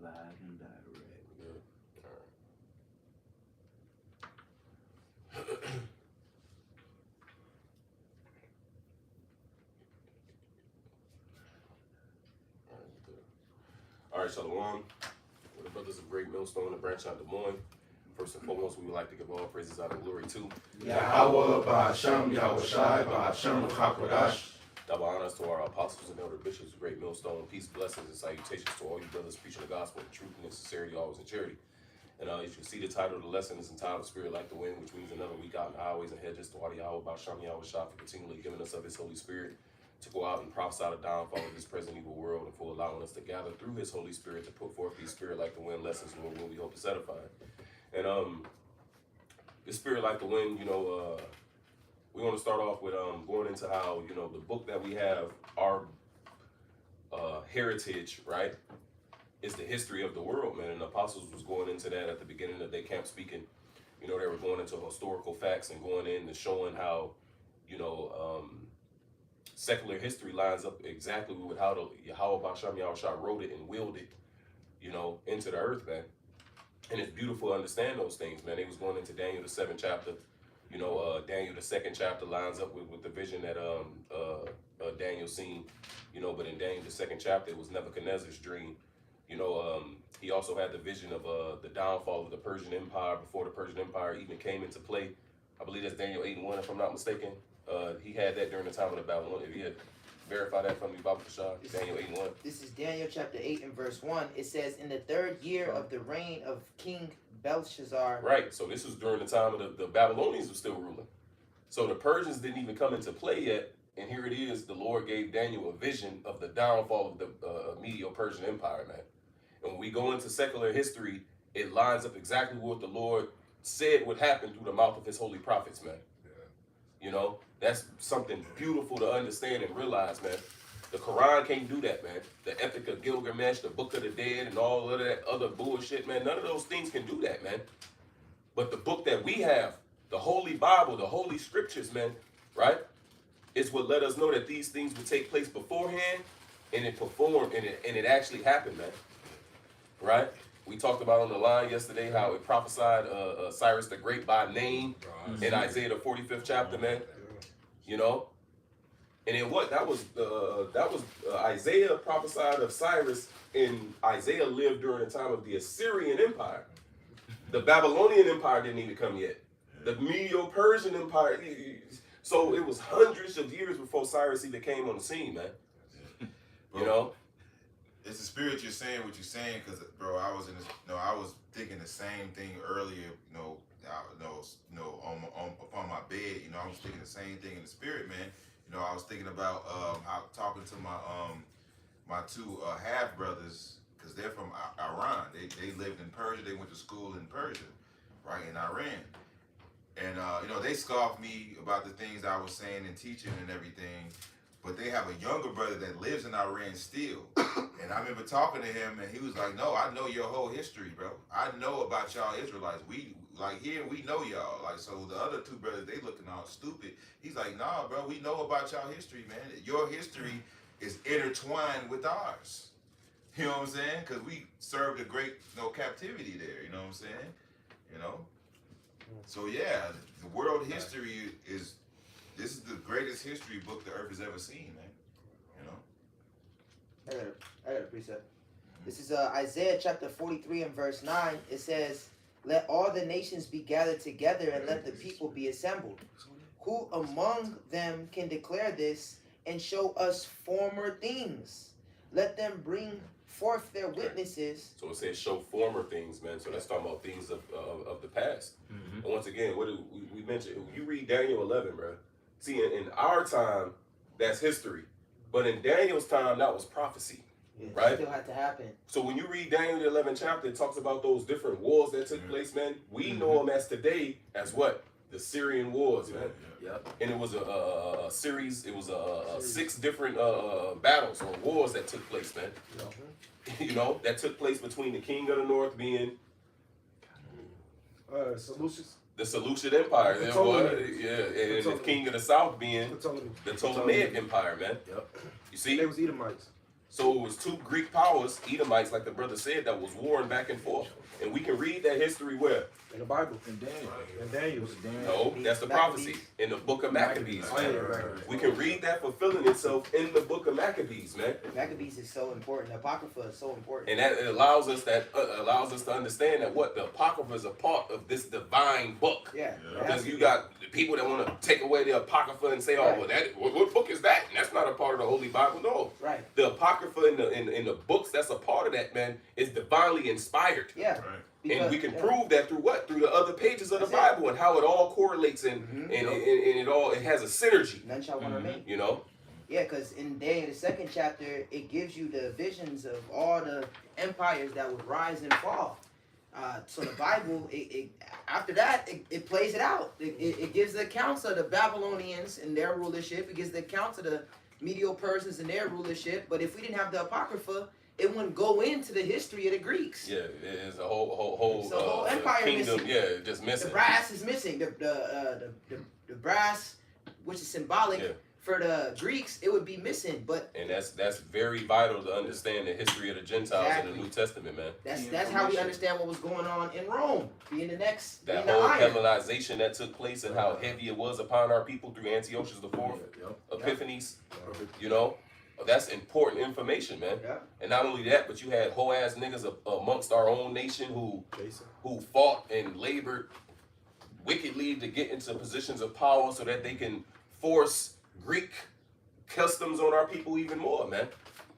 Live and direct. Yeah. All right, Shalom. We're the brothers of Great Millstone and Branch out Des Moines. First and foremost, we would like to give all praises out of glory to Yahweh, Ba'Hashem, Yahushai, Ba'Hashem, Hakodash. double honors to our apostles and elder bishops of Great Millstone. Peace, blessings, and salutations to all you brothers preaching the gospel in truth and in sincerity, always in charity. And you can see the title of the lesson is entitled Spirit Like the Wind, which means another week out in the highways and hedges to Yahweh, Ba'Hashem, Yahushai, for continually giving us of his Holy Spirit to go out and prophesy the downfall of this present evil world, and for allowing us to gather through his Holy Spirit to put forth these Spirit Like the Wind lessons where we hope to edify. And this Spirit Like the Wind, we want to start off with going into how, the book that we have, our heritage, right, is the history of the world, man. And the apostles was going into that at the beginning of their camp speaking. They were going into historical facts and going in and showing how, secular history lines up exactly with how Yahweh Ba'Hashem Yahushua wrote it and willed it, into the earth, man. And it's beautiful to understand those things, man. They was going into Daniel the 7th chapter. Daniel the 2nd chapter lines up with the vision that Daniel seen, but in Daniel the 2nd chapter, it was Nebuchadnezzar's dream. He also had the vision of the downfall of the Persian Empire before the Persian Empire even came into play. I believe that's Daniel 8:1, if I'm not mistaken. He had that during the time of the Babylonians. If you had verify that from me, Baba Kashar, Daniel 8:1. This is Daniel chapter 8 and verse 1. It says, in the 3rd year of the reign of King Belshazzar. Right, so this was during the time of the Babylonians were still ruling. So the Persians didn't even come into play yet. And here it is, the Lord gave Daniel a vision of the downfall of the Medo-Persian Empire, man. And when we go into secular history, it lines up exactly what the Lord said would happen through the mouth of his holy prophets, man. Yeah. That's something beautiful to understand and realize, man. The Quran can't do that, man. The Epic of Gilgamesh, the Book of the Dead, and all of that other bullshit, man. None of those things can do that, man. But the book that we have, the Holy Bible, the Holy Scriptures, man, right, is what let us know that these things would take place beforehand, and it performed, and it actually happened, man. Right? We talked about on the line yesterday how it prophesied Cyrus the Great by name in Isaiah the 45th chapter, man. And then what? That was Isaiah prophesied of Cyrus, and Isaiah lived during the time of the Assyrian Empire. The Babylonian Empire didn't even come yet. The Medo-Persian Empire. So it was hundreds of years before Cyrus even came on the scene, man. It's the spirit you're saying what you're saying, because, bro, I was thinking the same thing earlier, upon my bed, I was thinking the same thing in the spirit, man. I was thinking about talking to my two half brothers, because they're from Iran. They lived in Persia. They went to school in Persia, right, in Iran. And they scoffed me about the things I was saying and teaching and everything. But they have a younger brother that lives in Iran still. And I remember talking to him, and he was like, no, I know your whole history, bro. I know about y'all Israelites. We know y'all. Like, so the other two brothers, they looking all stupid. He's like, nah, bro, we know about y'all history, man. Your history is intertwined with ours. You know what I'm saying? Because we served a great captivity there. You know what I'm saying? So, yeah, the world history is... This is the greatest history book the earth has ever seen, man. I got a precept. This is Isaiah chapter 43 and verse 9. It says, let all the nations be gathered together and let the people be assembled. Who among them can declare this and show us former things? Let them bring forth their witnesses. So it says show former things, man. So that's talking about things of the past. Mm-hmm. And once again, what did we mentioned? You read Daniel 11, bro. See, in our time, that's history. But in Daniel's time, that was prophecy, right? It still had to happen. So when you read Daniel the 11th chapter, it talks about those different wars that took place, man. We know them as today as what? The Syrian wars, man. Yep. And it was a series, it was 6 different battles or wars that took place, man. Yep. That took place between the king of the north being... Seleucus. The Seleucid Empire, and the king of the south being the Ptolemaic Empire, man. Yep. You see? They was Edomites. So it was two Greek powers, Edomites, like the brother said, that was warring back and forth. And we can read that history where? In the Bible. In Daniel. In Daniel. No, that's the prophecy in the book of Maccabees, man. We can read that fulfilling itself in the book of Maccabees, man. Maccabees is so important. The Apocrypha is so important. And that it allows us to understand that what the Apocrypha is a part of this divine book. Yeah. Because you got people that want to take away the Apocrypha and say, "Oh, well, what book is that?" And that's not a part of the Holy Bible. No. Right. The Apocrypha in the books that's a part of that, man, is divinely inspired. Yeah. Right. Because, and we can prove that through what? Through the other pages of the Bible and how it all correlates and it has a synergy. None shall want to remain. You know? Yeah, because in Daniel, the 2nd chapter, it gives you the visions of all the empires that would rise and fall. So the Bible, after that, it plays it out. It gives the accounts of the Babylonians and their rulership. It gives the accounts of the Medo-Persians and their rulership. But if we didn't have the Apocrypha, it wouldn't go into the history of the Greeks. Yeah, it's a whole empire kingdom. missing. Yeah, just missing. The brass is missing. The brass, which is symbolic for the Greeks, it would be missing. But that's very vital to understand the history of the Gentiles in the New Testament, man. That's how we understand what was going on in Rome. Being the next, that being whole the iron. Hellenization that took place and how heavy it was upon our people through Antiochus IV, Epiphanes. You know. That's important information, man. Yeah. And not only that, but you had whole ass niggas amongst our own nation who fought and labored wickedly to get into positions of power so that they can force Greek customs on our people even more, man.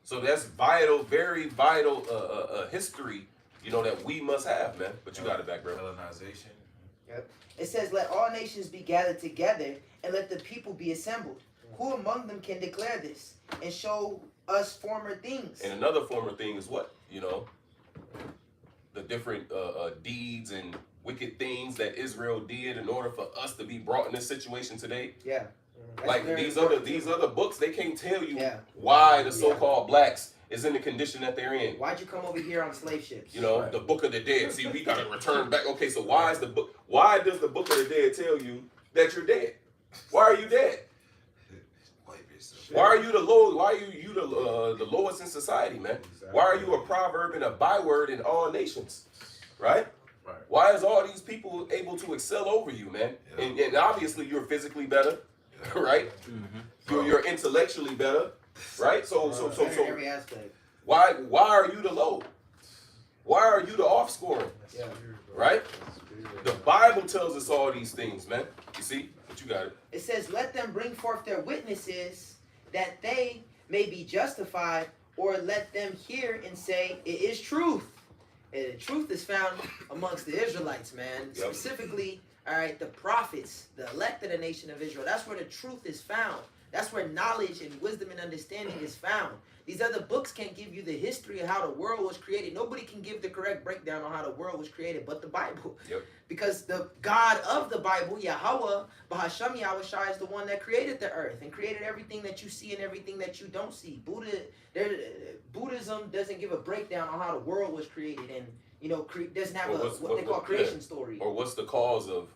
So that's vital, very vital history, you know, that we must have, man. But you got it back, bro. Hellenization. Yep. It says, "Let all nations be gathered together, and let the people be assembled. Who among them can declare this and show us former things?" And another former thing is what? You know, the different deeds and wicked things that Israel did in order for us to be brought in this situation today. Yeah. That's Like very these important. other books, they can't tell you Yeah. why the so-called blacks is in the condition that they're in. Why'd you come over here on slave ships? You know, the Book of the Dead. See, we gotta return back. Okay, so why does the Book of the Dead tell you that you're dead? Why are you dead? Why are you the low? Why are you the lowest in society, man? Why are you a proverb and a byword in all nations, right? Right. Why is all these people able to excel over you, man? Yeah. And obviously you're physically better, right? You're intellectually better, right? So Every aspect. why are you the low? Why are you the off scoring, Yeah. right? The Bible tells us all these things, man. You see? But you got it. It says, "Let them bring forth their witnesses, that they may be justified, or let them hear and say, it is truth." And the truth is found amongst the Israelites, man. Yep. Specifically, all right, the prophets, the elect of the nation of Israel. That's where the truth is found. That's where knowledge and wisdom and understanding is found. These other books can't give you the history of how the world was created. Nobody can give the correct breakdown on how the world was created but the Bible. Yep. Because the God of the Bible, Yahweh, Bahasham Yahushua, is the one that created the earth and created everything that you see and everything that you don't see. Buddhism doesn't give a breakdown on how the world was created, and doesn't have what they call creation story. Or what's the cause of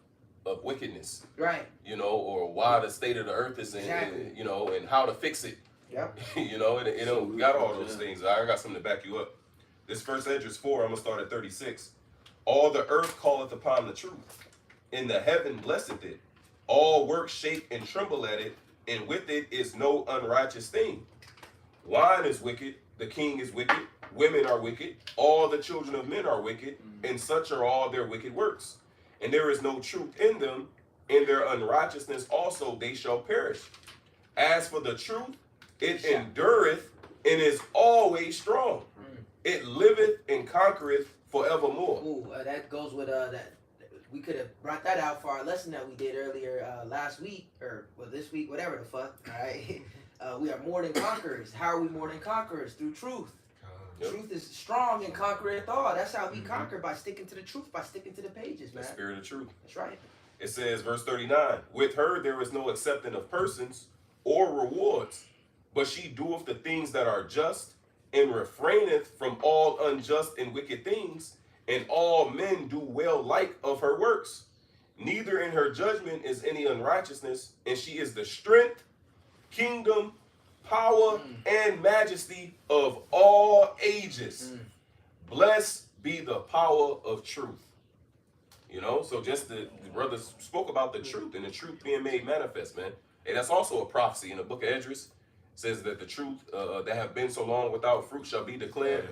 wickedness, Right. you know, or why the state of the earth is in, Exactly. you know, and how to fix it. Yep. You know, it don't got all those things. I got something to back you up. This first Esdras 4, I'm gonna start at 36. All the earth calleth upon the truth, and the heaven blesseth it. All works shake and tremble at it, and with it is no unrighteous thing. Wine is wicked, the king is wicked, women are wicked, all the children of men are wicked, and such are all their wicked works. And there is no truth in them, in their unrighteousness also they shall perish. As for the truth, it endureth and is always strong. It liveth and conquereth forevermore. Ooh, that goes with that. We could have brought that out for our lesson that we did earlier last week, or this week, whatever the fuck. All right, we are more than conquerors. How are we more than conquerors? Through truth. Yep. Truth is strong and conquereth all. That's how we conquer, by sticking to the truth, by sticking to the pages, The man. spirit of truth. That's right. It says, verse 39, with her there is no accepting of persons or rewards, but she doeth the things that are just, and refraineth from all unjust and wicked things, and all men do well like of her works. Neither in her judgment is any unrighteousness, and she is the strength, kingdom, power and majesty of all ages. Blessed be the power of truth. You know, so just the brothers spoke about the truth and the truth being made manifest, man. And that's also a prophecy in the book of Esdras. Says that the truth that have been so long without fruit shall be declared.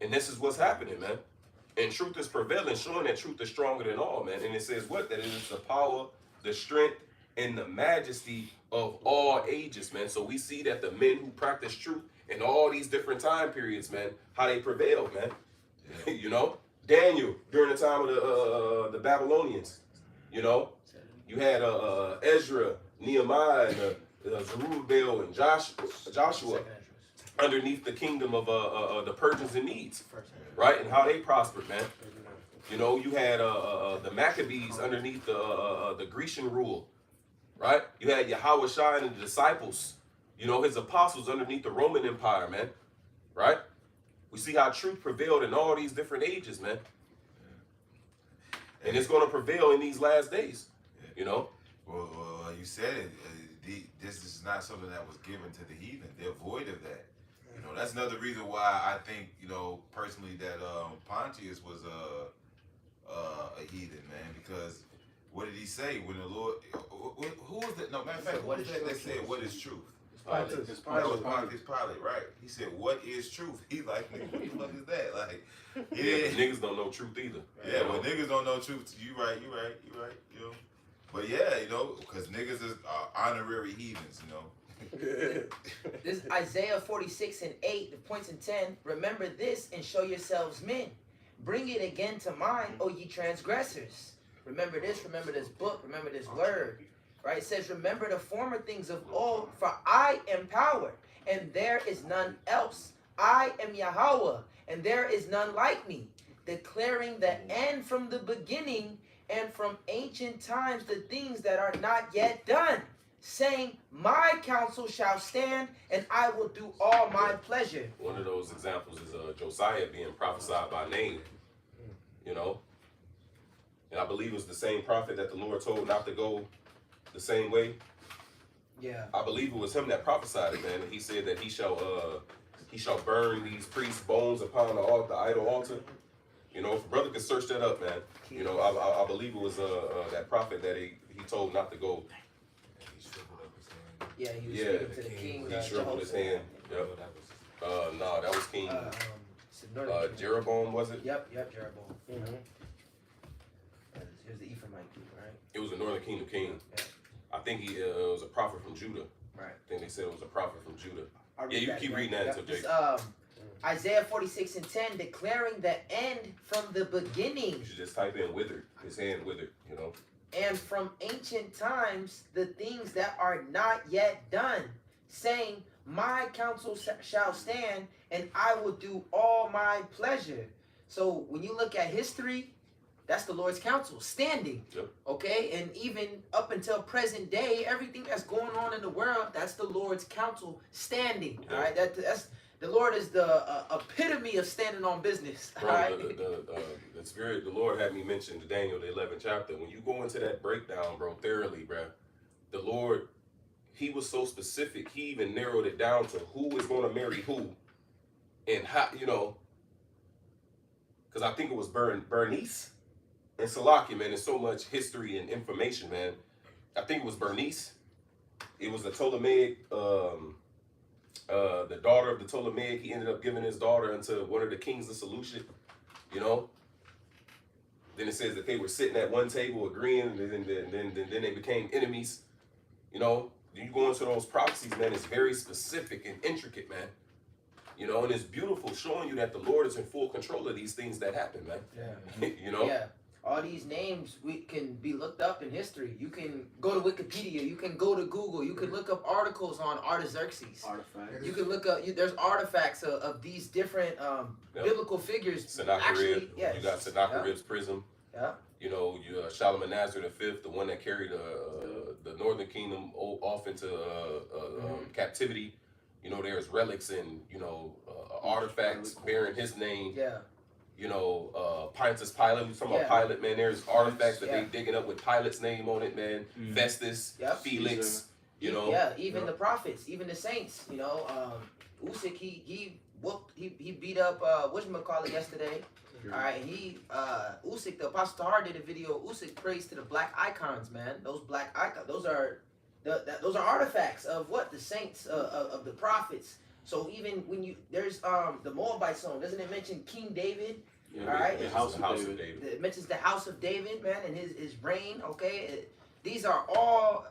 And this is what's happening, man. And truth is prevailing, showing that truth is stronger than all, man. And it says what? That it is the power, the strength, and the majesty of all ages, man. So we see that the men who practice truth in all these different time periods, man, how they prevailed, man. You know? Daniel, during the time of the Babylonians, you know? You had Ezra, Nehemiah, and Zerubbabel, and Joshua underneath the kingdom of the Persians and Medes, right? And how they prospered, man. You know, you had the Maccabees underneath the Grecian rule, right? You had Yahushua and the disciples, you know, his apostles underneath the Roman Empire, man, right? We see how truth prevailed in all these different ages, man. And it's going to prevail in these last days, you know? Well, you said it. This is not something that was given to the heathen. They're void of that. You know, that's another reason why I think, you know, personally that Pontius was a heathen, man. Because what did he say when the Lord? Who was that? No, matter of fact, who was that said, "What is truth"? That was Pontius Pilate, right? He said, "What is truth?" He's like, "Nigga, what the fuck is that?" Like, yeah, niggas don't know truth either. Yeah, well, niggas don't know truth. You right. You know. But yeah, you know, because niggas is honorary heathens, you know. This is Isaiah 46:8, the points in 10. Remember this and show yourselves men. Bring it again to mind, O ye transgressors. Remember this book, remember this word. Right? It says, remember the former things of old, for I am power, and there is none else. I am Yahweh, and there is none like me, declaring the end from the beginning, and from ancient times the things that are not yet done, saying, my counsel shall stand, and I will do all my pleasure. One of those examples is Josiah being prophesied by name, you know. And I believe it was the same prophet that the Lord told not to go the same way. Yeah. I believe it was him that prophesied it, man. He said that he shall burn these priests' bones upon the idol altar. You know, if a brother could search that up, man. You know, I believe it was that prophet that he told not to go. Yeah, he was speaking to the king. He shriveled his hand. Yep. No, that was King Jeroboam, was it? Yep, Jeroboam. Mm-hmm. It was the Ephraimite king, right? It was the northern kingdom king. Yeah. I think he was a prophet from Judah. Right. I think they said it was a prophet from Judah. Yeah, you keep reading that until Jake. Isaiah 46:10, declaring the end from the beginning. You should just type in withered. His hand withered, you know. And from ancient times, the things that are not yet done, saying, my counsel shall stand, and I will do all my pleasure. So when you look at history, that's the Lord's counsel, standing. Yep. Okay? And even up until present day, everything that's going on in the world, that's the Lord's counsel, standing. Yep. All right? That's the Lord is the epitome of standing on business. Bro, right? the Spirit, the Lord had me mention the Daniel, the 11th chapter. When you go into that breakdown, bro, thoroughly, bro, the Lord, he was so specific. He even narrowed it down to who is going to marry who and how, you know, because I think it was Bernice and Salaki, man. There's so much history and information, man. I think it was Bernice. It was the Ptolemaic, the daughter of the Ptolemaic. He ended up giving his daughter unto one of the kings of Seleucia, you know. Then it says that they were sitting at one table agreeing, and then they became enemies, you know. You go into those prophecies, man, it's very specific and intricate, man. You know, and it's beautiful, showing you that the Lord is in full control of these things that happen, man. Yeah. You know? Yeah. All these names can be looked up in history. You can go to Wikipedia. You can go to Google. You can look up articles on Artaxerxes. Artifacts. You can look up. There's artifacts of these different biblical figures. Sennacherib. Yes. You got Sennacherib's prism. Yeah. You know, Shalmaneser V, the one that carried the northern kingdom off into captivity. You know, there's relics and, you know, artifacts bearing his name. Yeah. You know, Pontius Pilate, we talking about Pilate, man. There's artifacts that they digging up with Pilate's name on it, man. Festus, Felix, You know? Yeah, even the prophets, even the saints, you know, Usyk, he beat up whatchamacallit yesterday. All right, Usyk, the Apostle Tahar did a video. Usyk prays to the black icons, man. Those black icons, those are artifacts of what the saints of the prophets. So even when there's the Moabite song, doesn't it mention King David? Yeah, all right, the house of David. It mentions the house of David, man, and his reign. Okay, these are all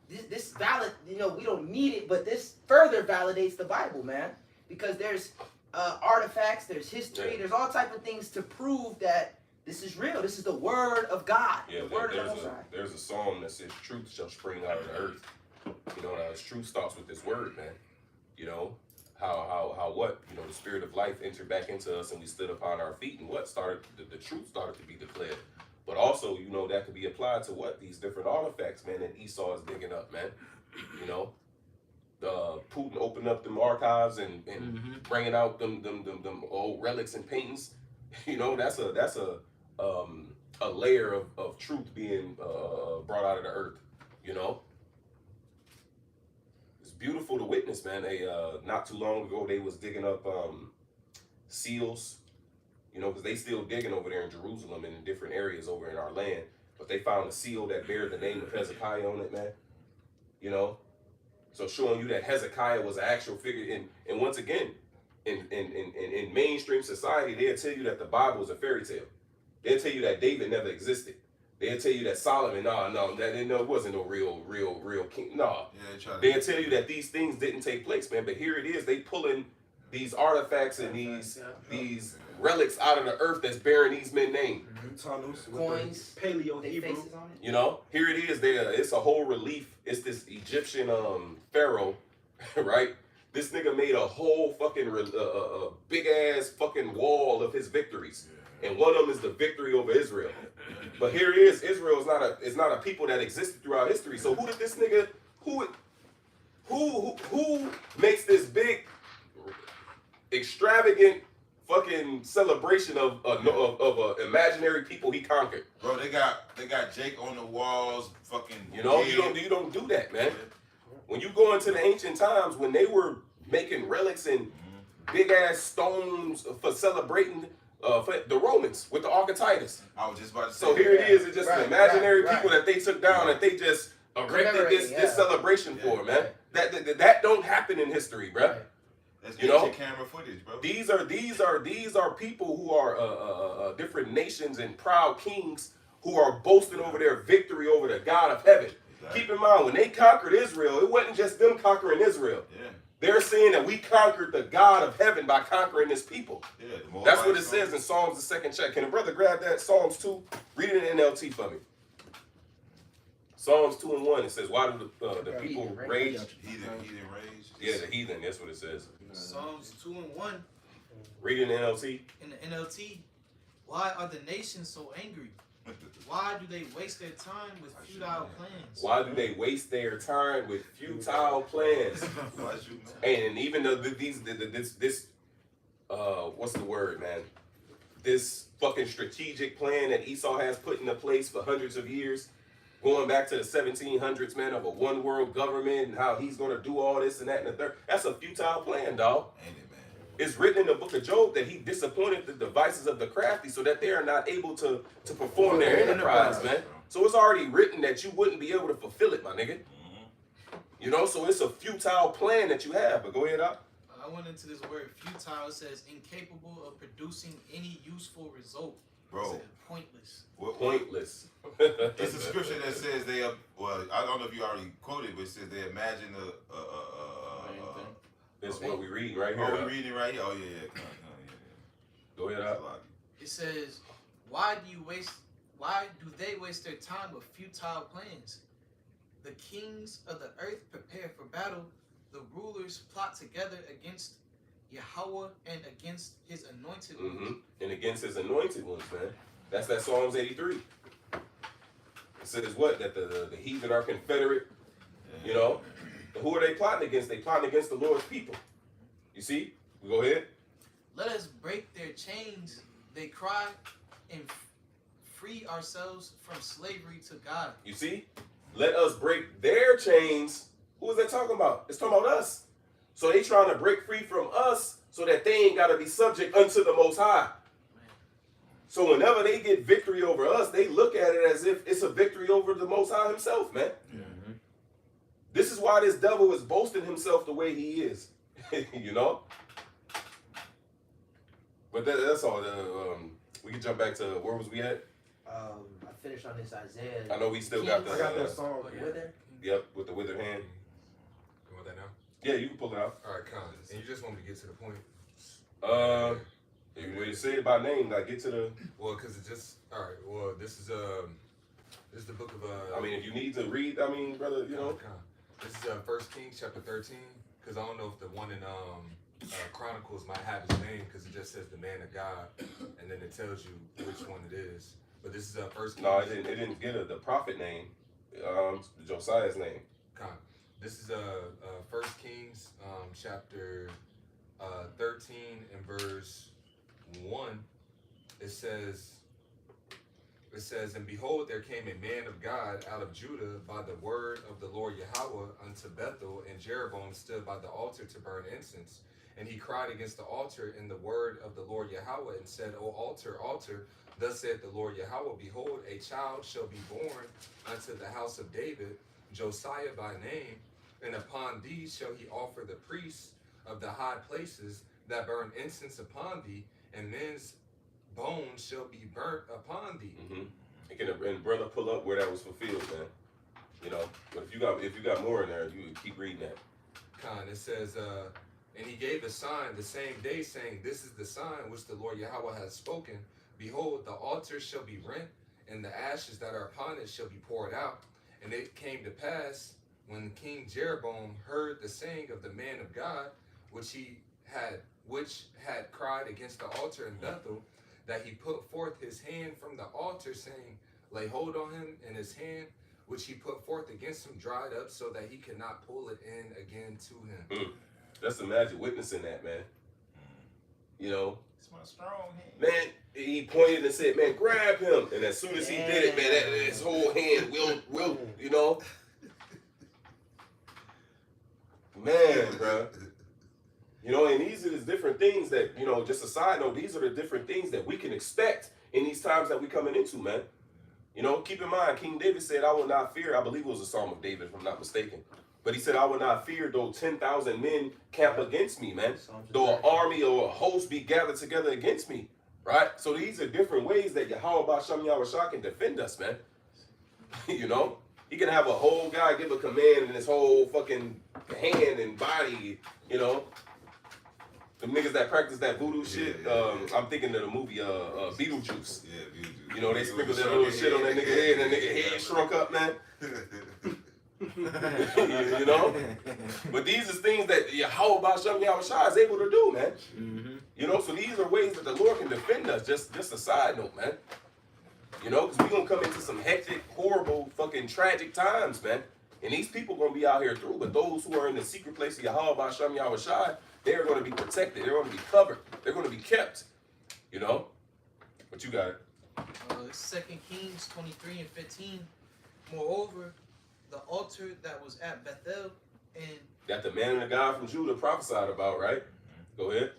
this valid. You know, we don't need it, but this further validates the Bible, man, because there's artifacts, there's history, there's all type of things to prove that this is real. This is the word of God. Yeah, the word of the Most High. There's a psalm that says, "Truth shall spring out of the earth." You know, now, truth starts with this word, man. You know, how what? You know, the spirit of life entered back into us and we stood upon our feet, and what started, the truth started to be declared. But also, you know, that could be applied to what? These different artifacts, man, that Esau is digging up, man. You know, Putin opened up them archives and bringing out them old relics and paintings. You know, that's a layer of truth being brought out of the earth, you know. It's beautiful to witness, man. They not too long ago they was digging up seals, you know, because they still digging over there in Jerusalem and in different areas over in our land. But they found a seal that bears the name of Hezekiah on it, man. You know, so showing you that Hezekiah was an actual figure. And once again, in mainstream society, they'll tell you that the Bible is a fairy tale. They'll tell you that David never existed. They'll tell you that Solomon, it wasn't no real king. No. Yeah, they'll tell you that these things didn't take place, man. But here it is. They pulling these artifacts and these relics out of the earth that's bearing these men names. Tunnels, coins, Paleo Hebrew. You know, here it is. It's a whole relief. It's this Egyptian pharaoh, right? This nigga made a whole fucking big ass fucking wall of his victories, and one of them is the victory over Israel. But here it is. Israel is not a people that existed throughout history. So who did this nigga? Who makes this big, extravagant fucking celebration of imaginary people he conquered? Bro, they got Jake on the walls, fucking. You know, you don't do that, man. When you go into the ancient times, when they were making relics and big ass stones for celebrating for the Romans with the Ark of Titus. I was just about to say. So here it is. It's just an imaginary people that they took down, that they just erected this celebration for, man. That don't happen in history, bro. Right. That's camera footage, bro. These are people who are different nations and proud kings who are boasting over their victory over the God of heaven. Exactly. Keep in mind, when they conquered Israel, it wasn't just them conquering Israel. Yeah. They're saying that we conquered the God of heaven by conquering his people. Yeah, that's what it says in Psalms, the 2nd chapter. Can a brother grab that? Psalms 2. Read it in NLT for me. Psalms 2 and 1. It says, why do the people rage? Heathen rage. Yeah, the heathen. That's what it says. Psalms 2 and 1. Read it in NLT. In the NLT, why are the nations so angry? Why do they waste their time with futile plans? Why do they waste their time with futile plans? And even though this what's the word, man? This fucking strategic plan that Esau has put into place for hundreds of years, going back to the 1700s, man, of a one world government and how he's gonna do all this and that and the third. That's a futile plan, dog. Ain't it, man? It's written in the book of Job that he disappointed the devices of the crafty so that they are not able to perform their enterprise, man. So it's already written that you wouldn't be able to fulfill it, my nigga. You know, so it's a futile plan that you have. But go ahead, Doc. I went into this word futile. It says incapable of producing any useful result. Bro. Pointless. Pointless. It's a scripture that says they are, well, I don't know if you already quoted, but it says they imagine This is what we reading right here. Oh, we reading right here? Oh, yeah. Go ahead, Doc. It says, why do they waste their time with futile plans? The kings of the earth prepare for battle. The rulers plot together against Yahweh and against his anointed ones. And against his anointed ones, man. That's that Psalms 83. It says what? That the heathen are confederate. You know? And who are they plotting against? They plotting against the Lord's people. You see? Go ahead. Let us break their chains, they cry, and free ourselves from slavery to God. You see? let us break their chains. Who is that talking about? It's talking about us. So they trying to break free from us so that they ain't got to be subject unto the Most High. So whenever they get victory over us, they look at it as if it's a victory over the Most High himself, man. Mm-hmm. This is why this devil is boasting himself the way he is, you know? But that's all. We can jump back to, where was we at? I finished on this Isaiah. I know we still got the, I got that song. Wither. Yep, with the withered hand. You want that now? Yeah, you can pull it out. All right, Con. And you just want me to get to the point? When you say it by name, like get to the. Well, because it just. All right. Well, this is the book of. I mean, if you need to read, I mean, brother, you know. Con. This is 1 Kings chapter 13. Because I don't know if the one in Chronicles might have his name, because it just says the man of God, and then it tells you which one it is. But this is 1 Kings. No, it didn't get the prophet name. Josiah's name. Con. This is 1 Kings chapter 13 and verse 1. It says, and behold, there came a man of God out of Judah by the word of the Lord Yahweh unto Bethel, and Jeroboam stood by the altar to burn incense. And he cried against the altar in the word of the Lord Yahweh, and said, O altar, altar, thus saith the Lord Yahweh, behold, a child shall be born unto the house of David, Josiah by name, and upon thee shall he offer the priests of the high places that burn incense upon thee, and men's bones shall be burnt upon thee. Mm-hmm. And brother, pull up where that was fulfilled, man. You know, but if you got more in there, you keep reading that. Con, it says, and he gave a sign the same day, saying, this is the sign which the Lord Yahweh has spoken. Behold, the altar shall be rent, and the ashes that are upon it shall be poured out. And it came to pass, when King Jeroboam heard the saying of the man of God, which had cried against the altar in Bethel, that he put forth his hand from the altar, saying, lay hold on him, and his hand which he put forth against him dried up, so that he could not pull it in again to him. That's the magic witness in that, man. You know, It's my strong hand. man, he pointed and said, man, grab him. And as soon as he did it, man, his whole hand will, you know. Man, bro. You know, and these are the different things that, you know, just a side note, these are the different things that we can expect in these times that we're coming into, man. You know, keep in mind, King David said, I will not fear. I believe it was a Psalm of David, if I'm not mistaken. But he said, I will not fear though 10,000 men camp against me, man. Though an army or a host be gathered together against me, right? So these are different ways that Yahweh Ba'Shem Yahushua can defend us, man. You know? He can have a whole guy give a command and his whole fucking hand and body, you know? The niggas that practice that voodoo shit, I'm thinking of the movie Beetlejuice. Yeah, Beetlejuice. You know, they sprinkled that little shit on that nigga head and that nigga head shrunk up, man. You know? But these are things that Yahweh Ba'Shem Yahushua is able to do, man. Mm-hmm. You know, so these are ways that the Lord can defend us. Just a side note, man. You know, because we're going to come into some hectic, horrible, fucking tragic times, man. And these people going to be out here through. But those who are in the secret place of Yahweh Ba'Shem Yahushua, they are going to be protected. They're going to be covered. They're going to be kept. You know? But you got it. 2 Kings 23 and 15. Moreover, the altar that was at Bethel and That the man and the God from Judah prophesied about, right? Go ahead.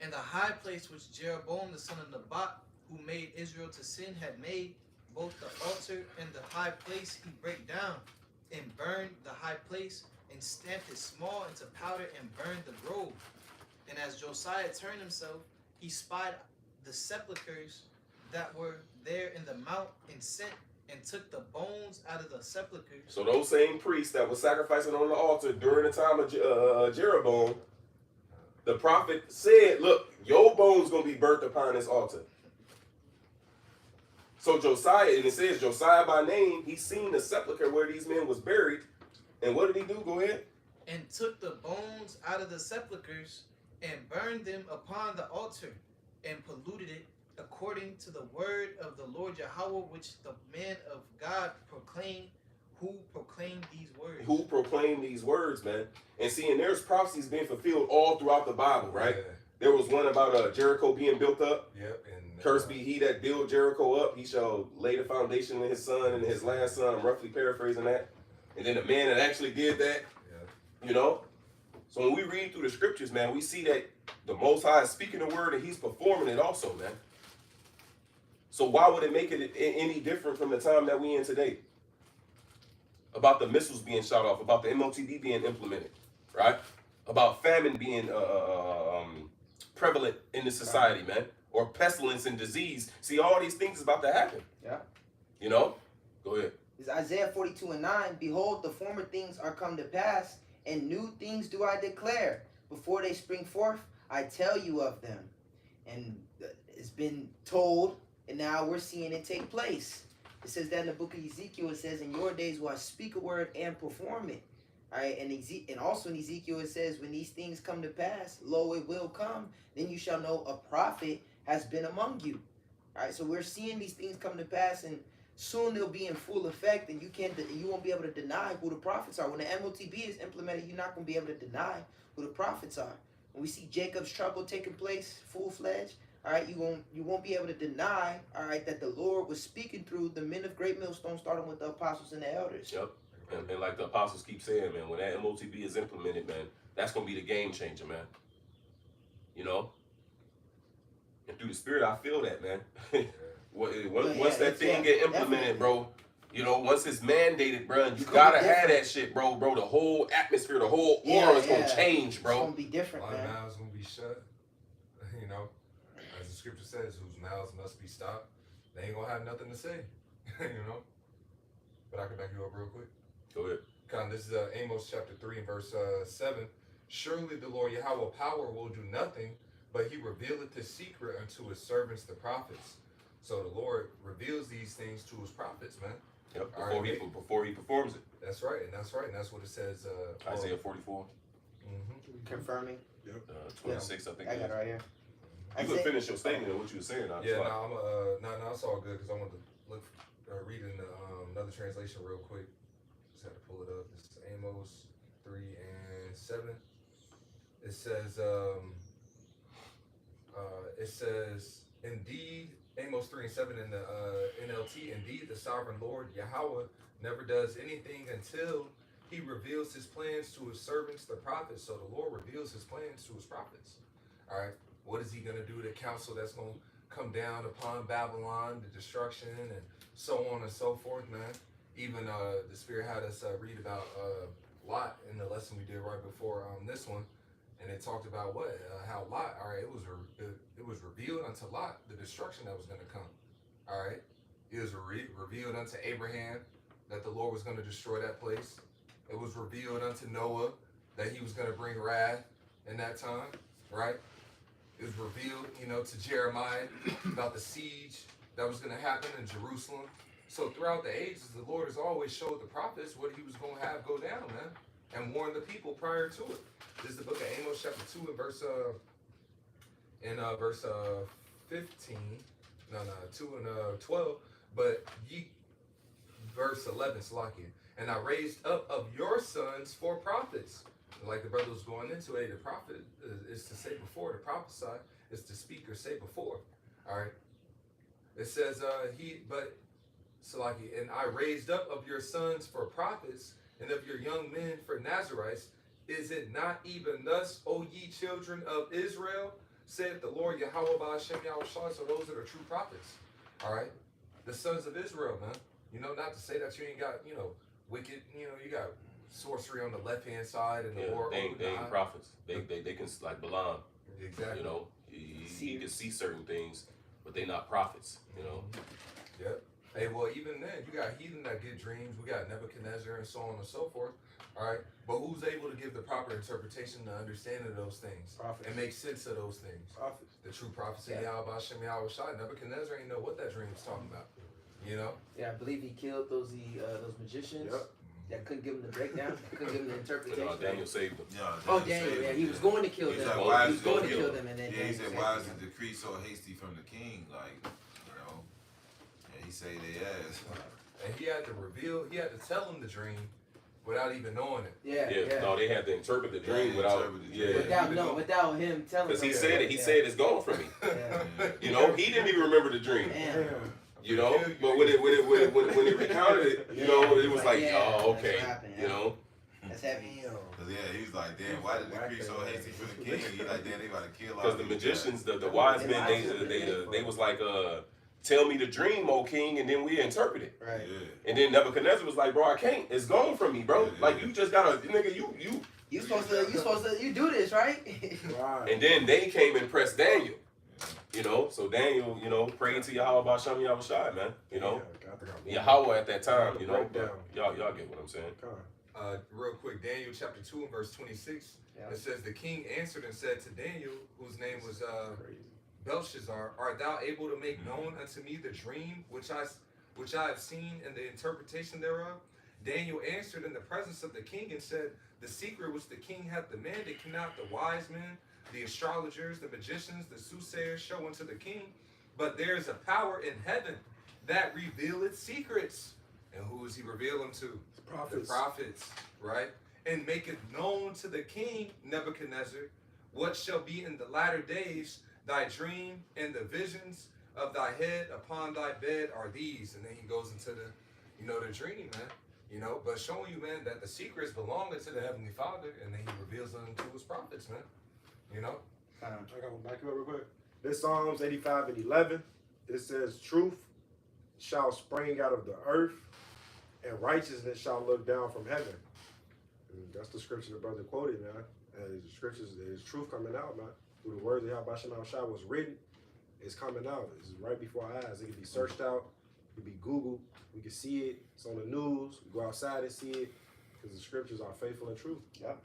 and the high place which Jeroboam the son of Nebat, who made Israel to sin, had made, both the altar and the high place he brake down, and burned the high place, and stamped it small into powder, and burned the grove. And as Josiah turned himself, he spied the sepulchres that were there in the mount, and sent and took the bones out of the sepulchres. So those same priests that were sacrificing on the altar during the time of Jeroboam, the prophet said, look, your bones going to be burnt upon this altar. So Josiah, and it says Josiah by name, he seen the sepulcher where these men was buried. And what did he do? Go ahead. And took the bones out of the sepulchres, and burned them upon the altar, and polluted it, according to the word of the Lord Yahweh, which the man of God proclaimed, who proclaimed these words. Who proclaimed these words, man? And see, and there's prophecies being fulfilled all throughout the Bible, right? Yeah. There was one about Jericho being built up. Yep. And Cursed be he that build Jericho up. He shall lay the foundation in his son and his last son. I'm roughly paraphrasing that. and then the man that actually did that, Yeah. you know. So when we read through the scriptures, man, we see that the Most High is speaking the word and he's performing it also, man. So why would it make it any different from the time that we in today? About the missiles being shot off, about the MOTB being implemented, right? About famine being prevalent in the society, man, or pestilence and disease. See, all these things is about to happen. Yeah. You know? Go ahead. It's Isaiah 42:9. Behold, the former things are come to pass, and new things do I declare. Before they spring forth, I tell you of them. And it's been told, and now we're seeing it take place. It says that in the book of Ezekiel. It says, in your days will I speak a word and perform it. All right, and also in Ezekiel it says, when these things come to pass, lo, it will come. Then you shall know a prophet has been among you. All right, so we're seeing these things come to pass, and soon they'll be in full effect, and you won't be able to deny who the prophets are. When the MOTB is implemented, you're not going to be able to deny who the prophets are. When we see Jacob's trouble taking place, full-fledged, all right, you won't be able to deny, all right, that the Lord was speaking through the men of Great Millstone, starting with the apostles and the elders. Yep. And like the apostles keep saying, man, when that MOTB is implemented, man, that's going to be the game changer, man. You know? And through the Spirit, I feel that, man. Once that thing get implemented, bro, you know, once it's mandated, bro, you gotta have that shit, bro. The whole atmosphere, the whole aura is gonna change, bro. It's gonna be different, A lot of man. mouths gonna be shut. You know, as the scripture says, whose mouths must be stopped. They ain't gonna have nothing to say. You know. But I can back you up real quick. Go ahead. This is Amos chapter 3 and verse 7. Surely the Lord Yahweh power will do nothing, but he revealeth his secret unto his servants the prophets. So the Lord reveals these things to his prophets, man. Yep. All Before he performs it. That's right, and that's what it says. Isaiah 44, Confirming. 26, I think. I got it right here. You could finish your statement of what you were saying. Yeah, no, it's all good because I want to read in another translation real quick. Just had to pull it up. This is Amos 3 and 7. It says, indeed, Amos 3 and 7 in the NLT, indeed, the sovereign Lord Yahweh never does anything until he reveals his plans to his servants, the prophets. So the Lord reveals his plans to his prophets. All right. What is he going to do? The counsel that's going to come down upon Babylon, the destruction, and so on and so forth, man. Even the Spirit had us read about Lot in the lesson we did right before this one. And it talked about how Lot, all right, it was revealed unto Lot the destruction that was going to come. All right. It was revealed unto Abraham that the Lord was going to destroy that place. It was revealed unto Noah that he was going to bring wrath in that time, right? It was revealed, to Jeremiah about the siege that was going to happen in Jerusalem. So throughout the ages, the Lord has always showed the prophets what he was going to have go down, man, and warned the people prior to it. This is the book of Amos, chapter 2, and verse 15. No, 2 and 12. But verse 11, Salakia. And I raised up of your sons for prophets. Like the brother was going into it, the prophet is to say before, to prophesy is to speak or say before. All right. It says, Salaki, and I raised up of your sons for prophets, and of your young men for Nazarites. Is it not even thus, O ye children of Israel, saith the Lord Yahweh Ba'ashem Yahushua? So those that are true prophets. All right. The sons of Israel, man. Not to say that you ain't got, wicked, you got sorcery on the left hand side and the war. They ain't prophets. They can, like Balaam. Exactly. He can see certain things, but they not prophets. Yep. Hey, well, even then, you got heathen that get dreams. We got Nebuchadnezzar and so on and so forth. All right. But who's able to give the proper interpretation, the understanding of those things, Prophets. and make sense of those things? Prophets. The true prophets of Yahweh Shem Yahweh Shai. Nebuchadnezzar ain't know what that dream was talking about. Yeah, I believe he killed those magicians. Yep. That couldn't give him the breakdown. Couldn't give him the interpretation. Daniel saved them. Daniel. Yeah, he was going to kill them. He's like, He why was is going to he kill them, and then he Daniel said, saved why is them. the decree so hasty from the king? He say they ass. And he had to tell him the dream without even knowing it. Yeah. No, they had to interpret the dream without Without him telling. Because he them. said it. He said it's gone from me. Yeah. He didn't even remember the dream. Damn. You know, but when it recounted it, you know, it was like, Yeah, oh, okay, that's what happened, you know. That's heavy. Cause yeah, he's like, damn, why did the decree so hasty for the king? He's like, damn, they about to kill all Because the these magicians, the wise men, they was like, tell me the dream, O king, and then we interpret it. guys. Right. Yeah. And then Nebuchadnezzar was like, bro, I can't. It's gone from me, bro. Like you just gotta, nigga, you. You do this, right? Right. And then they came and pressed Daniel. You know, so Daniel, you know, prayed to Yahweh about Shem Yahushai, man. You know, Yahweh at that time, you know. But y'all get what I'm saying. Real quick, Daniel chapter 2 and verse 26. Yeah. It says, the king answered and said to Daniel, whose name was Belshazzar, art thou able to make known unto me the dream which I have seen and the interpretation thereof? Daniel answered in the presence of the king and said, the secret which the king hath demanded cannot the wise men, the astrologers, the magicians, the soothsayers show unto the king, but there is a power in heaven that revealeth secrets. And who is he reveal them to? The prophets, right? And maketh known to the king Nebuchadnezzar what shall be in the latter days. Thy dream and the visions of thy head upon thy bed are these. And then he goes into the, you know, the dream, man. You know, but showing you, man, that the secrets belong to the Heavenly Father, and then he reveals them to his prophets, man. You know? I gotta back you up real quick. This Psalms 85 and 11. It says, truth shall spring out of the earth, and righteousness shall look down from heaven. And that's the scripture the brother quoted, man. And the scriptures, there's truth coming out, man. Through the words of Yahweh Shem Yahushua was written, it's coming out. It's right before our eyes. It can be searched out. It can be Googled. We can see it. It's on the news. We go outside and see it because the scriptures are faithful and true. Yep.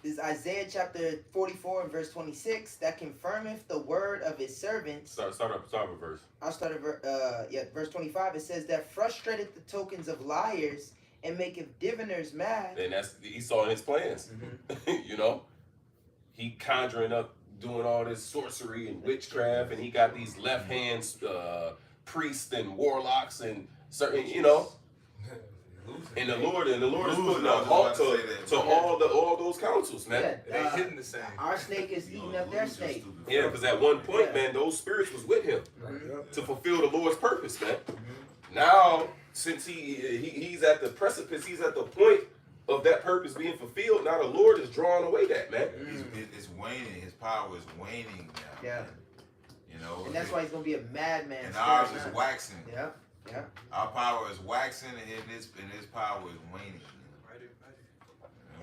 This is Isaiah chapter 44 and verse 26. That confirmeth the word of his servants. Start with verse. I'll start at verse 25. It says that frustrated the tokens of liars and maketh diviners mad. And that's Esau and his plans. You know, he conjuring up, doing all this sorcery and witchcraft, and he got these left hands priests and warlocks and certain, you know. And the Lord is putting a halt to all those councils, man. Yeah, They hitting the same. our snake is eating up their snake. Yeah, because at one point, man, those spirits was with him to fulfill the Lord's purpose, man. Now, since he's at the precipice, he's at the point of that purpose being fulfilled. Now the Lord is drawing away that, man. It's waning. His power is waning now. Yeah. Man. You know. And that's why he's gonna be a madman. And ours is waxing. Yeah. Yeah. Our power is waxing, and his power is waning.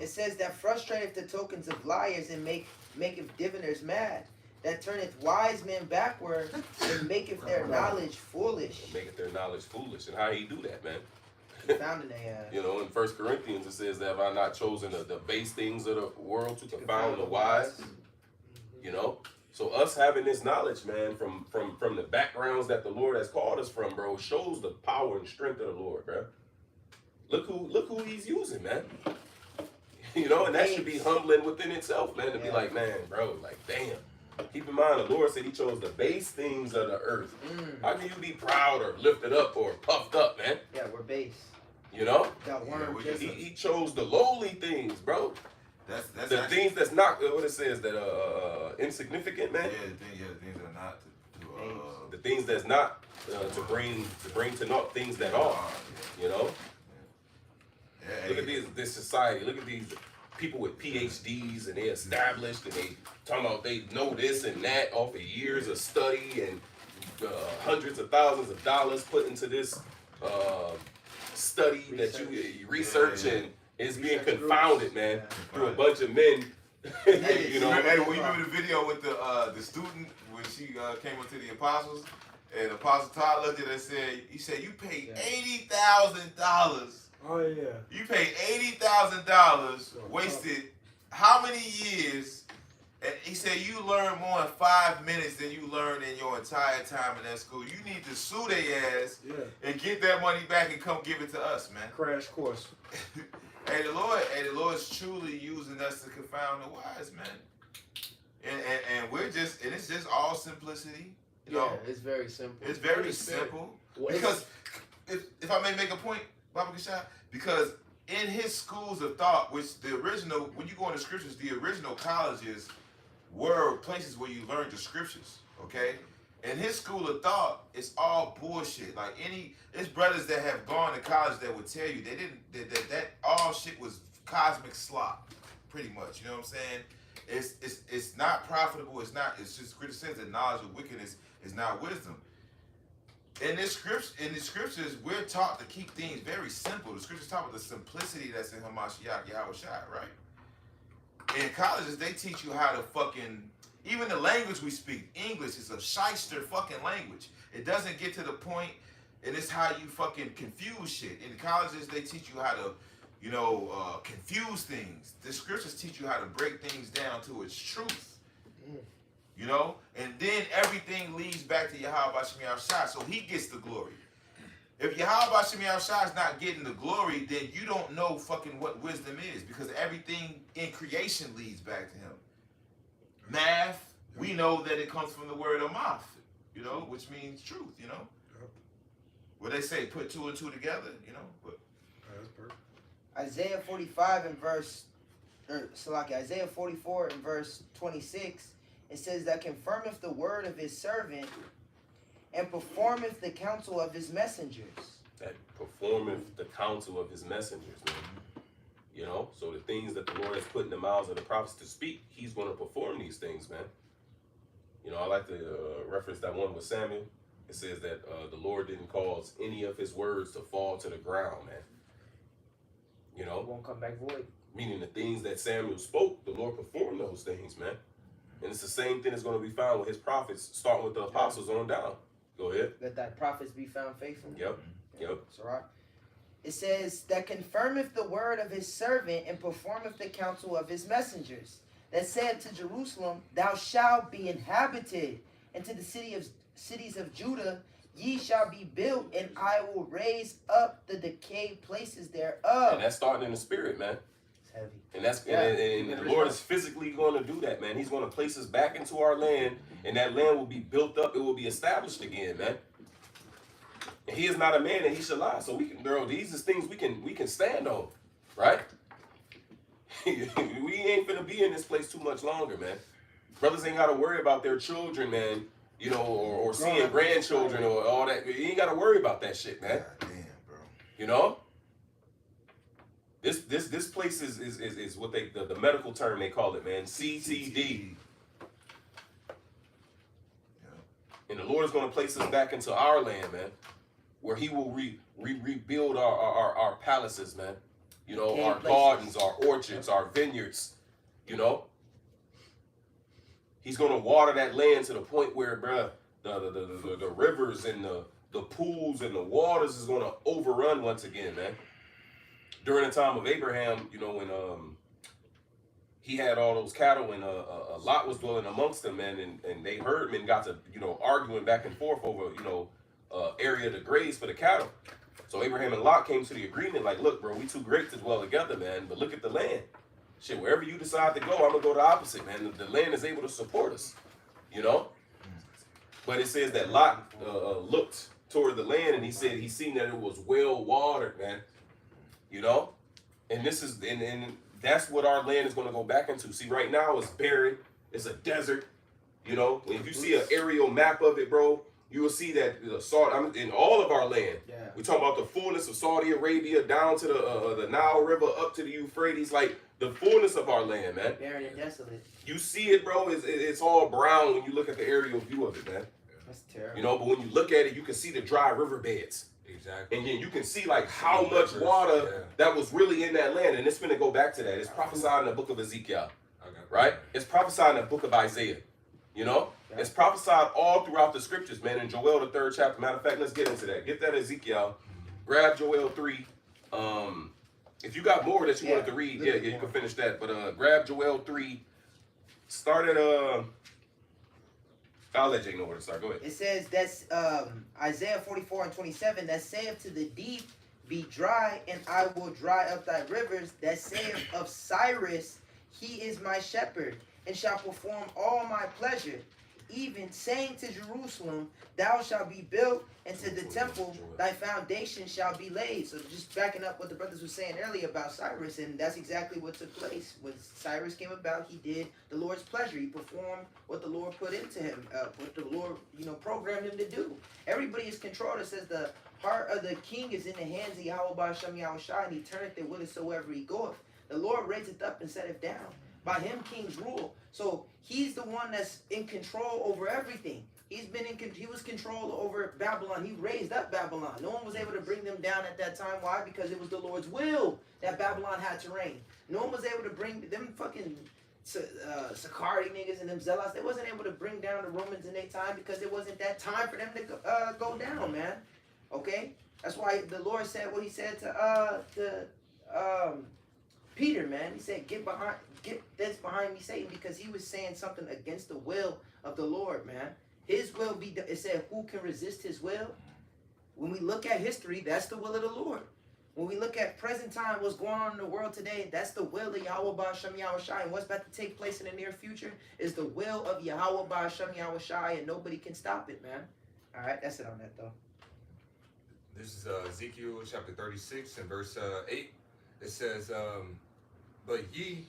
It says that frustrateth the tokens of liars and maketh diviners mad. That turneth wise men backward and maketh their knowledge foolish. Maketh their knowledge foolish. And how he do that, man? Found in a You know, in 1 Corinthians it says that have I not chosen the base things of the world to confound the wise? You know? So us having this knowledge, man, from the backgrounds that the Lord has called us from, bro, shows the power and strength of the Lord, bro. Look who he's using, man. You know, and that should be humbling within itself, man, to be like, man, bro, like, damn. Keep in mind, the Lord said he chose the base things of the earth. How can you be proud or lifted up or puffed up, man? Yeah, we're base. You know? Got worm. He chose the lowly things, bro. That's The actually, things that's not what it says that insignificant, man. the things that are not to The things that's not to bring to naught things that are. You know. Yeah, Look at this society. Look at these people with PhDs and they established and they talking about they know this and that off of years of study and hundreds of thousands of dollars put into this study that you research and it's being confounded, man, through a bunch of men. You know. Hey, we remember the video with the student when she came up to the apostles, and Apostle Todd looked at her and said, "You said you paid $80,000. Oh yeah. You paid $80,000, wasted how many years?" And he said, "You learned more in 5 minutes than you learned in your entire time in that school. You need to sue their ass and get that money back and come give it to us, man." Crash course. Hey, the Lord's truly using us to confound the wise, man. And we're just, and it's just all simplicity. You know, it's very simple. it's very simple. Because if I may make a point, Baba Kashai, because in his schools of thought, which the original, when you go into scriptures, the original colleges were places where you learned the scriptures. Okay, And his school of thought is all bullshit. Like it's brothers that have gone to college that would tell you they didn't that all shit was cosmic slop, pretty much. You know what I'm saying? It's not profitable. It's just Scripture says that knowledge of wickedness is not wisdom. In the scriptures, we're taught to keep things very simple. The scriptures talk about the simplicity that's in Hamashiach Yahweh Shai, right? In colleges, they teach you how to fucking, even the language we speak, English is a shyster fucking language. It doesn't get to the point, and it's how you fucking confuse shit. In colleges, they teach you how to, confuse things. The scriptures teach you how to break things down to its truth. You know, and then everything leads back to Yahweh Bashim Yahushua, so he gets the glory. If Yahweh Bashim Yahushua is not getting the glory, then you don't know fucking what wisdom is, because everything in creation leads back to him. Math, we know that it comes from the word Amath, which means truth, What they say, put two and two together, But That's perfect. Isaiah 44 and verse 26, it says that confirmeth the word of his servant and performeth the counsel of his messengers. That performeth the counsel of his messengers, man. So the things that the Lord has put in the mouths of the prophets to speak, he's going to perform these things, man. I like to reference that one with Samuel. It says that the Lord didn't cause any of his words to fall to the ground, man. It won't come back void. Meaning the things that Samuel spoke, the Lord performed those things, man. And it's the same thing that's going to be found with his prophets, starting with the apostles on down. Go ahead. Let thy prophets be found faithful. Yep. So right. It says that confirmeth the word of his servant and performeth the counsel of his messengers. That said to Jerusalem, thou shalt be inhabited, and to the cities of Judah, ye shall be built, and I will raise up the decayed places thereof. And that's starting in the spirit, man. Heavy. And that's and the Lord is physically going to do that, man. He's going to place us back into our land, and that land will be built up. It will be established again, man. And he is not a man that he should lie. So these is things we can stand on, right? We ain't finna be in this place too much longer, man. Brothers ain't got to worry about their children, man. Or seeing grandchildren or all that. You ain't got to worry about that shit, man. God damn, bro. This place is what the medical term they call it, man. CTD. Yeah. And the Lord is going to place us back into our land, man, where he will rebuild our palaces, man. Our gardens, our orchards, our vineyards, He's going to water that land to the point where, bruh, the rivers and the pools and the waters is going to overrun once again, man. During the time of Abraham, when he had all those cattle and Lot was dwelling amongst them, man, and they heard him and got to, arguing back and forth over, area to graze for the cattle. So Abraham and Lot came to the agreement, like, look, bro, we too great to dwell together, man, but look at the land. Shit, wherever you decide to go, I'm going to go the opposite, man. The land is able to support us, But it says that Lot looked toward the land, and he said he seen that it was well watered, man. And this is and that's what our land is going to go back into. See, right now it's barren, it's a desert. If you see an aerial map of it, bro, you will see that in all of our land. Yeah. We talking about the fullness of Saudi Arabia down to the Nile River up to the Euphrates, like the fullness of our land, man. Barren and desolate. You see it, bro. It's all brown when you look at the aerial view of it, man. That's terrible. But when you look at it, you can see the dry riverbeds. Exactly. And then you can see like how much water that was really in that land. And it's going to go back to that. It's prophesied in the book of Ezekiel, right? It's prophesied in the book of Isaiah, It's prophesied all throughout the scriptures, man. In Joel, the 3rd chapter. Matter of fact, let's get into that. Get that Ezekiel. Grab Joel 3. If you got more that you wanted to read, you can finish that. But grab Joel 3. Start at I'll let Jay know where to start. Go ahead. It says that's Isaiah 44 and 27 that saith to the deep, be dry, and I will dry up thy rivers. That saith of Cyrus, he is my shepherd, and shall perform all my pleasure. even saying to Jerusalem, thou shalt be built, and to the temple thy foundation shall be laid. So just backing up what the brothers were saying earlier about Cyrus, and that's exactly what took place. When Cyrus came about, he did the Lord's pleasure. He performed what the Lord put into him, what the Lord, programmed him to do. Everybody is controlled. It says the heart of the king is in the hands of Yahweh Ba'ashem Yahushua, and he turneth it whithersoever he goeth. The Lord raiseth up and setteth down. By him kings rule. So he's the one that's in control over everything. He was controlled over Babylon. He raised up Babylon. No one was able to bring them down at that time. Why? Because it was the Lord's will that Babylon had to reign. No one was able to bring them fucking Sakari niggas and them zealots. They wasn't able to bring down the Romans in their time because it wasn't that time for them to go down, man. Okay? That's why the Lord said what he said to Peter, man. He said, get this behind me, Satan, because he was saying something against the will of the Lord, man. His will be, it said, who can resist his will? When we look at history, that's the will of the Lord. When we look at present time, what's going on in the world today, that's the will of Yahweh Ba'ashem Yahushua. And what's about to take place in the near future is the will of Yahweh Ba'ashem Yahushua, and nobody can stop it, man. All right, that's it on that, though. This is Ezekiel chapter 36 and verse 8. It says, but ye,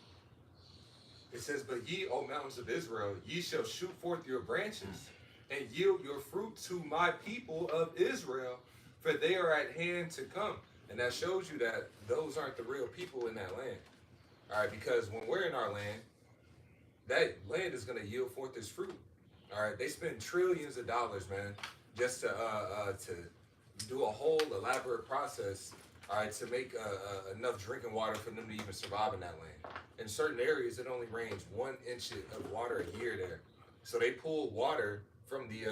O mountains of Israel, ye shall shoot forth your branches and yield your fruit to my people of Israel, for they are at hand to come. And that shows you that those aren't the real people in that land. All right, because when we're in our land, that land is going to yield forth its fruit. All right, they spend trillions of dollars, man, just to do a whole elaborate process, all right, to make enough drinking water for them to even survive in that land. In certain areas, it only rains 1 inch of water a year there. So they pull water from the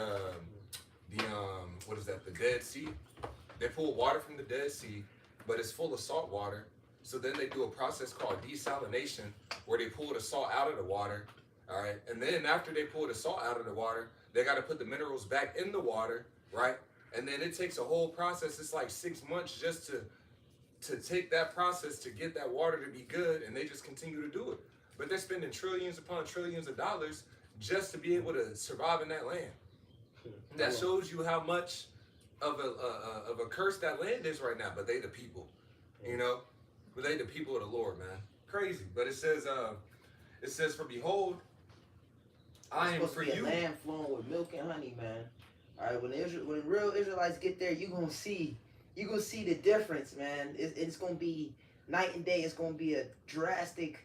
Dead Sea. They pull water from the Dead Sea, but it's full of salt water. So then they do a process called desalination, where they pull the salt out of the water, all right? And then after they pull the salt out of the water, they got to put the minerals back in the water, right? And then it takes a whole process. It's like 6 months just to take that process to get that water to be good, and they just continue to do it. But they're spending trillions upon trillions of dollars just to be able to survive in that land. That shows you how much of a curse that land is right now. But they the people, but they the people of the Lord, man. Crazy. But it says, for behold, I am for you. A land flowing with milk and honey, man. All right, when real Israelites get there, you're gonna see the difference, man. It's gonna be night and day. It's gonna be a drastic,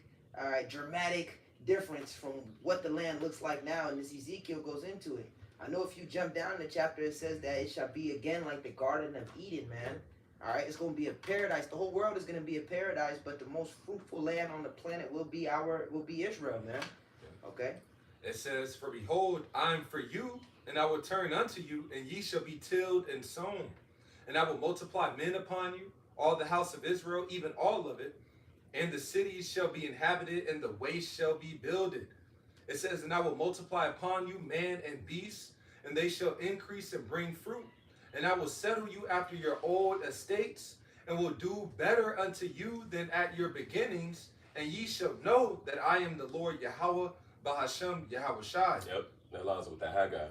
dramatic difference from what the land looks like now. And this Ezekiel goes into it. I know if you jump down the chapter, it says that it shall be again like the Garden of Eden, man. All right, it's gonna be a paradise. The whole world is gonna be a paradise, but the most fruitful land on the planet will be Israel, man. Okay. It says, for behold, I am for you, and I will turn unto you, and ye shall be tilled and sown. And I will multiply men upon you, all the house of Israel, even all of it. And the cities shall be inhabited, and the waste shall be builded. It says, and I will multiply upon you man and beast, and they shall increase and bring fruit. And I will settle you after your old estates, and will do better unto you than at your beginnings. And ye shall know that I am the Lord Yahweh Ba'ashem Yahushua. Yep, that lines up with the Haggai.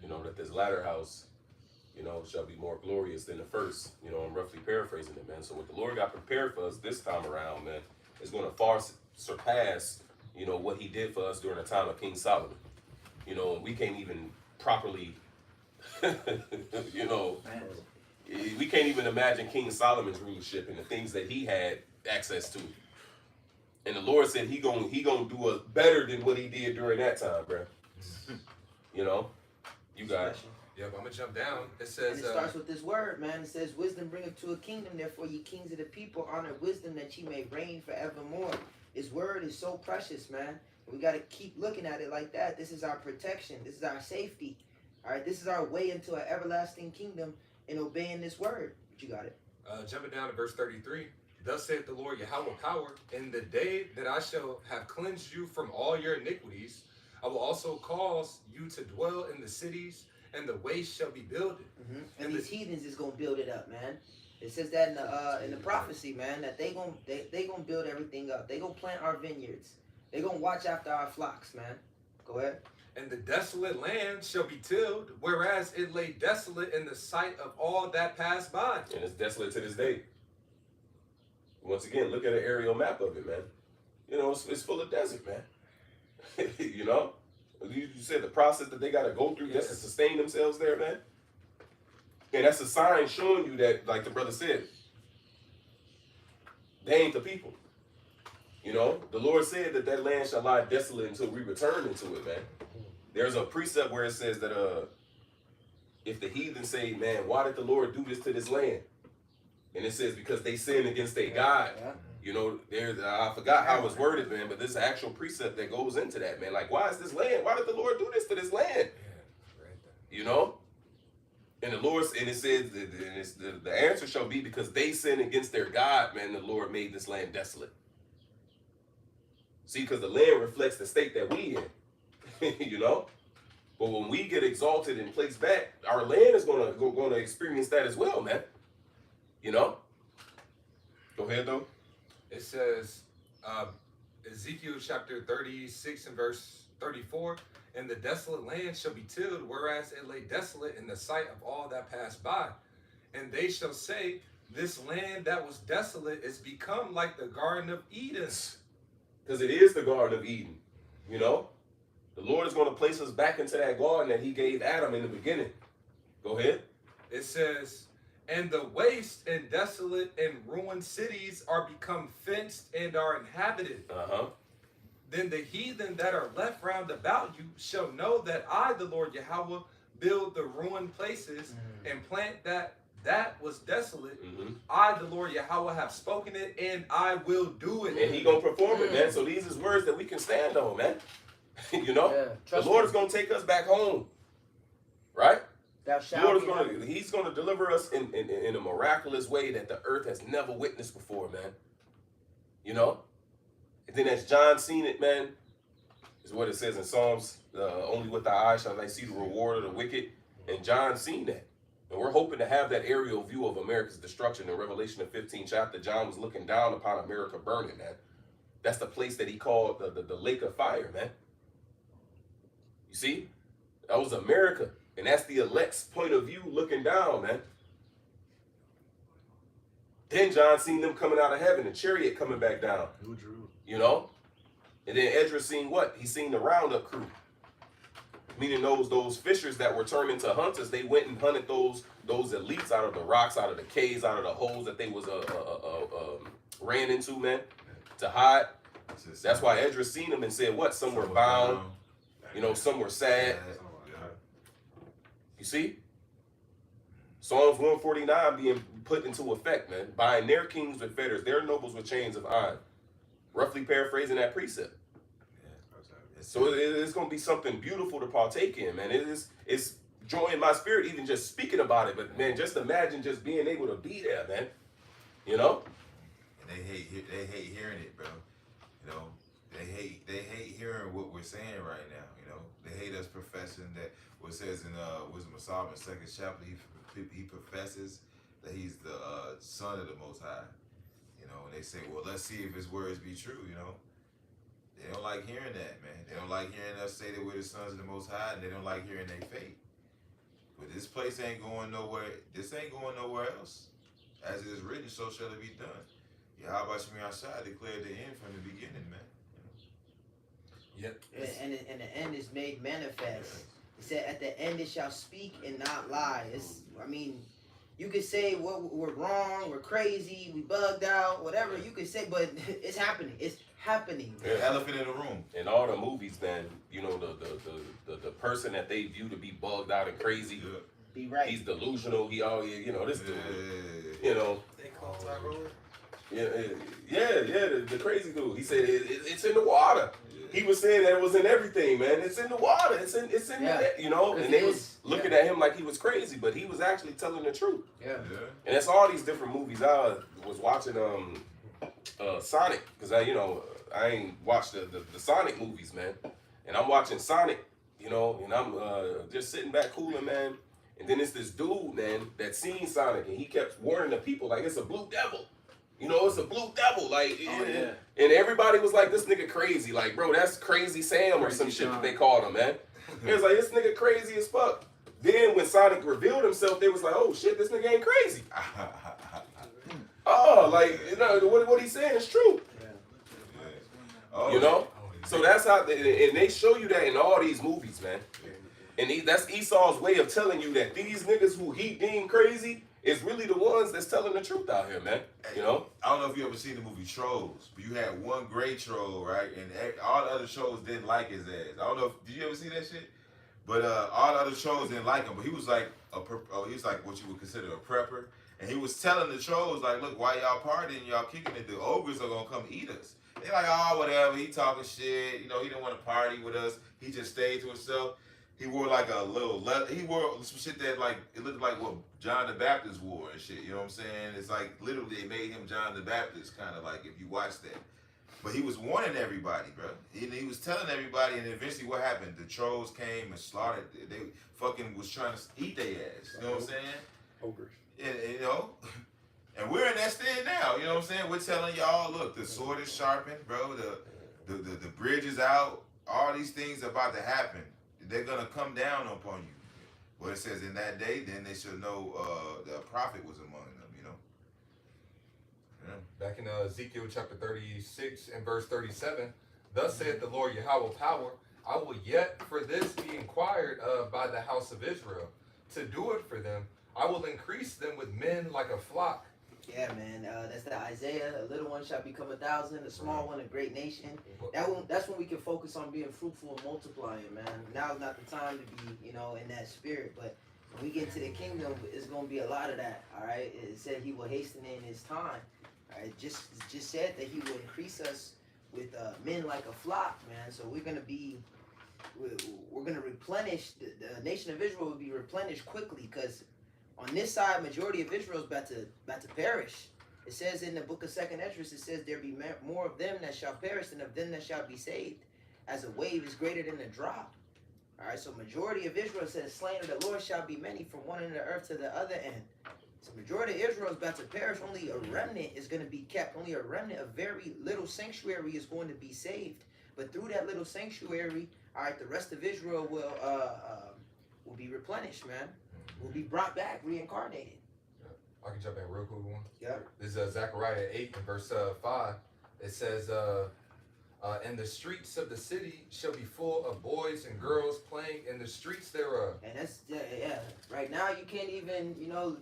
That this latter house, shall be more glorious than the first. I'm roughly paraphrasing it, man. So what the Lord got prepared for us this time around, man, is going to far surpass, what he did for us during the time of King Solomon. We can't even properly, we can't even imagine King Solomon's rulership and the things that he had access to. And the Lord said he gonna do us better than what he did during that time, bro. You got it. Yep, I'm gonna jump down. It And says, it starts with this word, man. It says, wisdom bringeth to a kingdom, therefore ye kings of the people honor wisdom that ye may reign forevermore. His word is so precious, man. We got to keep looking at it like that. This is our protection. This is our safety. All right, this is our way into an everlasting kingdom in obeying this word. But you got it. Jumping down to verse 33. Thus saith the Lord Yahweh power, in the day that I shall have cleansed you from all your iniquities, I will also cause you to dwell in the cities, and the waste shall be builded. Mm-hmm. And these heathens is gonna build it up, man. It says that in the prophecy, man, that they gonna build everything up. They gonna plant our vineyards. They gonna watch after our flocks, man. Go ahead. And the desolate land shall be tilled, whereas it lay desolate in the sight of all that passed by. And it's desolate to this day. Once again, look at an aerial map of it, man. You know, it's full of desert, man. You know? You said the process that they got to go through just to sustain themselves there, man. And that's a sign showing you that, like the brother said, they ain't the people. You know, the Lord said that that land shall lie desolate until we return into it, man. There's a precept where it says that if the heathen say, man, why did the Lord do this to this land? And it says because they sinned against their God. Yeah. You know, I forgot how it was worded, man, but there's an actual precept that goes into that, man. Like, why is this land? Why did the Lord do this to this land? You know? And the Lord, and it says, the answer shall be because they sinned against their God, man, the Lord made this land desolate. See, because the land reflects the state that we in, you know? But when we get exalted and placed back, our land is gonna experience that as well, man. You know? Go ahead, though. It says, Ezekiel chapter 36 and verse 34, and the desolate land shall be tilled, whereas it lay desolate in the sight of all that passed by. And they shall say, this land that was desolate is become like the Garden of Eden. Because it is the Garden of Eden, you know? The Lord is going to place us back into that garden that he gave Adam in the beginning. Go ahead. It says, and the waste and desolate and ruined cities are become fenced and are inhabited. Uh-huh. Then the heathen that are left round about you shall know that I, the Lord Yahweh, build the ruined places and plant that was desolate. I, the Lord Yahweh, have spoken it, and I will do it. And he going to perform it, man. So these is words that we can stand on, man. You know? Yeah, the Lord is going to take us back home. Right? Thou The shalt Lord is be going happy. to, he's going to deliver us in a miraculous way that the earth has never witnessed before, man. You know? And then as John seen it, man, is what it says in Psalms, only with thy eyes shall I see the reward of the wicked. And John seen that. And we're hoping to have that aerial view of America's destruction in Revelation the 15th chapter. John was looking down upon America burning, man. That's the place that he called the lake of fire, man. You see? That was America. And that's the elect's point of view looking down, man. Then John seen them coming out of heaven, the chariot coming back down. You know? And then Esdras seen what? He seen the roundup crew. Meaning those fishers that were turned into hunters, they went and hunted those elites out of the rocks, out of the caves, out of the holes that they was ran into, man, to hide. That's why Esdras seen them and said what? Some were bound, you know, some were sad. You see? Psalms 149 being put into effect, man. Buying their kings with fetters, their nobles with chains of iron. Roughly paraphrasing that precept. So it's going to be something beautiful to partake in, man. It's joy in my spirit even just speaking about it. But, man, just imagine just being able to be there, man. You know? And they hate hearing it, bro. You know, they hate hearing what we're saying right now. You know, they hate us professing that. What it says in Wisdom of Solomon, 2nd chapter, he professes that he's the son of the Most High. You know, and they say, well, let's see if his words be true. You know, they don't like hearing that, man. They don't like hearing us say that we're the sons of the Most High, and they don't like hearing their faith. But this place ain't going nowhere. This ain't going nowhere else. As it is written, so shall it be done. Yahweh Shemi Ashai declared the end from the beginning, man. Yep. And the end is made manifest. It said, at the end it shall speak and not lie. I mean, you could say we're wrong, we're crazy, we bugged out, whatever you could say, but it's happening. It's happening. The elephant in the room. In all the movies, man, you know, the person that they view to be bugged out and crazy, Be right. he's delusional, he all, you know, this dude, you know. They call Tyrone. The crazy dude. He said it's in the water. He was saying that it was in everything, man. It's in the water. It's in the, you know. And they was looking at him like he was crazy, but he was actually telling the truth. Yeah. And that's all these different movies. I was watching Sonic because I ain't watched the Sonic movies, man. And I'm watching Sonic, you know, and I'm just sitting back cooling, man. And then it's this dude, man, that seen Sonic, and he kept warning the people like it's a blue devil. You know, it's a blue devil, like, and everybody was like, this nigga crazy. Like, bro, that's Crazy Sam or some shit that they called him, man. It was like, this nigga crazy as fuck. Then when Sonic revealed himself, they was like, oh shit, this nigga ain't crazy. Oh, like, you know, what he's saying is true. Oh, You know? So that's how, and they show you that in all these movies, man. And that's Esau's way of telling you that these niggas who he deemed crazy is really the ones that's telling the truth out here, man. You know? I don't know if you ever seen the movie Trolls, but you had one great troll, right? And all the other trolls didn't like his ass. I don't know if, did you ever see that shit? But all the other trolls didn't like him. But he was like he was like what you would consider a prepper. And he was telling the trolls, like, look, why y'all partying, y'all kicking it, the ogres are gonna come eat us. They like, oh, whatever, he talking shit, you know, he didn't want to party with us. He just stayed to himself. He wore like a little he wore some shit that like it looked like what John the Baptist wore and shit, you know what I'm saying? It's like literally they made him John the Baptist, kind of like if you watch that. But he was warning everybody, bro. He was telling everybody, and eventually what happened? The trolls came and slaughtered. They fucking was trying to eat their ass. You know what I'm saying? Ogres. And, you know, and we're in that stand now. You know what I'm saying? We're telling y'all, look, the sword is sharpened, bro. The bridge is out. All these things are about to happen. They're gonna come down upon you. Well, it says in that day, then they shall know the prophet was among them. You know. Yeah. Back in Ezekiel chapter 36 and verse 37, thus saith the Lord Yahweh power, I will yet for this be inquired of by the house of Israel, to do it for them. I will increase them with men like a flock. Yeah, man. That's the Isaiah. A little one shall become 1,000, a small one a great nation. That's when we can focus on being fruitful and multiplying, man. Now's not the time to be, you know, in that spirit. But when we get to the kingdom, it's going to be a lot of that, all right? It said he will hasten in his time. All right? Just said that he will increase us with men like a flock, man. So we're going to be, we're going to replenish, the nation of Israel will be replenished quickly because on this side, majority of Israel is about to perish. It says in the book of 2nd Esdras, it says there be more of them that shall perish than of them that shall be saved. As a wave is greater than a drop. All right, so majority of Israel says, slain of the Lord shall be many from one end of the earth to the other end. So majority of Israel is about to perish. Only a remnant is going to be kept. Only a remnant, a very little sanctuary is going to be saved. But through that little sanctuary, all right, the rest of Israel will be replenished, man. Will be brought back, reincarnated. I can jump in real quick one. Yeah. This is Zechariah 8 and verse 5. It says, and the streets of the city shall be full of boys and girls playing in the streets thereof. And that's, yeah. Right now, you can't even, you know,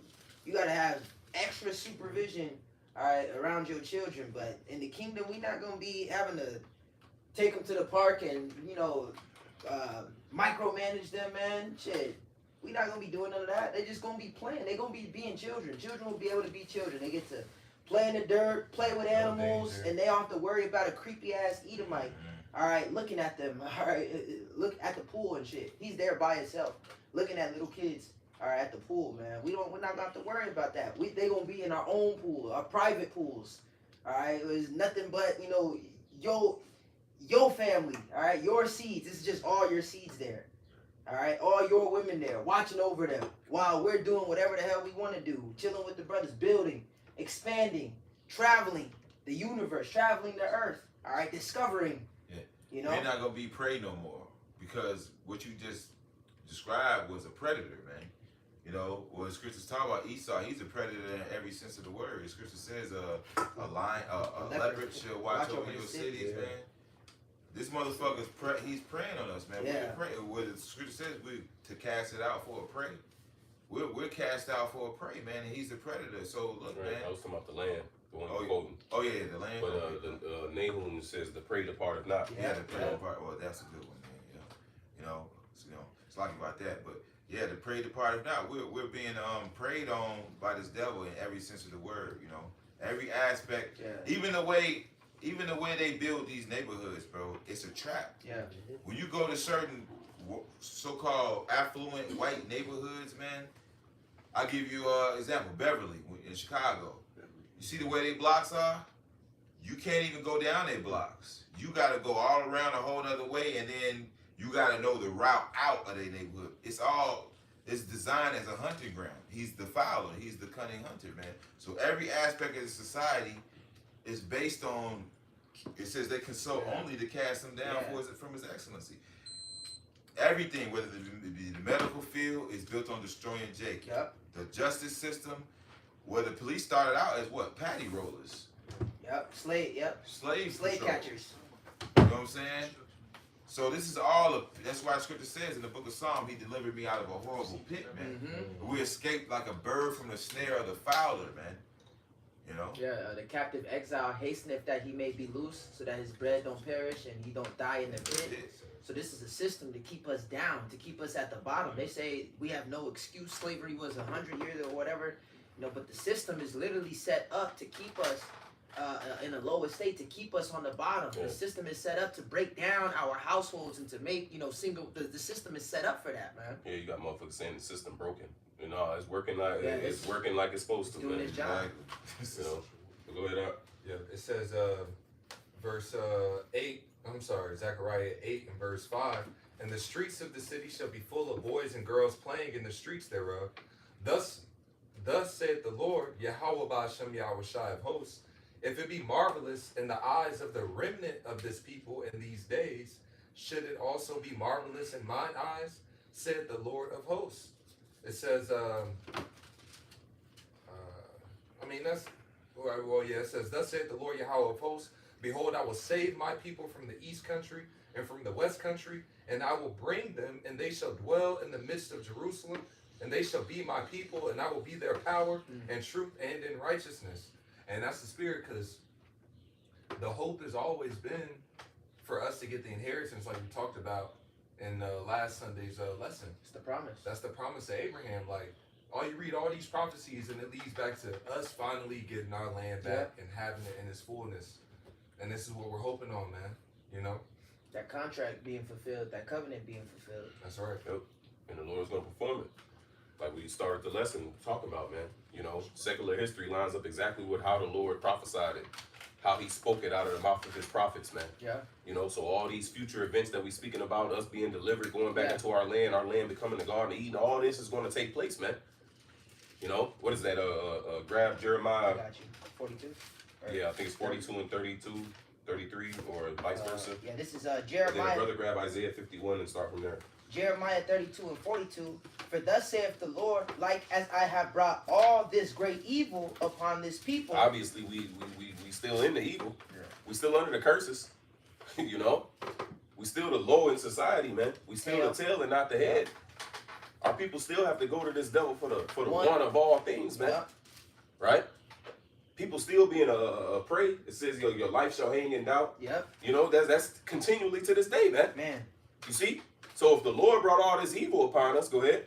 you got to have extra supervision, all right, around your children. But in the kingdom, we're not going to be having to take them to the park and, you know, micromanage them, man. Shit. We're not going to be doing none of that. They're just going to be playing. They're going to be being children. Children will be able to be children. They get to play in the dirt, play with animals, and they don't have to worry about a creepy-ass Edomite, all right, looking at them, all right, look at the pool and shit. He's there by himself, looking at little kids, all right, at the pool, man. We're not going to have to worry about that. They going to be in our own pool, our private pools, all right? It was nothing but, you know, your family, all right, your seeds. This is just all your seeds there. All right, all your women there, watching over them while we're doing whatever the hell we want to do, chilling with the brothers, building, expanding, traveling the universe, traveling the earth. All right, discovering. Yeah. You know, They're not gonna be prey no more because what you just described was a predator, man. You know, when scriptures talk about Esau, he's a predator in every sense of the word. The scripture says a lion, a leopard shall watch over your cities, man. This motherfucker's he's preying on us, man. Yeah. What the scripture says, we to cast it out for a prey. We're cast out for a prey, man, and he's a predator. So look, Right, man. I was talking about the land, the one Oh, you're quoting. Oh yeah, the land. But the Nahum says the prey departeth not. Yeah, the prey part. Well, that's a good one, man. You know, it's like about that. But yeah, the prey departed not. We're being preyed on by this devil in every sense of the word. You know, every aspect. Yeah. Even the way they build these neighborhoods, bro, it's a trap. Yeah. When you go to certain so-called affluent white neighborhoods, man, I'll give you an example. Beverly in Chicago. You see the way they blocks are? You can't even go down their blocks. You got to go all around a whole other way, and then you got to know the route out of their neighborhood. It's designed as a hunting ground. He's the fowler. He's the cunning hunter, man. So every aspect of the society is based on, it says they consult only to cast him down from his excellency. everything, whether the medical field, is built on destroying Jacob. Yep. The justice system, where the police started out as what? Patty rollers, Yep. Slave slave patrol. catchers. You know what I'm saying? So this is all of. That's why the scripture says in the book of Psalm, He delivered me out of a horrible pit, man. Mm-hmm. We escaped like a bird from the snare of the fowler, man. You know. Yeah, the captive exile hasteneth that he may be loose, so that his bread don't perish and he don't die in the pit. So this is a system to keep us down, to keep us at the bottom. They say we have no excuse. Slavery was 100 years or whatever, you know. But the system is literally set up to keep us in a lower state, to keep us on the bottom. Yeah. The system is set up to break down our households and to make, you know, single. The system is set up for that, man. Yeah, you got motherfuckers saying the system broken. You know, it's working like Yeah, it's working like it's supposed It's to, doing man. its job. You know, but go ahead up. Yeah, it says, verse 8, I'm sorry, Zechariah 8 and verse 5, and the streets of the city shall be full of boys and girls playing in the streets thereof. Thus saith the Lord, Yahweh Ba'ashem Yahweh Shai of hosts, if it be marvelous in the eyes of the remnant of this people in these days, should it also be marvelous in mine eyes, saith the Lord of hosts. It says, it says, thus saith the Lord Yahweh of hosts, behold, I will save my people from the east country and from the west country, and I will bring them, and they shall dwell in the midst of Jerusalem, and they shall be my people, and I will be their power and truth and in righteousness. And that's the spirit, because the hope has always been for us to get the inheritance, like we talked about in last Sunday's lesson. It's the promise. That's the promise of Abraham. Like, you read all these prophecies, and it leads back to us finally getting our land back and having it in its fullness. And this is what we're hoping on, man. You know? That contract being fulfilled, that covenant being fulfilled. That's right. And the Lord's gonna perform it. Like we started the lesson talking about, man. You know, secular history lines up exactly with how the Lord prophesied it, how He spoke it out of the mouth of His prophets, man. Yeah. You know, so all these future events that we speaking about, us being delivered, going back into our land becoming the Garden of Eden, all this is going to take place, man. You know, what is that? Grab I Jeremiah. got you. 42. Yeah, I think it's 42 and 32, 33, or vice versa. Yeah, this is And then Jeremiah. brother grab Isaiah 51 and start from there. Jeremiah 32 and 42. For thus saith the Lord, like as I have brought all this great evil upon this people. Obviously, we still in the evil. Yeah. We still under the curses. You know, we still the low in society, man. We still the tail and not the head. Our people still have to go to this devil for the one of all things, man. Yeah. Right? People still being a prey. It says your life shall hang in doubt. Yep. You know, that's continually to this day, man. Man. You see? So if the Lord brought all this evil upon us, go ahead.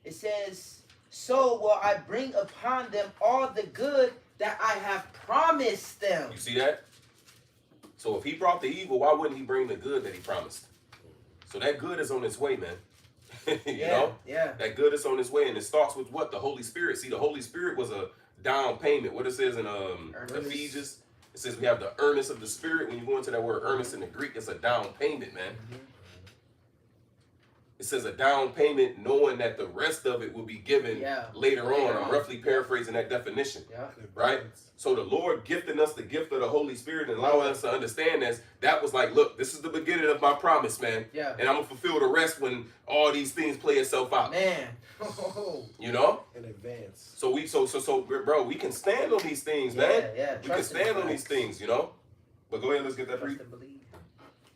It says, so will I bring upon them all the good that I have promised them. You see that? So if He brought the evil, why wouldn't He bring the good that He promised? So that good is on its way, man. you know? Yeah. That good is on its way, and it starts with what? The Holy Spirit. See, the Holy Spirit was a down payment. What it says in Earnest. Ephesians, it says we have the earnest of the Spirit. When you go into that word earnest in the Greek, it's a down payment, man. It says a down payment knowing that the rest of it will be given later on. I'm roughly paraphrasing that definition. Yeah. Right? So the Lord gifting us the gift of the Holy Spirit and allowing us to understand that was like, look, this is the beginning of my promise, man. Yeah. And I'm going to fulfill the rest when all these things play itself out. Man. You know? In advance. So bro, we can stand on these things, man. Yeah. We can stand on these things, you know? But go ahead, let's get that Trust brief. and believe.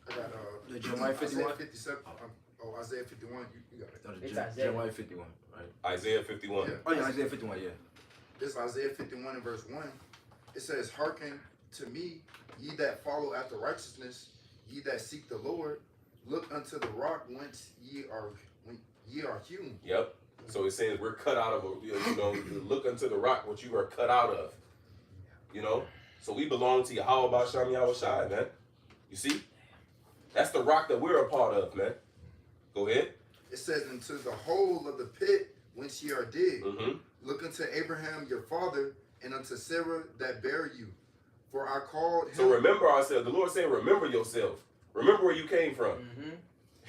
I got Jeremiah 51? Isaiah 57. Isaiah 51. You got it. No, It's Jeremiah Isaiah. 51, right? Isaiah 51. Yeah. Oh yeah, Isaiah 51, yeah. This is Isaiah 51 and verse 1. It says, hearken to me, ye that follow after righteousness, ye that seek the Lord, look unto the rock whence ye are hewn. Yep. So it says we're cut out of, look unto the rock what you are cut out of. You know? So we belong to Yahweh Ba'ashem Yahweh Shai, man. You see? That's the rock that we're a part of, man. Go ahead. It says, into the hole of the pit whence ye are digged. Mm-hmm. Look unto Abraham your father, and unto Sarah that bare you. For I called him. So remember ourselves. The Lord said, remember yourself. Remember where you came from. Mm-hmm.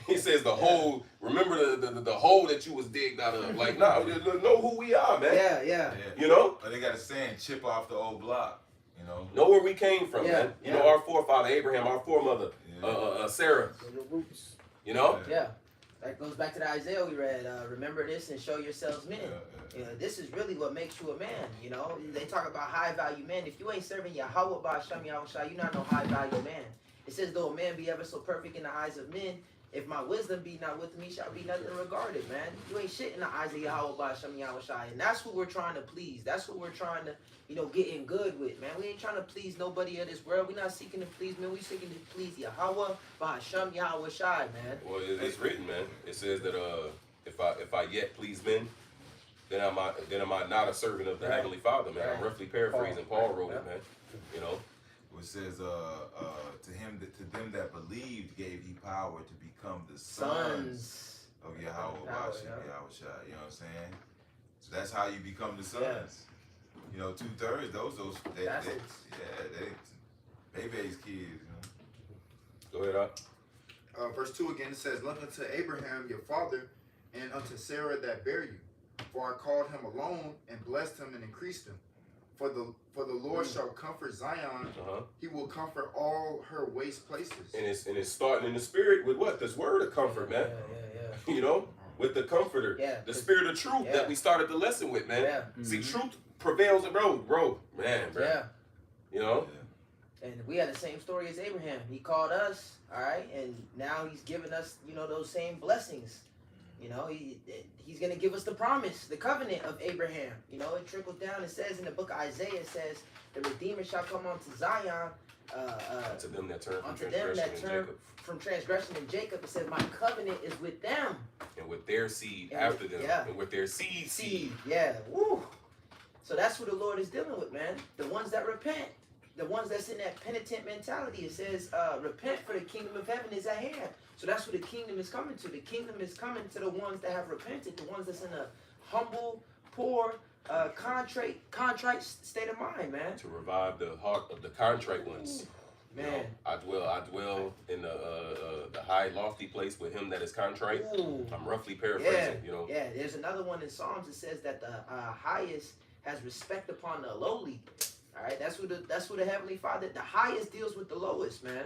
He says the hole, remember the hole that you was digged out of. Like, nah, know who we are, man. Yeah. Yeah. You know? But they got a saying, chip off the old block. You know. Know where we came from, Yeah, man. You yeah. know, our forefather Abraham, our foremother Yeah. Sarah. So your roots. You know? Yeah. That goes back to the Isaiah we read. Remember this and show yourselves men. You know, this is really what makes you a man. You know, they talk about high value men. If you ain't serving Yahweh by Hashem Yahushua, you're not no high value man. It says, though a man be ever so perfect in the eyes of men, if my wisdom be not with me, shall be nothing regarded, man. You ain't shit in the eyes of Yahweh by Hashem Yahushua. And that's who we're trying to please. That's who we're trying to, you know, get in good with, man. We ain't trying to please nobody of this world. We're not seeking to please men. We're seeking to please Yahweh by Hashem Yahushua, man. Well, it's written, man. It says that if I yet please men, then am I not a servant of the Right. Heavenly Father, man. I'm Right. roughly paraphrasing. Paul wrote it, man. You know. Which says, to them that believed gave he power to become the sons of Yahweh Power, Bashim yeah. Yahushua. You know what I'm saying? So that's how you become the sons. Yes. You know, 2/3 those they baby's kids. You know. Go ahead, Doc. Verse 2 again, it says, look unto Abraham your father, and unto Sarah that bare you. For I called him alone, and blessed him, and increased him. For the Lord shall comfort Zion, Uh-huh. he will comfort all her waste places. And it's starting in the spirit with what? This word of comfort, man. Yeah. You know, with the comforter, Yeah. the spirit of truth Yeah. that we started the lesson with, man. Yeah. See, truth prevails, bro, man, bro. Yeah. You know, And we had the same story as Abraham. He called us, all right, and now he's giving us, you know, those same blessings. You know, he's going to give us the promise, the covenant of Abraham. You know, it trickles down. It says in the book of Isaiah, it says, the Redeemer shall come unto Zion. to them that turn from Unto them that transgression and turn Jacob, from transgression in Jacob. It says, my covenant is with them. and with their seed And after with- them, yeah. and with their seed. Yeah. Woo. So that's who the Lord is dealing with, man. The ones that repent. The ones that's in that penitent mentality. It says, repent for the kingdom of heaven is at hand. So that's who the kingdom is coming to. The kingdom is coming to the ones that have repented, the ones that's in a humble, poor, contrite state of mind, man. To revive the heart of the contrite ones. You know, Man. I dwell in the high lofty place with him that is contrite. Ooh. I'm roughly paraphrasing, you know. Yeah, there's another one in Psalms that says that the highest has respect upon the lowly. All right, that's who the Heavenly Father, the highest deals with the lowest, man.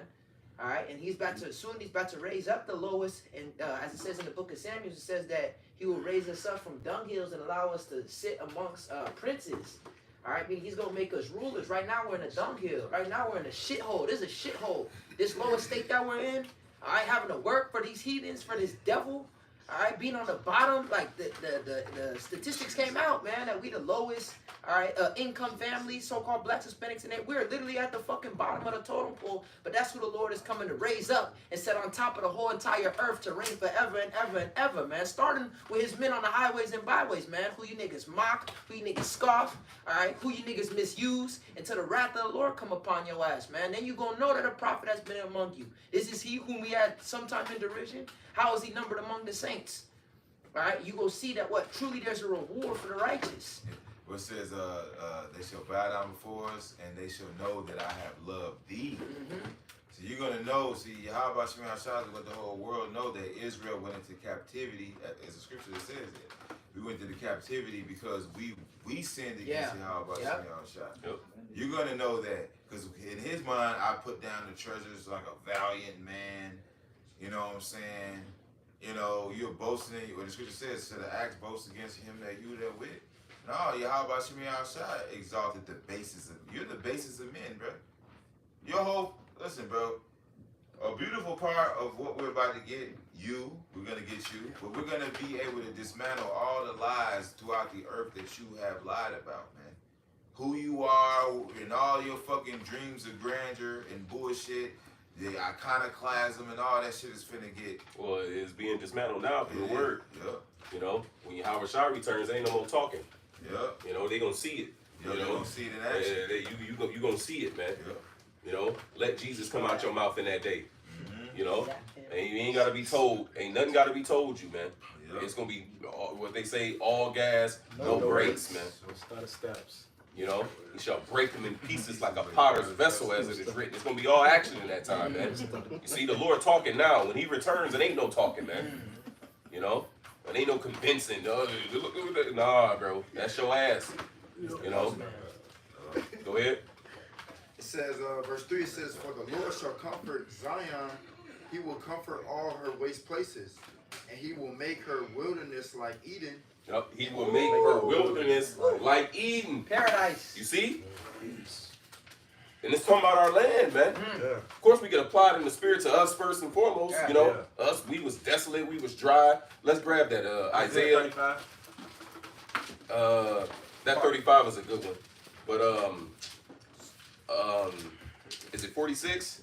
All right, and he's about to raise up the lowest, and as it says in the book of Samuel, it says that he will raise us up from dunghills and allow us to sit amongst princes. All right, meaning he's gonna make us rulers. Right now we're in a dunghill. Right now we're in a shithole. This is a shithole. This lower state that we're in. All right, having to work for these heathens, for this devil. All right, being on the bottom, like the statistics came out, man, that we the lowest, all right, income families, so-called blacks, Hispanics, and we're literally at the fucking bottom of the totem pole. But that's who the Lord is coming to raise up and set on top of the whole entire earth to reign forever and ever and ever, man. Starting with his men on the highways and byways, man. Who you niggas mock, who you niggas scoff, all right, who you niggas misuse, until the wrath of the Lord come upon your ass, man. Then you gonna know that a prophet has been among you. This is he whom we had sometime in derision. How is he numbered among the saints? All right, you go see that what truly there's a reward for the righteous. What says, they shall bow down before us, and they shall know that I have loved thee. Mm-hmm. So you're gonna know. See, how about Shemai Shah, let the whole world know that Israel went into captivity, as the scripture that says it. We went into captivity because we sinned against Yahweh Shemai Shah. Yep. You're gonna know that because in his mind, I put down the treasures like a valiant man. You know what I'm saying? You know, you're boasting, what the scripture says, to the axe boast against him that you there with. No, Yahweh Shemai Shah exalted the basis of, you're the basis of men, bro. Your whole, listen, bro, a beautiful part of what we're about to get, we're going to get you, but we're going to be able to dismantle all the lies throughout the earth that you have lied about, man. Who you are and all your fucking dreams of grandeur and bullshit, the iconoclasm and all that shit is finna get. Well, it's being dismantled now through the word. Yep. You know, when Yahweh Shah returns, ain't no more talking. Yep. You know, they gonna see it. Yep. You You're know, gonna see it in action. you gonna see it, man. Yep. You know, let Jesus come out your mouth in that day. Mm-hmm. You know, and you ain't gotta be told. Ain't nothing gotta be told you, man. Yep. It's gonna be what they say: all gas, no brakes, man. So start steps. You know, he shall break them in pieces like a potter's vessel, as it is written. It's gonna be all action in that time, man. You see the Lord talking now. When he returns, it ain't no talking, man. You know, it ain't no convincing. Nah, bro, that's your ass. You know. Go ahead. It says, verse 3, it says, for the Lord shall comfort Zion, he will comfort all her waste places. And he will make her wilderness like Eden. Yep. He will make her wilderness like Eden. Paradise. You see? And it's talking about our land, man. Yeah. Of course, we can apply it in the spirit to us first and foremost. Yeah. You know, us, we was desolate, we was dry. Let's grab that Isaiah. 35. That 35 is a good one. But is it 46?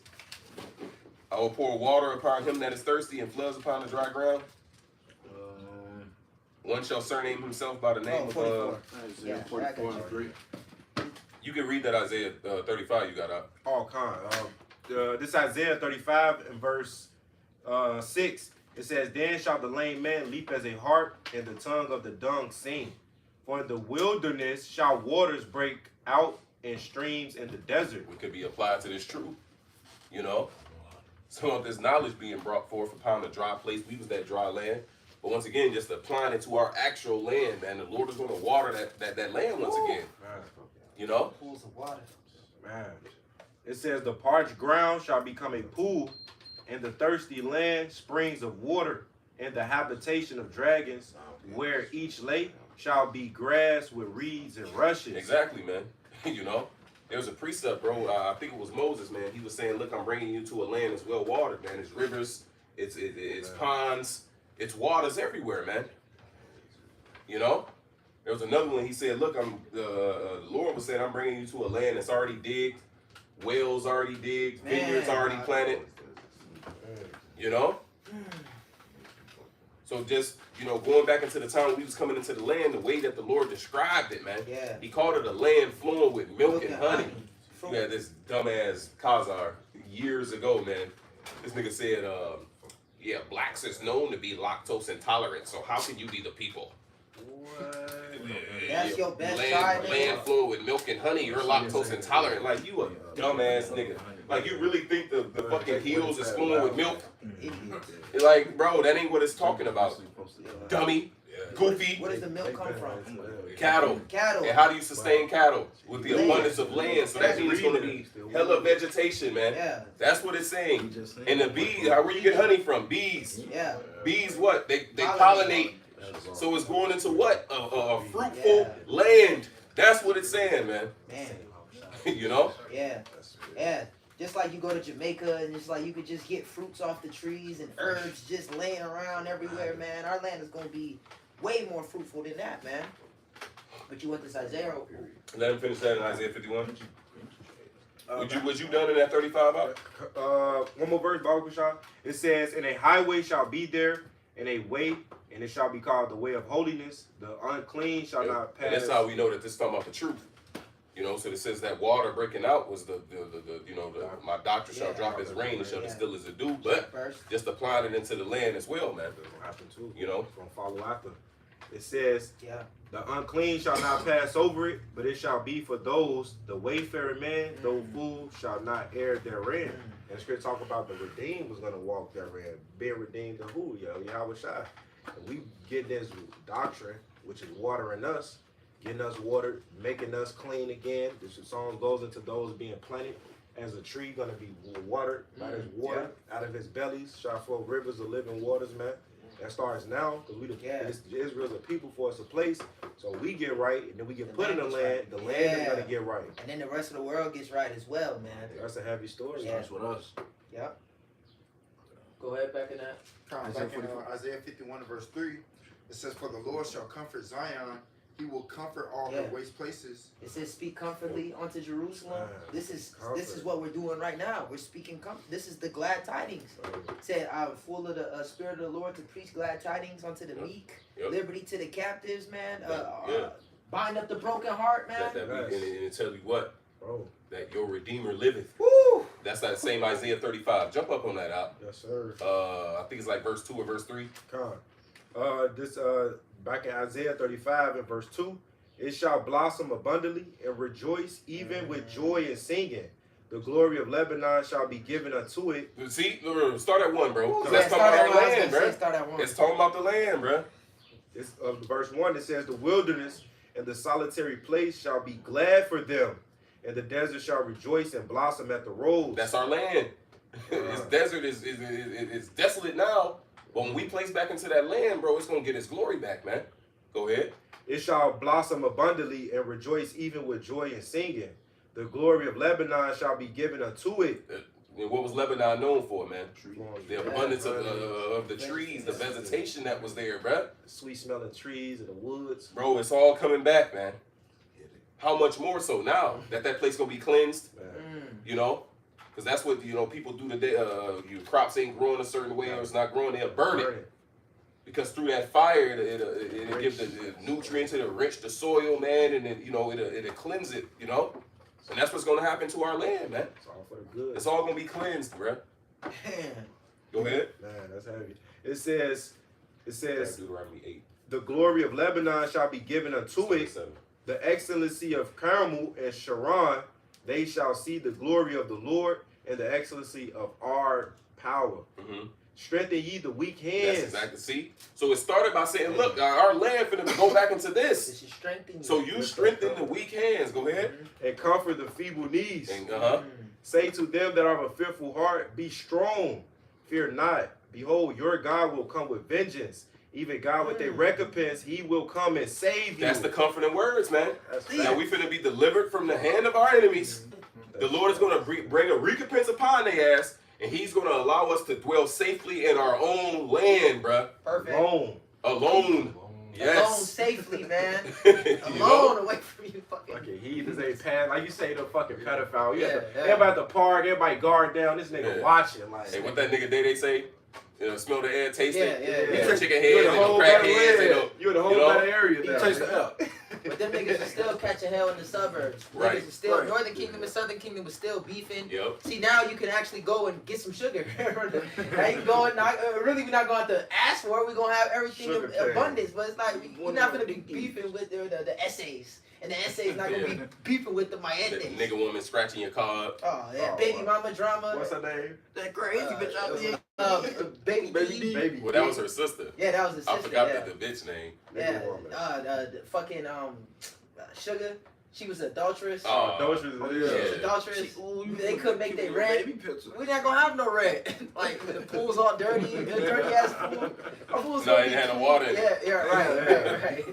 I will pour water upon him that is thirsty and floods upon the dry ground. One shall surname himself by the name of 44. Yeah, I got you. you can read that Isaiah 35 you got up. All kind. This Isaiah 35 and verse 6. It says, "Then shall the lame man leap as a hart, and the tongue of the dung sing. For in the wilderness shall waters break out, and streams in the desert." It could be applied to this truth. You know? Some of this knowledge being brought forth upon the dry place. We was that dry land. But once again, just applying it to our actual land, man. The Lord is going to water that land once again. Man, You know? Pools of water. man. It says, "The parched ground shall become a pool, and the thirsty land springs of water, and the habitation of dragons, where each lake shall be grass with reeds and rushes." Exactly, man. You know? There was a precept, bro. I think it was Moses, man. He was saying, "Look, I'm bringing you to a land that's well watered, man. It's rivers, it's ponds, it's waters everywhere, man." You know? There was another one. He said, "Look, the Lord was saying, I'm bringing you to a land that's already digged, wells already digged, vineyards Man. already planted." You know? So just, you know, going back into the time when we was coming into the land, the way that the Lord described it, man. Yeah. He called it a land flowing with milk and honey. Fruit. You had this dumbass Khazar years ago, man. This nigga said, yeah, blacks is known to be lactose intolerant, so how can you be the people? That's your best land, try, nigga. land flowing with milk and honey, you're lactose intolerant. Like, you a dumbass nigga. Like, you really think the fucking hills is flowing with milk? Idiot. Like, bro, that ain't what it's talking about. Dummy, goofy, Where does the milk come from? cattle. Cattle. And how do you sustain cattle? With the Land. abundance of land. So that means it's going to be hella vegetation, man. Yeah. That's what it's saying. And the bees, where you get honey from? Bees. Yeah. Bees what? They Pollinate. pollinate. So it's going into what? A fruitful land. That's what it's saying, man. Man. You know? Yeah. Yeah. Just like you go to Jamaica and it's like you could just get fruits off the trees and herbs just laying around everywhere, man. Our land is gonna be way more fruitful than that, man. But you want this Isaiah? Let him finish that in Isaiah 51. Was you done in that 35 out? One more verse, Bible Kushah. It says, "And a highway shall be there, and a way, and it shall be called the way of holiness. The unclean shall not pass." And that's how we know that this is talking about the truth. You know, so it says that water breaking out was the my doctor shall drop his rain and shall be still as a dew, but Verse. just applying it into the land as well, man. That's gonna happen too. You know? It's gonna follow after. It says, Yeah. "The unclean shall not pass over it, but it shall be for those, the wayfaring man, though fools shall not err therein." And the scripture talk about the redeemed was gonna walk therein. Being redeemed to who? Yahweh Shai. And we get this doctrine, which is watering us, getting us watered, making us clean again. This song goes into those being planted as a tree, gonna be watered by this water. Out of his bellies shall flow rivers of living waters, man. That starts now, because Israel's a people for us a place. So we get right, and then we get The put in the land land. gets The right. land is Yeah. gonna get right. And then the rest of the world gets right as well, man. That's a heavy story. Yeah. Starts with us. Yep. Go ahead, back in that. Back in Isaiah 51 verse 3, it says, "For the Lord shall comfort Zion, he will comfort all her Yeah. waste places." It says, "Speak comfortably unto Jerusalem." This is Comfort. what we're doing right now. We're speaking comfort. This is the glad tidings. It said, "I'm full of the spirit of the Lord to preach glad tidings unto the meek, Yep. liberty to the captives, man. Yeah. Bind up the broken heart, man." And it tell you what? Bro, That your Redeemer liveth. Woo! That's that same Isaiah 35. Jump up on that out. yes, sir. I think it's like verse 2 or verse 3. This back in Isaiah 35 and verse 2, "It shall blossom abundantly and rejoice even with joy and singing. The glory of Lebanon shall be given unto it." See, start at 1, bro. 'Cause Yeah, that's talking start about at our one. I was land, gonna say bro. start at one. It's talking about the land, bro. It's verse 1, it says, "The wilderness and the solitary place shall be glad for them, and the desert shall rejoice and blossom at the roads." That's our land. It's desert is desolate now, But when we place back into that land, bro, it's gonna get its glory back, man. Go ahead. It shall blossom abundantly and rejoice even with joy and singing. The glory of Lebanon shall be given unto it. And what was Lebanon known for, man? Trees. The abundance of the trees, the vegetation that was there, bro. Sweet smelling trees and the woods. Bro, it's all coming back, man. How much more so now that place gonna be cleansed? Man. You know, because that's what people do today. Your crops ain't growing a certain way, or it's not growing. They'll burn it because through that fire, it'll give the nutrients, it'll enrich the soil, man, and then it'll cleanse it. You know, and that's what's gonna happen to our land, man. It's all for the good. It's all gonna be cleansed, bro. Man. Go ahead. Man, that's heavy. It says, Deuteronomy 8. the glory of Lebanon shall be given unto it. 7. The excellency of Carmel and Sharon, they shall see the glory of the Lord and the excellency of our power. Mm-hmm. Strengthen ye the weak That's hands. exactly. See, so it started by saying, "Look, our land finna go back into this." This is strengthening. So you strengthen the weak hands. Go ahead. And comfort the feeble knees. And Say to them that are of a fearful heart, be strong, fear not. Behold, your God will come with vengeance. Even God with a recompense, he will come and save you. that's the comforting words, man. That's Now we finna be delivered from the hand of our enemies. The Lord is gonna bring a recompense upon their ass, and He's gonna allow us to dwell safely in our own land, bruh. Perfect. Alone. Alone. Alone Yes. safely, man. You Alone know? away from you fucking. Fucking heathens ain't pass. Like you say, the fucking pedophile. You Yeah, got the, yeah. everybody at the park, everybody guard down. This nigga Yeah. watching. Like, Hey, what that nigga they say? Smell the air, taste it. Yeah. You chicken You're heads, the and whole crack better heads, area. You're the whole better area You now. taste the L. But them niggas are still catching hell in the suburbs. Right. Niggas are still Right. Northern Kingdom and Southern Kingdom was still beefing. Yep. See, now you can actually go and get some sugar. Now you can go and really we're not going to ask for it. We're gonna have everything Sugar in cane. abundance. But it's like we're not gonna be beefing with the essays. And the essays not gonna be beefing with the The Mayendes. nigga woman scratching your car up. Oh yeah, Oh, baby wow. mama drama. What's her name? That crazy bitch out there. Baby D. Baby. Well, that was her sister. Yeah, that was his I sister. forgot yeah. the bitch name. Yeah, Nigga woman. the fucking Sugar. She was adulteress. Oh, Those She was was yeah. adulteress. They couldn't make their rent. We're not gonna have no rent. Like the pool's all dirty, dirty ass pool. Our pool's No, gonna it be had no clean. water in it. Yeah, right.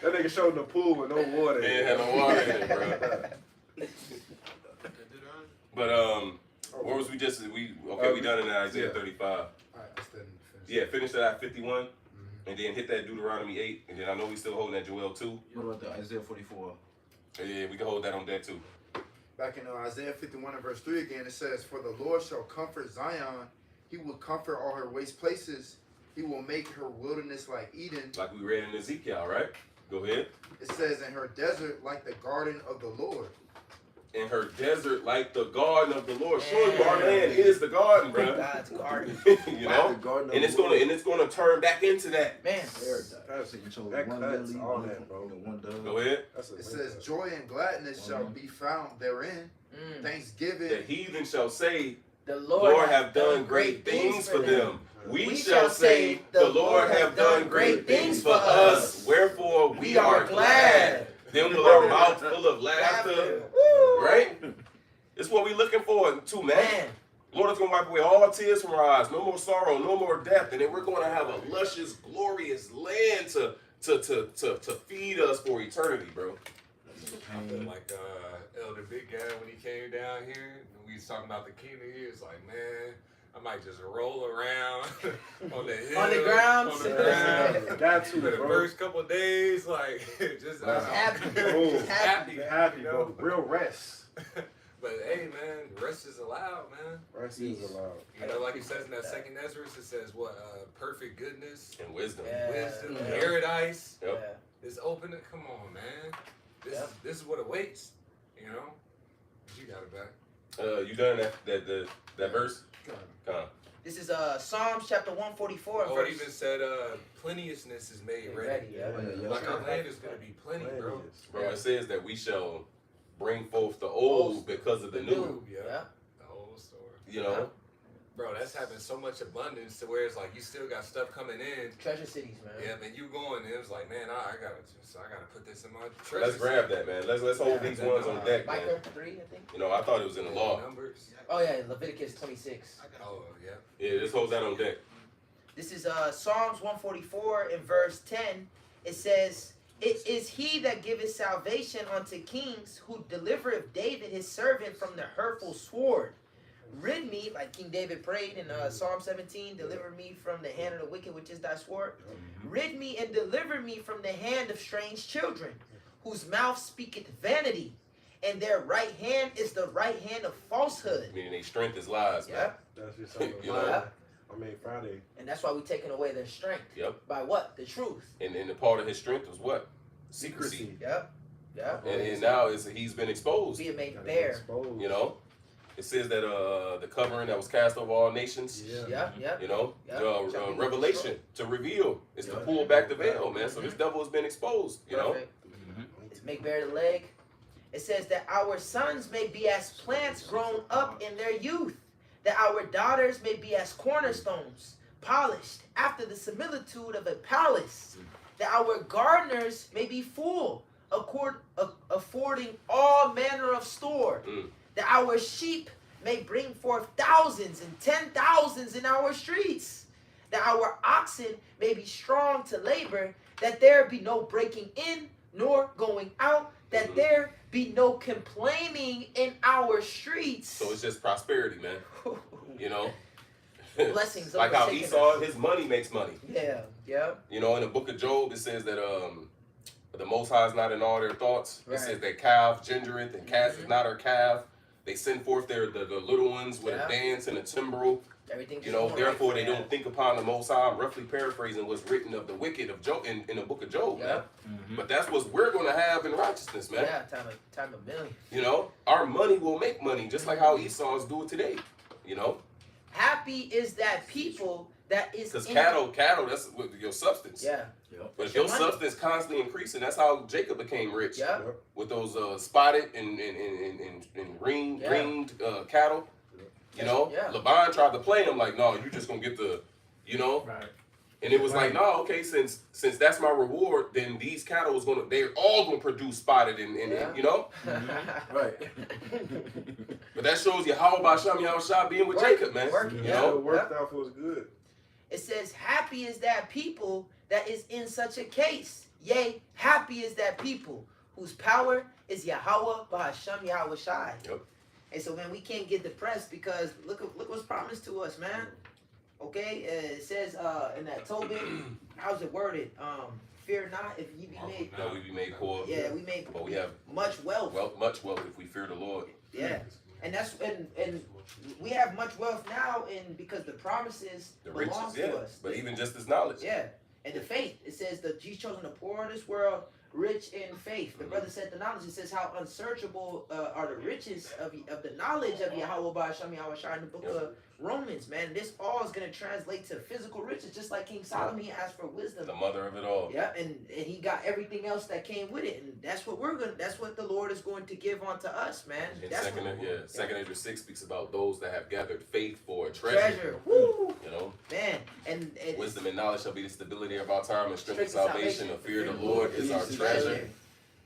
That nigga showed the pool with no water. They ain't had no water in it, bro. But where was we just? We done in Isaiah 35. Alright, I still need to finish. Yeah, finish that at 51, and then hit that Deuteronomy 8, and then I know we still holding that Joel 2. What about the Isaiah 44? Yeah, we can hold that on that too. Back in Isaiah 51 and verse 3 again, it says, "For the Lord shall comfort Zion. He will comfort all her waste places. He will make her wilderness like Eden." Like we read in Ezekiel, right? Go ahead. It says, "In her desert like the garden of the Lord." In her desert, like the garden of the Lord. Sure, our land is the garden, bro. God's garden. You know, and it's gonna turn back into that. Man. Paradise. You chose That one cuts lily, all one, that, bro. one dove. Go ahead. It says, "Joy and gladness shall be found therein. Mm. Thanksgiving." The heathen shall say, The Lord have done great things for them. We We shall say, the Lord have done great things for us. Wherefore we are glad. Them with our mouth full of laughter. Right? It's what we looking for too, man. Man. Lord is going to wipe away all tears from our eyes. No more sorrow, no more death. And then we're going to have a luscious, glorious land to feed us for eternity, bro. I feel like Elder Big Guy when he came down here, and we was talking about the kingdom. He was like, "Man, I might just roll around on the hill, On the ground. on the ground." Got to, For the bro. first couple of days, like just Happy. Bro. Just happy. Happy, you bro. know? Real rest. But hey, man, rest is allowed, man. Rest is allowed. You know, like it says in that second Ezra, it says what? Perfect goodness, And wisdom. Yeah. wisdom, Yeah. paradise Yep. is open. Come on, man. This is what awaits. You know. But you got it back. You done that verse? Come on. This is Psalms chapter 144. Oh, verse. it even said plenteousness is made ready. Yeah. Like our land is gonna be plenty, bro. Bro, it says that we shall bring forth the old because of the new. Yeah. Yeah. The whole story. You know? bro, that's having so much abundance to where it's like you still got stuff coming in. Treasure cities, man. Yeah, man, you going and it was like, man, I gotta put this in my treasure. Let's grab that, man. Let's hold these ones on deck, man. Micah 3, I think. You know, I thought it was in the law. Numbers. Oh yeah, Leviticus 26. Oh yeah. Yeah, let's hold that on deck. This is Psalms 144 in verse 10. It says, "It is he that giveth salvation unto kings, who delivereth David his servant from the hurtful sword. Rid me," like King David prayed in Psalm 17, "Deliver me from the hand of the wicked, which is thy sword. Rid me and deliver me from the hand of strange children, whose mouth speaketh vanity, and their right hand is the right hand of falsehood." Meaning their strength is lies, man. Yep. That's just something. You know? Yep. I mean, Friday. And that's why we're taking away their strength. Yep. By what? The truth. And the part of his strength was what? Secrecy. Yep. Yep. And now he's been exposed. Being made Gotta bare. get exposed. You know? It says that the covering that was cast over all nations. Yeah. Yep. Yep. You know, Yeah. revelation to reveal is to pull back the veil, man. So this devil has been exposed. You know, Perfect. It's make bare the leg. It says that our sons may be as plants grown up in their youth, that our daughters may be as cornerstones, polished after the similitude of a palace, that our gardeners may be full, affording all manner of store, that our sheep may bring forth thousands and 10,000s in our streets, that our oxen may be strong to labor, that there be no breaking in nor going out, that there be no complaining in our streets. so it's just prosperity, man. You know, Blessings like how overtaking Esau, us. his money makes money. Yeah, yeah. You know, in the book of Job, it says that the Most High is not in all their thoughts. Right. It says that calf gingereth and casteth not her calf. They send forth the little ones with Yeah. a dance and a timbrel. Everything You just know, going therefore right they for don't think upon the Most High. I'm roughly paraphrasing what's written of the wicked of Job in the book of Job, Yeah. man. But that's what we're gonna have in righteousness, man. Yeah, time of million. You know, our money will make money, just like how Esau's do it today. You know, Happy is that people that is because in- cattle, that's with your substance. Yeah, But if your your money. substance constantly increasing, that's how Jacob became rich. yeah. With those spotted and ringed cattle. You know, Yeah. Laban tried to play him like, no, you just gonna get the, you know. Right. And it was like, no, okay, since that's my reward, then these cattle is they're all gonna produce spotted and Yeah. you know. Right. But that shows you how about Shami Shah being with Working, Jacob, man. working, You Yeah, know, it worked out for us good. It says, happy is that people that is in such a case. Yea, happy is that people whose power is Yahweh Bahasham Yahweh Shai. Yep. And so, man, we can't get depressed because look what's promised to us, man. Okay, it says in that Tobit, how's it worded? Fear not if ye be made. no, we be made poor. Yeah, we made But we have much wealth. much wealth if we fear the Lord. Yeah, and that's and we have much wealth now, and because the promises The belong riches, yeah. to us. But even just this knowledge. Yeah, and the faith. It says that Jesus chosen the poor of this world, rich in faith. The brother said the knowledge. It says how unsearchable are the riches of the knowledge of Yahweh Ba'asham Yahweh Shai in the book of Romans. Man, this all is going to translate to physical riches, just like King Solomon he asked for wisdom. The mother of it all. Yeah, and he got everything else that came with it, and that's what that's what the Lord is going to give unto us, man. In That's second, what, Second Ezra 6 speaks about those that have gathered faith for a treasure. Woo, You know, man, and wisdom and knowledge shall be the stability of our time and strength of Strength of salvation. The salvation. fear of the Lord is our treasure.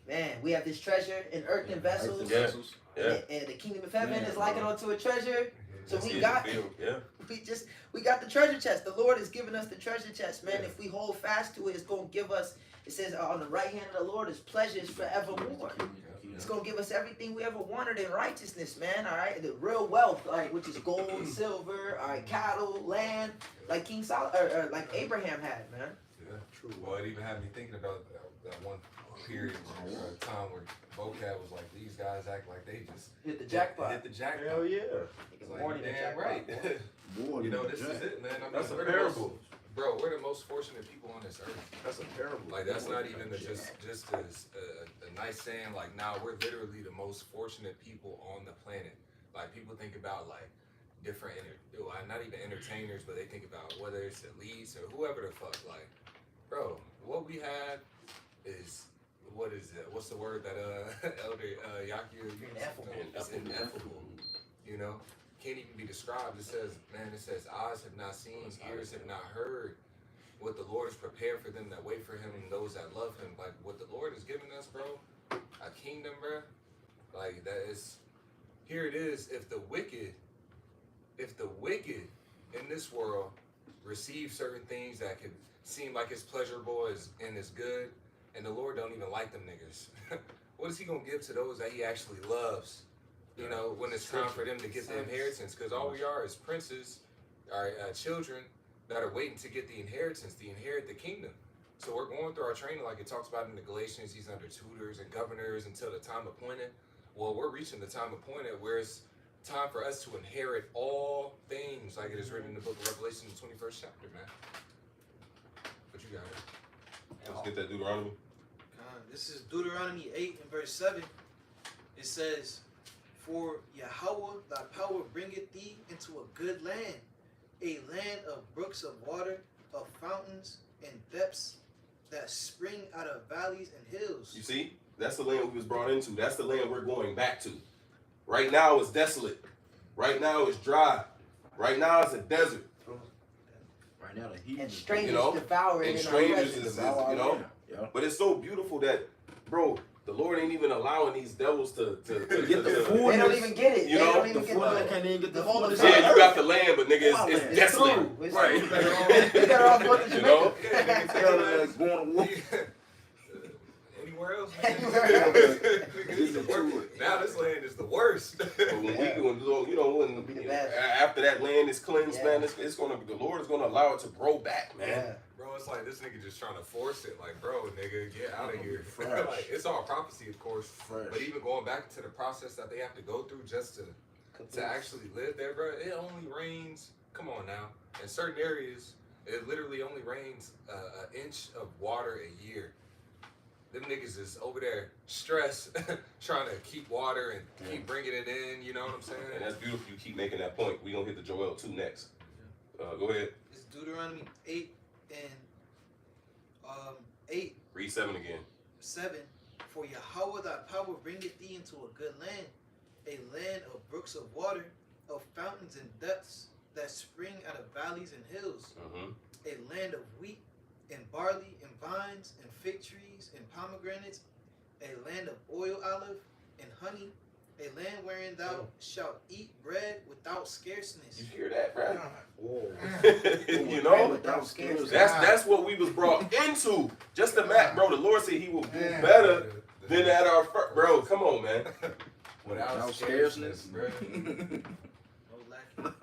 Man, we have this treasure in earthen vessels, Yeah. Yeah. and the kingdom of heaven is likened unto a treasure. So That's we it, got the field, yeah. we got the treasure chest. The Lord has given us the treasure chest, man. If we hold fast to it, it's gonna give us. It says on the right hand of the Lord is pleasures forevermore. It's gonna give us everything we ever wanted in righteousness, man. All right, the real wealth, like which is gold, silver, all right, cattle, land, like King Solomon or like Abraham had, man. Yeah, true. Well, it even had me thinking about that one period, time where vocab was like, these guys act like they just Hit the jackpot. hit the jackpot. Hell yeah. It's More like, than a damn jackpot. right. More You than know, the this is jack. it, man. I mean, That's a we're the parable. most- Bro, we're the most fortunate people on this earth. That's a parable. Like that's not even just a nice saying. Like, nah, we're literally the most fortunate people on the planet. Like people think about like different, not even entertainers, but they think about whether it's elites or whoever the fuck. Like, bro, what we have is what is it? What's the word that Elder Yaku used? Ineffable. It's ineffable. You know, can't even be described. It says, man, it says, eyes have not seen, ears have not heard what the Lord has prepared for them that wait for him and those that love him. Like, what the Lord has given us, bro, a kingdom, bro. Like, that is, here it is. If the wicked in this world receive certain things that could seem like it's pleasurable and is good, and the Lord don't even like them niggas, what is he gonna give to those that he actually loves? You know, when it's time for them to get the inheritance, because all we are is princes, our children that are waiting to get the inheritance, to inherit the kingdom. So we're going through our training, like it talks about in the Galatians. He's under tutors and governors until the time appointed. Well, we're reaching the time appointed where it's time for us to inherit all things, like it is written in the book of Revelation, the 21st chapter, man. But you got it. Let's get that Deuteronomy. This is Deuteronomy 8 and verse 7. It says, "For Yahweh thy power bringeth thee into a good land, a land of brooks of water, of fountains and depths that spring out of valleys and hills." You see, that's the land we was brought into. That's the land we're going back to. Right now it's desolate. Right now it's dry. Right now it's a desert. Right now, the heat And is strangers You know, devouring and in our strangers presence. is, you know. Yeah. But it's so beautiful that, bro, the Lord ain't even allowing these devils to Get the food. They don't even get it. You they know, don't even The get food, the they can't even get the the whole food. of Yeah, you got the land, but nigga, it's It's desolate. true. It's Right. true. You better off going to You know? Jamaica. Going to war. Anywhere else, Anywhere else. Now this land is the worst. But when we, when Be the best. after that land is cleansed, Yeah. man, it's gonna be, the Lord is gonna allow it to grow back, man. Yeah. Bro, it's like this nigga just trying to force it. Like, bro, nigga, get out of here. Fresh. Like, it's all prophecy, of course. Fresh. But even going back to the process that they have to go through just to actually live there, bro, it only rains. Come on now. In certain areas, it literally only rains an inch of water a year. Them niggas is over there stressed, trying to keep water and keep bringing it in. You know what I'm saying? And that's beautiful. You keep making that point. We gonna hit the Joel 2 next. Go ahead. It's Deuteronomy 8 and 8, Read 7 again. 7. "For Yahweh thy power bringeth thee into a good land, a land of brooks of water, of fountains and depths that spring out of valleys and hills, Mm-hmm. a land of wheat and barley and vines and fig trees and pomegranates, a land of oil olive and honey, a land wherein thou shalt eat bread without scarceness." You hear that, bro? Whoa. You know, Without skills. that's what we was brought into. Just imagine, bro. The Lord said He will do better than at our first. Bro, come on, man. Without Without scarceness, scarceness. bro. No lacking.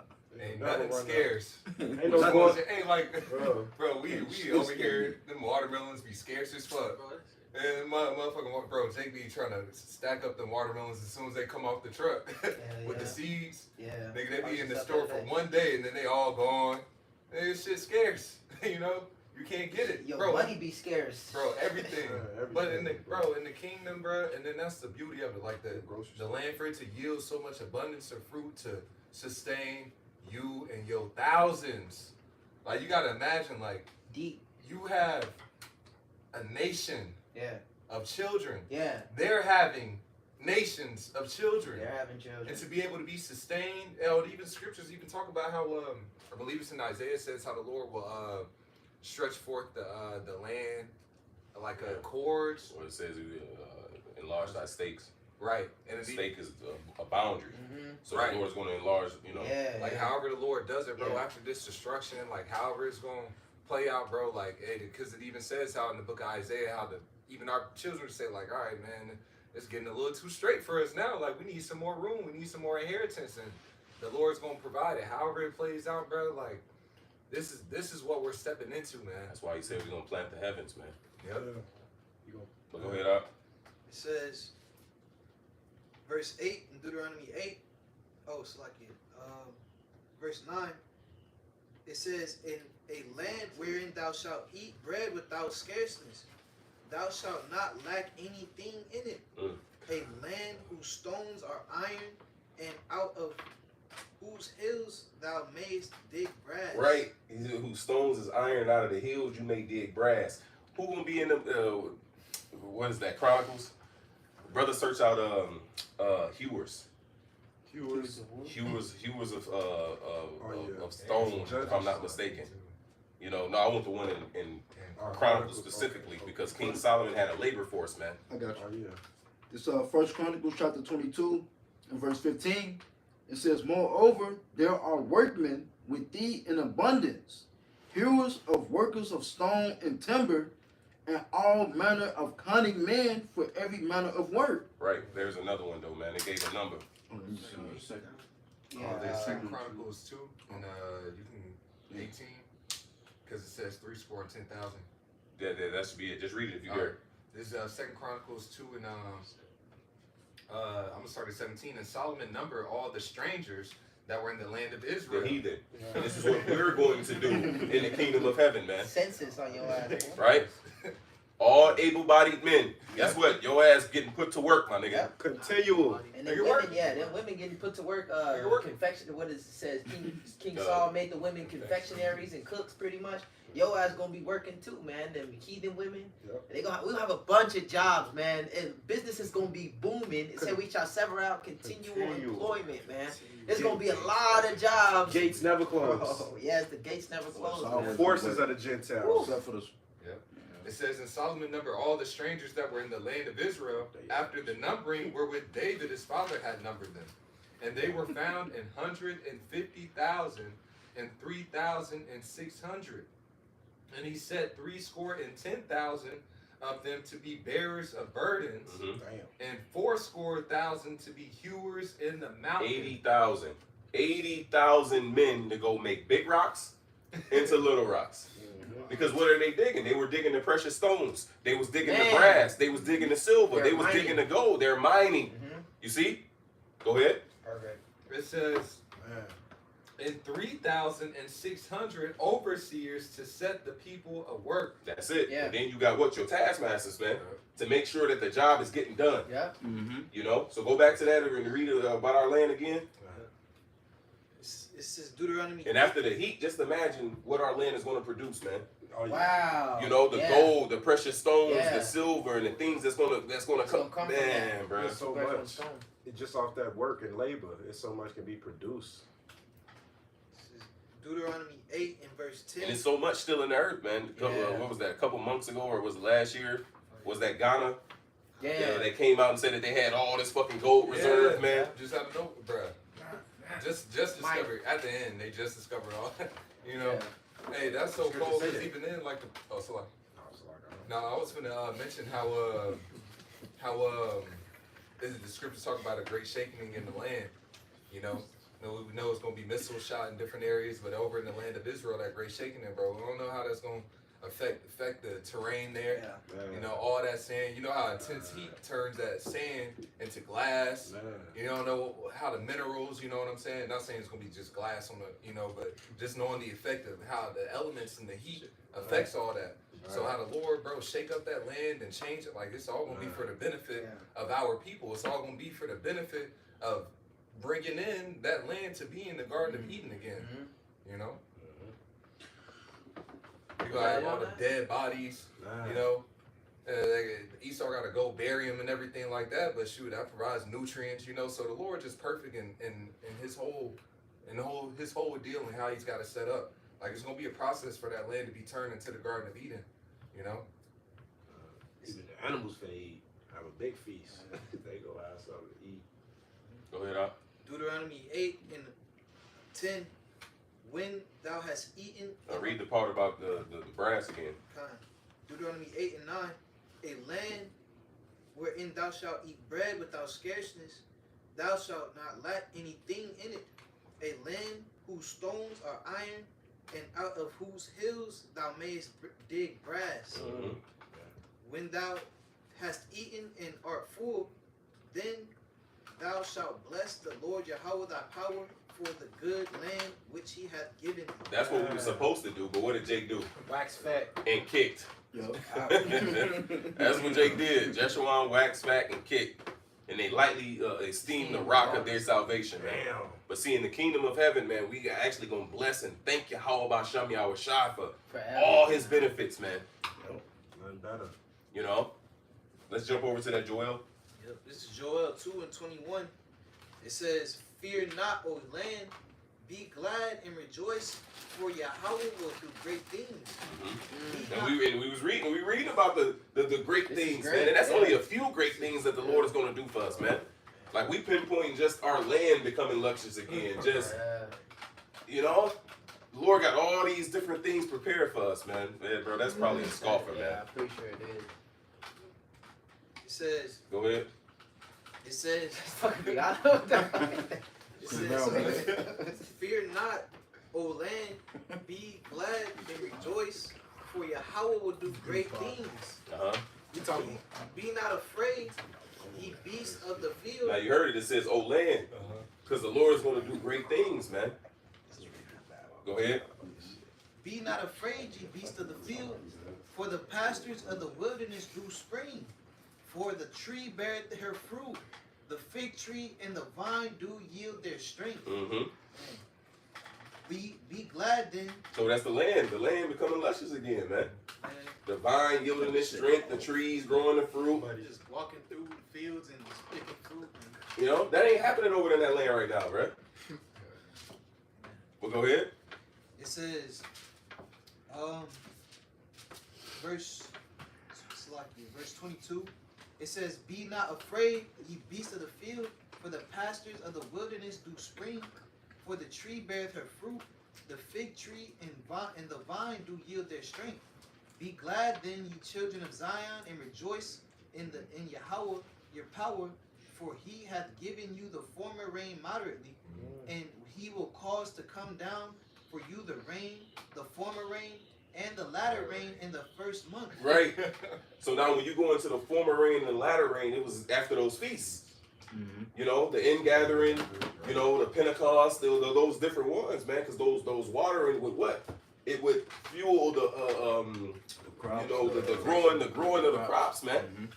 Ain't Never nothing run scarce. Ain't no going, Ain't like, bro. bro, we over here, them watermelons be scarce as fuck. Bro, And motherfucking, bro, Jake be trying to stack up them watermelons as soon as they come off the truck with the seeds. Yeah. Nigga, they be in the Stuff store like for that. one day and then they all gone. And this shit scarce, you know? You can't get it, Your bro. money be scarce. Bro, everything. Yeah, But in the everything. in the kingdom, bro, and then that's the beauty of it, like the land for it to yield so much abundance of fruit to sustain you and your thousands. Like you gotta imagine, like Deep. you have a nation Yeah. of children. Yeah. They're having nations of children. They're having children. And to be able to be sustained, and even scriptures even talk about how I believe it's in Isaiah says how the Lord will stretch forth the land like a cords. Or it says enlarge thy stakes. Right. And The it stake is a boundary. Mm-hmm. So Right. the Lord's going to enlarge, you know. Yeah. like yeah. however the Lord does it, bro, Yeah. after this destruction, like however it's gonna play out, bro, like because it even says how in the book of Isaiah how even our children say like, all right, man, it's getting a little too straight for us now. Like we need some more room, we need some more inheritance, and the Lord's gonna provide it. However it plays out, bro, like this is what we're stepping into, man. That's why He said we're going to plant the heavens, man. Yep. But go ahead, up. It says, verse 8 in Deuteronomy 8. Oh, it's like it. Verse 9. It says, "In a land wherein thou shalt eat bread without scarceness, thou shalt not lack anything in it. Mm. A land whose stones are iron, and out of whose hills thou mayest dig brass." Right. Whose stones is iron, out of the hills you may dig brass. Who gonna be in the what is that? Chronicles. Brother, search out Hewers. Hewers. Hewers of yeah. of stone, Judges. if I'm not mistaken. You know, no, I want the one in Oh, Chronicles specifically because King Solomon had a labor force, man. I got you. Oh yeah. This First Chronicles chapter 22 and verse 15. It says, moreover, there are workmen with thee in abundance, hewers of workers of stone and timber, and all manner of cunning men for every manner of work. Right. There's another one though, man. They gave a number. Oh, let me see in a second. Oh, there's Second Chronicles 2, and you can 18, because it says 10,000. That should be it. Just read it if you dare. This is Second Chronicles 2, and I'm gonna start at 17. And Solomon numbered all the strangers that were in the land of The Israel. heathen. And this is what we're going to do in the kingdom of heaven, man. Census on your ass. Right? All able-bodied men. Guess what? Your ass getting put to work, my nigga. Yep. Continual. And then Nigga women, work. yeah, then women getting put to work. Nigga work. Confection. What is it says? King Saul made the women confectionaries and cooks, pretty much. Your ass gonna be working too, man. Them heathen women. Yep. We'll have a bunch of jobs, man. And business is gonna be booming. It said we shall sever out continual employment, man. There's gonna be a lot of jobs. Gates never close. Oh, yes, the gates never close. All man. Forces of the Gentiles. Except for the It says, and Solomon numbered all the strangers that were in the land of Israel after the numbering wherewith David his father had numbered them. And they were found in 150,000 and 3,600. And he set 70,000 of them to be bearers of burdens, Mhm. and 80,000 to be hewers in the mountain. 80,000. 80,000 men to go make big rocks into little rocks. Because what are they digging? They were digging the precious stones. They was digging Man. the brass. They was digging the silver. They're They was mining. digging the gold. They're mining. Mhm. You see? Go ahead. Perfect. It says, Man. and 3,600 overseers to set the people of work. That's it. Yeah. And then you got what? Your taskmasters, man. To make sure that the job is getting done. Yep. You know? So go back to that and read about our land again. It says Deuteronomy. And after the heat, just imagine what our land is going to produce, man. Oh, yeah. Wow. You know, the Yeah. gold, the precious stones, Yeah. the silver, and the things that's gonna It's come. gonna come from Man, that. bro. There's so Fresh on much. stone. It's just off that work and labor. It's so much can be produced. This is Deuteronomy 8 and verse 10. And it's so much still in the earth, man. Yeah. What was that? A couple months ago, or was it last year? Was that Ghana? Yeah. They came out and said that they had all this fucking gold reserve, man. Just out of nowhere, bruh. Just discovered at the end. They just discovered all that. You know, hey, that's so It's good to cold. say Cause that. even then, like so like. I was like, No, I was gonna mention how the scriptures talk about a great shaking in the land. You know, we know it's gonna be missiles shot in different areas, but over in the land of Israel, that great shaking there, bro. We don't know how that's gonna affect the terrain there. Yeah. man. You know, all that sand. You know how intense heat turns that sand into glass. Man. You don't know how the minerals, you know what I'm saying? Not saying it's gonna be just glass on the, you know, but just knowing the effect of how the elements and the heat affects all that. So how the Lord, bro, shake up that land and change it, like it's all gonna be for the benefit of our people. It's all gonna be for the benefit of bringing in that land to be in the Garden of Eden again. You know, you gotta have all the dead bodies. Man. You know, Esau got to go bury him and everything like that. But shoot, that provides nutrients. You know, so the Lord just perfect in his whole deal and how He's got it set up. Like it's gonna be a process for that land to be turned into the Garden of Eden. You know. Even the animals finna eat. Have a big feast. They go have something to eat. Go ahead, Al. Deuteronomy 8 and 10. When thou hast eaten. I'll read the part about the brass again. Deuteronomy 8 and 9. A land wherein thou shalt eat bread without scarceness, thou shalt not lack anything in it. A land whose stones are iron, and out of whose hills thou mayest dig brass. Mhm. When thou hast eaten and art full, then thou shalt bless the Lord Yahweh thy power for the good land which he hath given thee. That's what we were supposed to do, but what did Jake do? Wax fat. And kicked. Yo. That's what Jake did. Jeshurun waxed back and kicked. And they lightly esteemed the rock of their salvation, man. Damn. But see, in the kingdom of heaven, man, we actually gonna bless and thank Yahweh Shem Yahweh Shai for all his benefits, man. Nothing better. You know? Let's jump over to that Joel. Yep. This is Joel 2 and 21. It says, Fear not, O land, be glad and rejoice, for Yahweh will do great things. Be not- And we reading about the great This is things, great, man. And that's yeah. only a few great things that the Lord is going to do for us, man. Like we pinpointing just our land becoming luscious again. Just, you know, the Lord got all these different things prepared for us, man. Man, bro, that's probably a scoffer, Yeah, man. I'm pretty sure it is. It says, Go ahead. it says, Fucking big. I know that. it says, fear not, O land, be glad and rejoice, for Yahweh will do great things. Uh-huh. You talking? Be not afraid, ye beasts of the field. Now you heard it. It says, "Oh land," because the Lord is going to do great things, man. Go ahead. Be not afraid, ye beasts of the field, for the pastures of the wilderness do spring. For the tree beareth her fruit, the fig tree and the vine do yield their strength. Mm-hmm. Be glad then, So that's the land. The land becoming luscious again, man. man. The vine yielding its strength, the trees growing the fruit. Just walking through the fields and just picking fruit. And You know, that ain't happening over in that land right now, right? Well, go ahead. it says, verse 22. It says, "Be not afraid, ye beasts of the field, for the pastures of the wilderness do spring. For the tree beareth her fruit, the fig tree and the vine do yield their strength. Be glad then, ye children of Zion, and rejoice in Yahweh your power, for he hath given you the former rain moderately, and he will cause to come down for you the rain, the former rain, and the latter rain in the first month." Right. So now when you go into the former rain and the latter rain, it was after those feasts. You know, the ingathering, you know, the Pentecost, those different ones, man, because those watering would what? It would fuel the you know, the growing of the crops, man.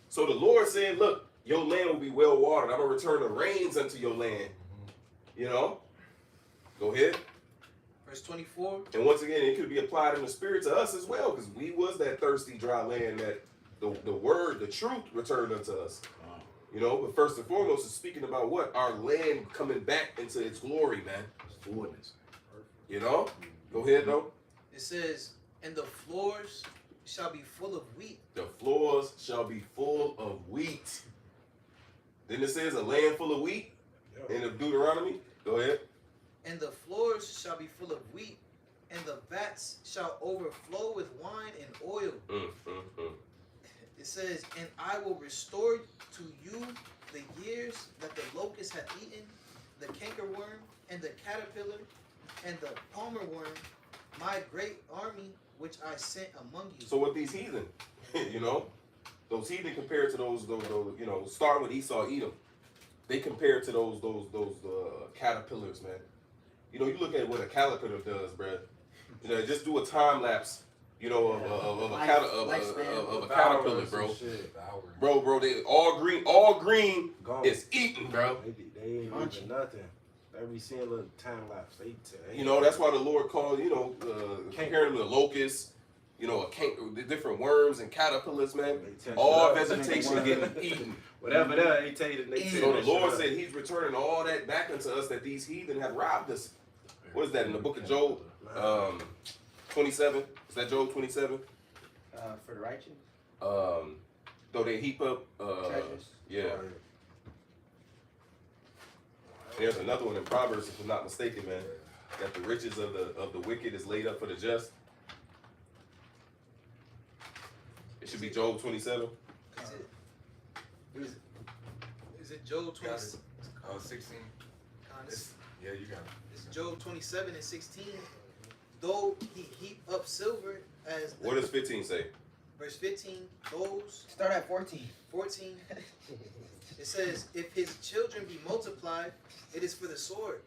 So the Lord said, look, your land will be well watered. I'm gonna return the rains unto your land. You know? Go ahead. Verse 24. And once again, it could be applied in the spirit to us as well, because we was that thirsty, dry land that the word, the truth returned unto us. You know, but first and foremost, it's speaking about what? Our land coming back into its glory, man. You know? Go ahead, though. It says, "And the floors shall be full of wheat." The floors shall be full of wheat. Then it says a land full of wheat in the Deuteronomy. Go ahead. "And the floors shall be full of wheat, and the vats shall overflow with wine and oil." It says, "And I will restore to you the years that the locust hath eaten, the cankerworm, and the caterpillar, and the palmer worm, my great army which I sent among you." So what these heathen, you know, those heathen compared to those you know, starting with Esau, Edom, they compare to those caterpillars, man. You know, you look at what a caterpillar does, bruh. You know, just do a time lapse, you know, of a caterpillar, bro. Bro, they all green Gone. is eaten, bro. They ain't even nothing. They be seeing little time lapse. They You know, that's why the Lord called, you know, comparing them to locusts, you know, the different worms and caterpillars, man. All vegetation getting eaten. Whatever that, they tell you. So the Lord said He's returning all that back unto us that these heathen have robbed us. What is that in the book of Job? 27. Is that Job 27? For the righteous. Though they heap up. Treasures. Yeah. There's another one in Proverbs, if I'm not mistaken, man. That the riches of the wicked is laid up for the just. It should be Job 27. Is it Job 20? 16. Yeah, you got it. It's Job 27 and 16. Though he heap up silver as What does 15 say? verse 15, those Start at 14. 14. It says, "If his children be multiplied, it is for the sword,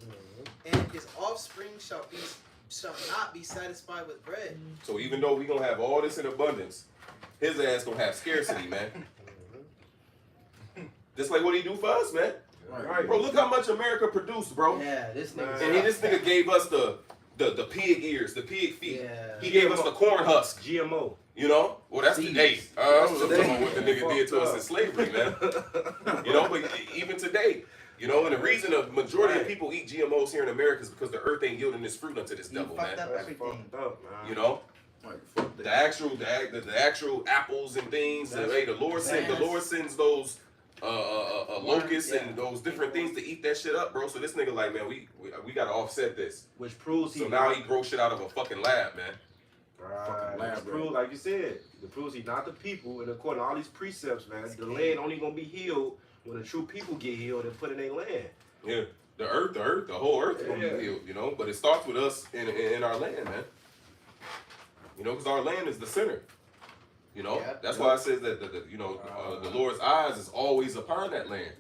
and his offspring shall not be satisfied with bread." So even though we gonna have all this in abundance, his ass gonna have scarcity, man. Just like what he do for us, man. Right. Bro, look how much America produced, bro. Yeah, this nigga. And this nigga gave us the pig ears, the pig feet. Yeah. He gave us the corn husk. GMO. You know? Well, that's today. I'm talking about what the nigga did to us in slavery, man. You know, but even today, You know, and the reason the majority of Right. people eat GMOs here in America is because the earth ain't yielding this fruit unto this You devil, fucked man. up That's everything. fucked up, man. You know, Like, fuck the that. actual apples and things. That's- Hey, the Lord sends those locusts yeah. and those different things to eat that shit up, bro. So this nigga like, man, we gotta offset this. Which proves he So now he grow shit out of a fucking lab, man. Right. Fucking lab Which rat. proves, like you said, it proves he's not the people. And according to all these precepts, man, the land only gonna be healed when the true people get healed and put in their land. Yeah, the whole earth is gonna Yeah. be healed, you know. But it starts with us in our land, man. You know, because our land is the center. You know, Yeah. that's why it says that the Lord's eyes is always upon that land.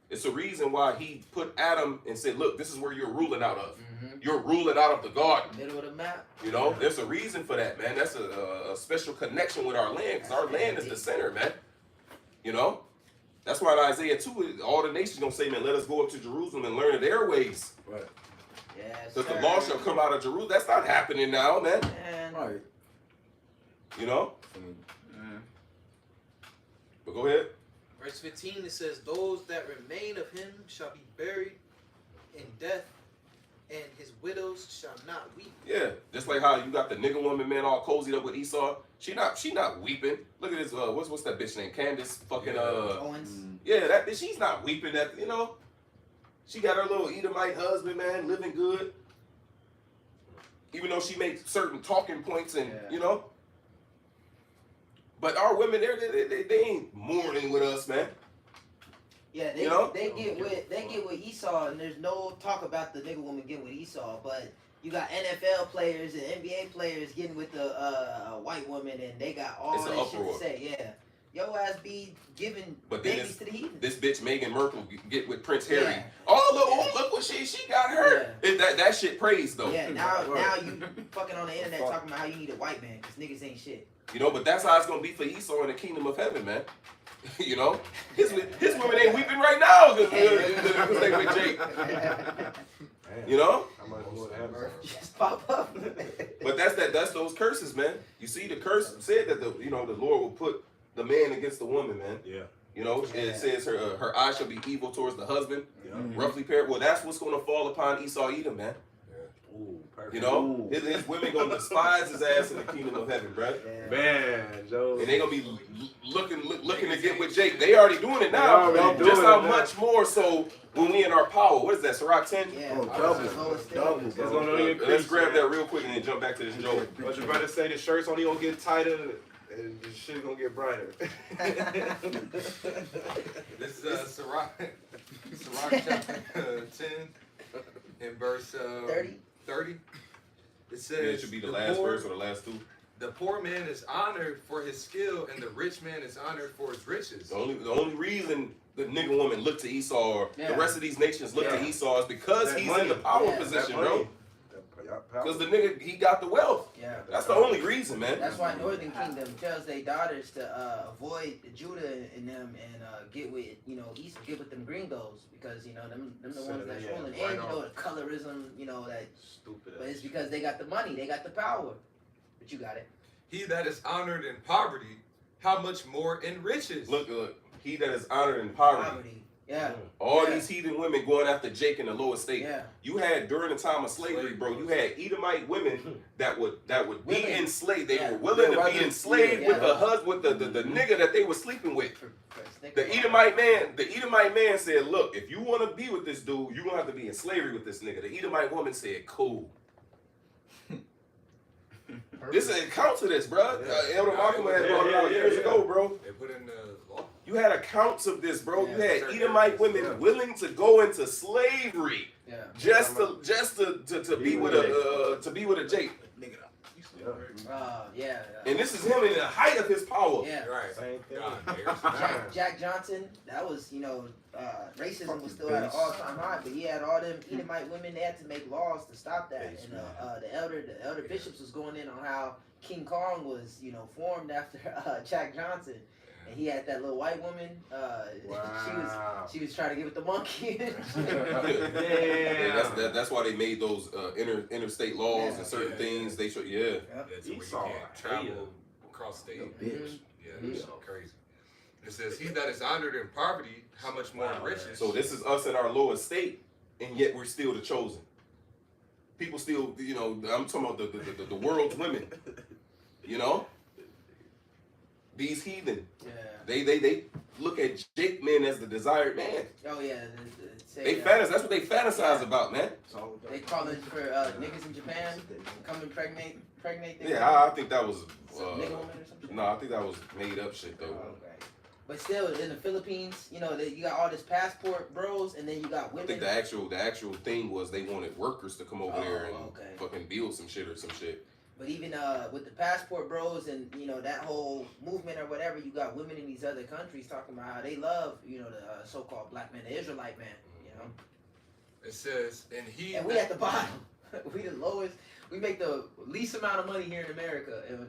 It's a reason why He put Adam and said, "Look, this is where you're ruling out of. You're ruling out of the garden." Middle of the map. You know, there's a reason for that, man. That's a special connection with our land, because our land is the center, man. You know, that's why in Isaiah 2, all the nations gonna say, "Man, let us go up to Jerusalem and learn of their ways." Right. Yes. Because the sir. law shall come out of Jerusalem. That's not happening now, man. Man. Right. You know? Man. But go ahead. Verse 15, it says, "Those that remain of him shall be buried in death, and his widows shall not weep." Yeah. Just like how you got the nigga woman, man, all cozied up with Esau. She not weeping. Look at this, what's that bitch name? Candace fucking, Owens. yeah, that bitch, she's not weeping at, you know? She got her little Edomite husband, man, living good. Even though she makes certain talking points and, Yeah. you know? But our women, they ain't mourning with us, man. Yeah, they You know? they get with Esau, and there's no talk about the nigga woman getting with Esau, but you got NFL players and NBA players getting with the white woman, and they got all It's an that shit uproar. to say. Yeah, your ass be giving But then babies to the heathen. This bitch Meghan Merkel get with Prince Harry. Yeah. Oh look what she got hurt. That shit praised though. Yeah, now Right. you fucking on the internet talking about how you need a white man because niggas ain't shit. You know, but that's how it's gonna be for Esau in the kingdom of heaven, man. You know, his women ain't weeping right now because they with Jake. Damn. You know, How much more to have? Just pop up. but that's those curses, man. You see, the curse said that the Lord will put the man against the woman, man. Yeah. You know, and it says her eye shall be evil towards the husband. Yeah. Roughly paired. Well, that's what's gonna fall upon Esau Edom, man. Ooh, perfect. You know, his women gonna despise his ass in the kingdom of heaven, bruh. Yeah. Man, Joe. And they gonna be looking to get with Jake. They already doing it now. They already Just doing how it now. much more so when we in our power. What is that, Sirach 10? Yeah, Oh, lowest thing. double, It's bro. gonna only Let's increase, grab man. that real quick and then jump back to this joke. But your brother say the shirt's only gonna get tighter and the shit gonna get brighter. This is Sirach chapter 10 and verse 30. It says, Yeah, it should be the last poor, verse or the last two. The poor man is honored for his skill, and the rich man is honored for his riches. The only reason the nigga woman look to Esau or the Yeah. rest of these nations look to Yeah. Esau is because That he's money. in the power Yeah. position, That bro. money. Because the nigga, he got the wealth. Yeah. That's the only reason, man. That's why Northern Kingdom tells their daughters to avoid Judah and them and get with East, get with them gringos because them the So ones that's yeah, ruling why and not? the colorism that Stupid. but it's because they got the money, they got the power, but you got it. He that is honored in poverty, how much more in riches? Look, he that is honored in poverty. Poverty. Yeah. All Yeah. these heathen women going after Jake in the lower state. Yeah. You had during the time of slavery, bro. You had Edomite women that would be Willing. enslaved. They Yeah. were willing to Yeah, be right. enslaved Yeah. with the husband, with the nigga that they were sleeping with. For The Edomite man said, "Look, if you want to be with this dude, you gonna have to be in slavery with this nigga." The Edomite woman said, "Cool." This is an account to this, bro. Elder Malcolm had brought it out years ago, bro. They put in the law. You had accounts of this, bro. You had certain Edomite areas, women willing to go into slavery Yeah. just to be with a Jake. Yeah. And this is him in the height of his power. Yeah. Right. Same thing. God, Jack Johnson, that was, racism was still at an all-time high, but he had all them Edomite women. They had to make laws to stop that. And the elder bishops was going in on how King Kong was, formed after Jack Johnson, and he had that little white woman. Wow. She was trying to get with the monkey. Yeah, that's why they made those interstate laws Yeah. and certain Yeah. things. They should, yeah. That's where you Esau, can't travel across state. Bitch. Yeah, that's crazy. It says, "He that is honored in poverty, how much more in riches?" So this is us in our low estate, and yet we're still the chosen. People still, I'm talking about the world's women. These heathen, Yeah. they look at Jake men as the desired man. Oh yeah. That's what they fantasize about, man. They calling for niggas in Japan come impregnate them. Yeah, I think that was. Some nigga woman or something. No, I think that was made up shit though. Okay. But still, in the Philippines, you got all this passport bros, and then you got I women. think the actual thing was they wanted workers to come over there and okay. fucking build some shit or some shit. But even with the passport bros and that whole movement or whatever, you got women in these other countries talking about how they love the so-called black man, the Israelite man. It says, "And he." And we at the bottom. We the lowest. We make the least amount of money here in America, and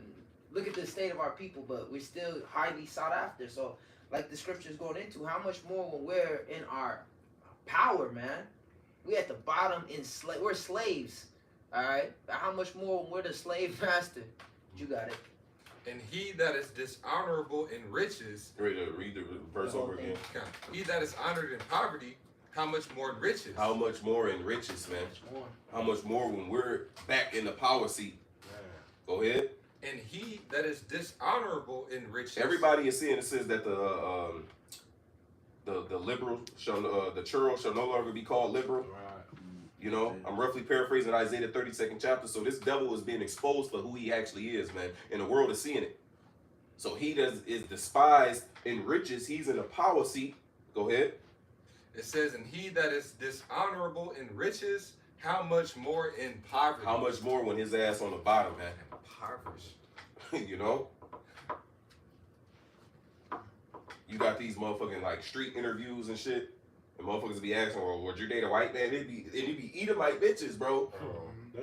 look at the state of our people. But we're still highly sought after. So, like the scripture's going into, how much more when we're in our power, man? We at the bottom we're slaves. All right. How much more when we're the slave master? You got it. "And he that is dishonorable in riches." Ready to read the verse The whole over thing. again. Okay. "He that is honored in poverty, how much more in riches?" How much more in riches, man? How much more when we're back in the power seat? Go ahead. "And he that is dishonorable in riches." Everybody is seeing it says that the liberal the churl shall no longer be called liberal. I'm roughly paraphrasing Isaiah 32nd chapter. So this devil is being exposed for who he actually is, man. And the world is seeing it. So he is despised in riches. He's in a power seat. Go ahead. It says, "And he that is dishonorable in riches, how much more in poverty?" How much more when his ass on the bottom, man? Impoverished. You got these motherfucking like street interviews and shit. And motherfuckers be asking, well, would you date a white man? They be Edomite bitches, bro.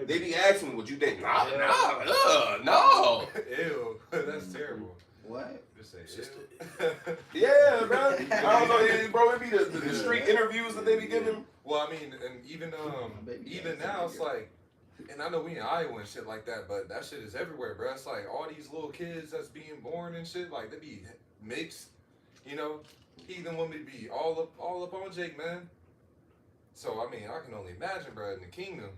They be asking, would you date? No. Ew, that's terrible. What? Just say Yeah, bro. I don't know, bro. It be the street interviews that they be giving. Well, I mean, and even now it's like, and I know we in Iowa and shit like that, but that shit is everywhere, bro. It's like all these little kids that's being born and shit, like they be mixed, Heathen want me to be all up on Jake, man. So I mean, I can only imagine, bro, in the kingdom.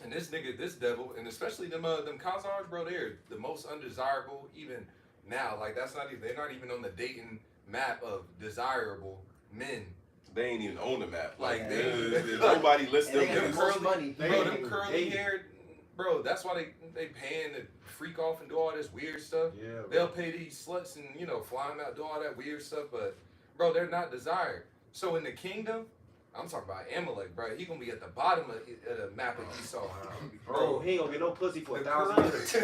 And this devil, and especially them Khazars, bro, they're the most undesirable even now. Like they're not even on the dating map of desirable men. They ain't even on the map. Like Yeah. nobody lists them. They got the niggas. most money. Bro, them curly haired, bro. That's why they paying to freak off and do all this weird stuff. Yeah, bro. They'll pay these sluts and fly them out, do all that weird stuff. But bro, they're not desired. So in the kingdom, I'm talking about Amalek, bro. He gonna be at the bottom of the map of Esau. Bro, he ain't gonna get no pussy for 1,000 years. He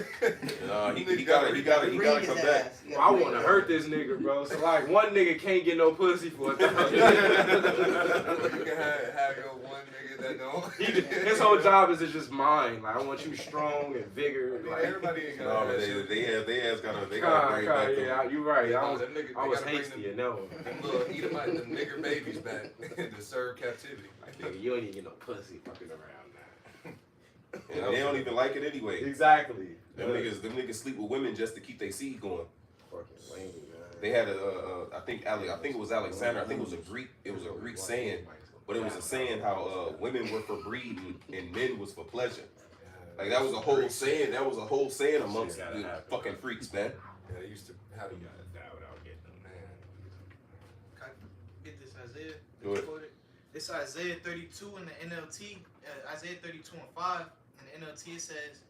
gotta come back. I want to hurt this nigga, bro. So like, one nigga can't get no pussy for 1,000 years. You can have your one nigga that don't. His whole job is to just mine. Like, I want you strong and vigor. I mean, Like, everybody ain't No, got but that shit. they gotta bring yeah, back you right. Yeah, I was them niggas- I they was gotta bring hasty, you know. Them little Edomite, them nigger babies back to serve captivity. Like, nigga, you ain't even get no pussy fucking around now. and they don't even like it anyway. Exactly. Them niggas sleep with women just to keep their seed going. Fucking lame, man. They had I think it was Alexander. I think it was a Greek saying, but it was a saying how women were for breed and men was for pleasure. Like that was a whole saying. That was a whole saying amongst the fucking freaks, man. Yeah, they used to have them. Man. Can I get this Isaiah? Go ahead. Quote it? It's Isaiah 32 in the NLT. Isaiah 32 and 5 in the NLT. It says,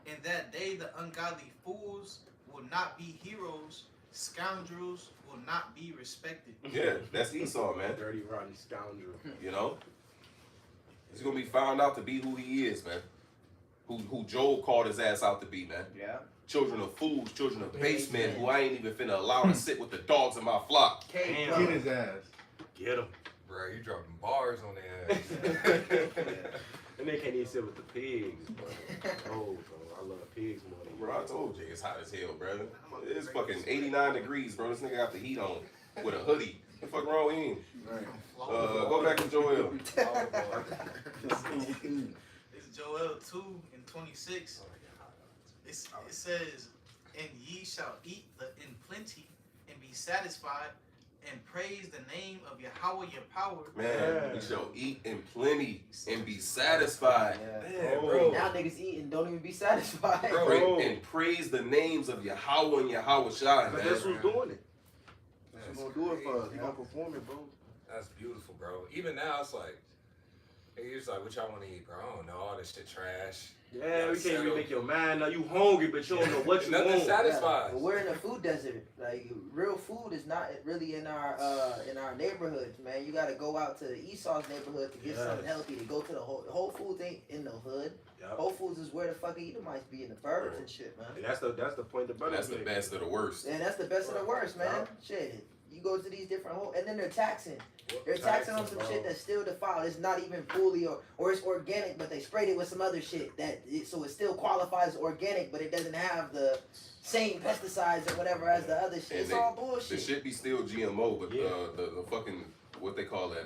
"In that day, the ungodly fools will not be heroes. Scoundrels will not be respected." Yeah, that's Esau, man. Dirty, rotten scoundrel. He's gonna be found out to be who he is, man. Who Joel called his ass out to be, man. Yeah. Children of fools, children of base men, who I ain't even finna allow to sit with the dogs in my flock. K Damn. Get his ass. Get him. Bro, you dropping bars on their ass. And they can't even sit with the pigs, bro. Oh, bro, I love pigs more than Bro, I told you it's hot as hell, brother. It's fucking 89 degrees, bro. This nigga got the heat on with a hoodie. What the fuck wrong with him? Go back to Joel. It's Joel 2 and 26. It says, "And ye shall eat in plenty, and be satisfied, and praise the name of Yahweh your power. Man, we shall eat in plenty and be satisfied. Yeah. Man, Oh. bro. Now niggas eat and don't even be satisfied. Bro, And praise the names of Yahweh and Yahweh Shai, But man. that's who's doing it. That's He's gonna do it for us. He Yeah. gonna perform it, bro. That's beautiful, bro. Even now, it's like, it's like, what y'all want to eat, bro? I don't know. All this shit trash. Yeah, we can't settle. even make your mind now. You hungry, but you don't know what you Nothing want. satisfies. But we're in a food desert. Like real food is not really in our neighborhoods, man. You got to go out to Esau's neighborhood to get something Yes. healthy. To go to the Whole Foods ain't in the hood. Yep. Whole Foods is where the fucking Edomites be in the burbs and shit, man. And that's the point the brother That's the made. best of the worst. And that's the best of the worst, man. Shit. You go to these different and then they're taxing. They're taxing on some Taxing, shit bro. that's still defiled. It's not even fully or it's organic, but they sprayed it with some other shit so it still qualifies organic, but it doesn't have the same pesticides or whatever as the other shit. And It's they- all The bullshit. shit be still GMO, but Yeah. the fucking, what they call that,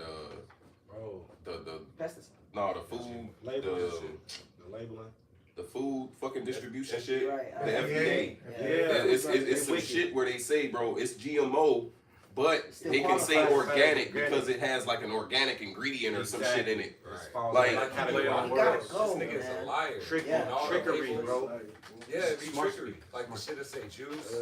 Bro, the Pesticides. no, the food, labeling the, shit. The labeling. the food fucking distribution shit, Right. the FDA. Yeah. It's They some wicked. shit where they say, bro, it's GMO, but Still they can say qualifies as organic organic. because it has like an organic ingredient or some shit in it. It's Right. false. Like- That Like, kind you of play on You works. gotta words. go, This nigga's man. a liar. Trick, Yeah. All the trickery, labels. bro. Yeah, it be Smart trickery. street. Like the shit that say juice,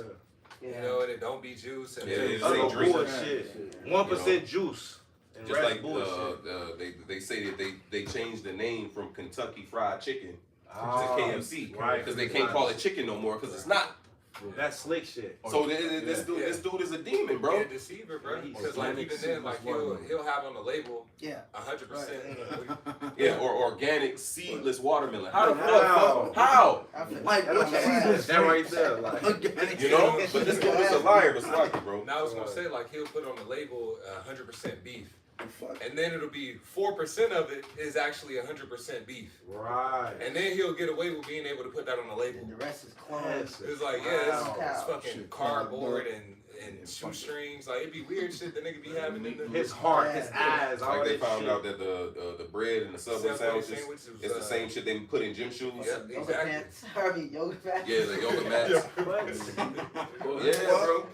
Yeah. you know, and it don't be juice. And Yeah, then it's Other like drink. bullshit. 1% juice. And Just rest like bullshit. they say that they changed the name from Kentucky Fried Chicken Ah, to KFC right. because they can't call it chicken no more because it's not. That's slick shit. So this dude is a demon, bro. Yeah, deceiver, bro. Yeah, he's Because like organic even then, like seedless he'll have on the label Yeah. 100%. Yeah, or organic seedless watermelon. How the How? fuck? How? I feel Like, that's what my you ass. That right there, like. Organic. You know, but this dude is a liar, but sloppy, bro. Now I was gonna say like he'll put on the label 100% beef, Fuck. and then it'll be 4% of it is actually 100% beef, Right. and then he'll get away with being able to put that on the label. And the rest is clones. It's like yeah, Wow. it's fucking Shit, cardboard and shoestrings. Like it'd be weird shit the nigga be having in the His heart, his eyes, all Like they that found shit. out that the bread and the Subway sandwiches is the same shit they put in gym shoes. Yep, Yoga exactly. pants. I mean, yoga pants. Yeah, the yoga mats. Yeah, bro.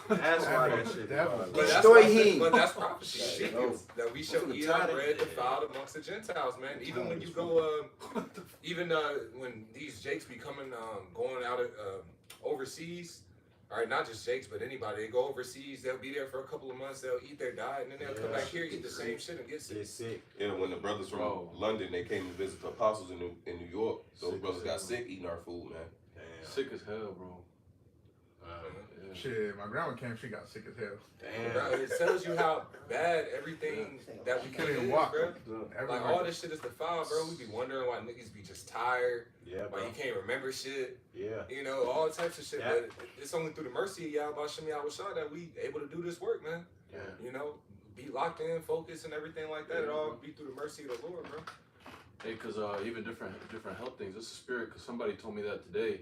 That's why that shit. Definitely. But that's, Story why- him. but that's prophecy. Shit, No. that we shall That's what eat the our title- bread defiled amongst the Gentiles, man. Even when you go, even when these Jakes be coming, going out overseas, all right, not just Jakes, but anybody, they go overseas, they'll be there for a couple of months, they'll eat their diet, and then they'll come Yeah. back here, eat the same shit, and get sick. It's sick. Yeah, when the brothers from Bro. London they came to visit the apostles in New York, those Sick brothers as got hell. sick eating our food, man. Damn. Sick as hell, bro. Yeah. Shit, my grandma came, she got sick as hell. Bro, Damn. it tells you how bad everything that we Couldn't can even do, walk. bro. Everywhere. Like all this shit is defiled, bro. We be wondering why niggas be just tired, Yeah, why bro. you can't remember shit. Yeah. You know, all types of shit. Yeah. But it's only through the mercy of Yahweh Shem Yahweh Shah that we able to do this work, man. Yeah. You know, be locked in, focused, and everything like that. It all be through the mercy of the Lord, bro. Hey, cause even different health things. It's a spirit. Cause somebody told me that today.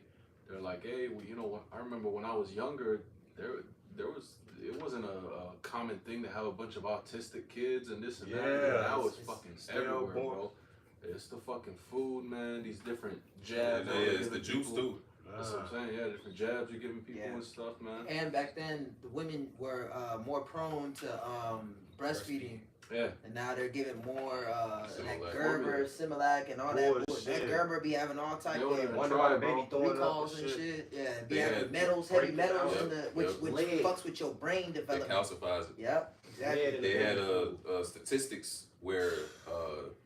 They're like, hey, well, you know, I remember when I was younger, it wasn't a common thing to have a bunch of autistic kids and this and that. Yeah, Now it's it's fucking still everywhere, born. bro. It's the fucking food, man. These different Yeah, jabs. yeah, they're it's the giving juice people. too. That's what I'm saying. Yeah, different jabs you're giving people Yeah. and stuff, man. And back then, the women were more prone to breastfeeding. Yeah. And now they're giving more like Similac. Gerber, Similac, and all that bullshit. That Bullshit. Gerber be having all type They don't even of Wonder try, why the bro. baby throwing up recalls and and shit. shit. Yeah, be They having had metals, heavy break metals down. in the Yep. which Lead. fucks with your brain It development. calcifies it. Yep, exactly. Lead in They the had baby. statistics where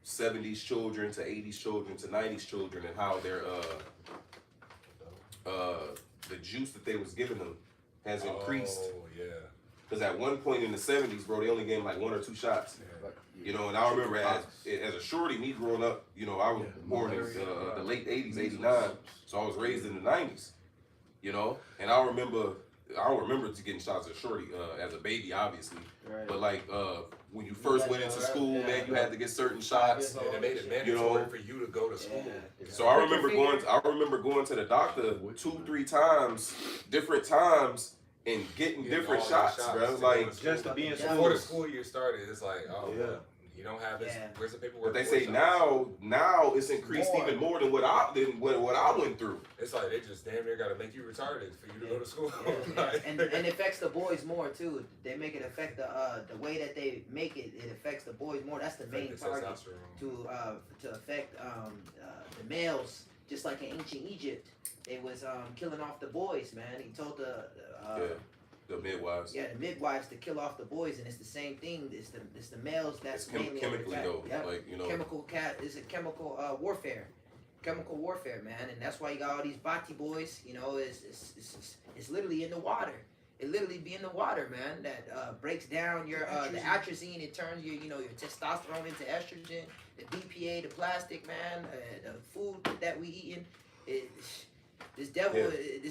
70s children to 80s children to 90s children and how their the juice that they was giving them has increased. Oh, yeah. Because at one point in the 70s, bro, they only gave 'em like 1 or 2 shots. You know, and I remember as a shorty, me growing up, you know, I was born in the late 80s, 89, so I was raised in the 90s, you know, and I don't remember getting shots as a shorty, as a baby, obviously, Right. but like, when you first went into school, man, you had to get certain shots. And they made it You know, mandatory for you to go to school. Yeah. So I remember going to the doctor 2-3 times, different times, and getting Getting different all the shots, shots bro. to go like, to Just to be in Yeah. Before the school. school year started, it's like, oh, Yeah. well, You don't have his. Yeah. Where's the paperwork? But they for say it? now it's increased More. even more than what I went through. It's like they just damn near got to make you retarded for you to go to school. Yeah, Like- and it affects the boys more too. They make it affect the way that they make it. It affects the boys more. That's the main Affect the target testosterone. to affect the males. Just like in ancient Egypt, they was killing off the boys. Man, he told The midwives. the midwives to kill off the boys, and it's the same thing. It's the males that's It's mainly chemically attacked. though, Yep. like you know. Chemical it's a chemical warfare. Chemical warfare, man, and that's why you got all these bati boys. You know, it's literally in the water. It literally be in the water, man. That breaks down your the atrazine. It turns your your testosterone into estrogen. The BPA, the plastic, man. The food that we eating. This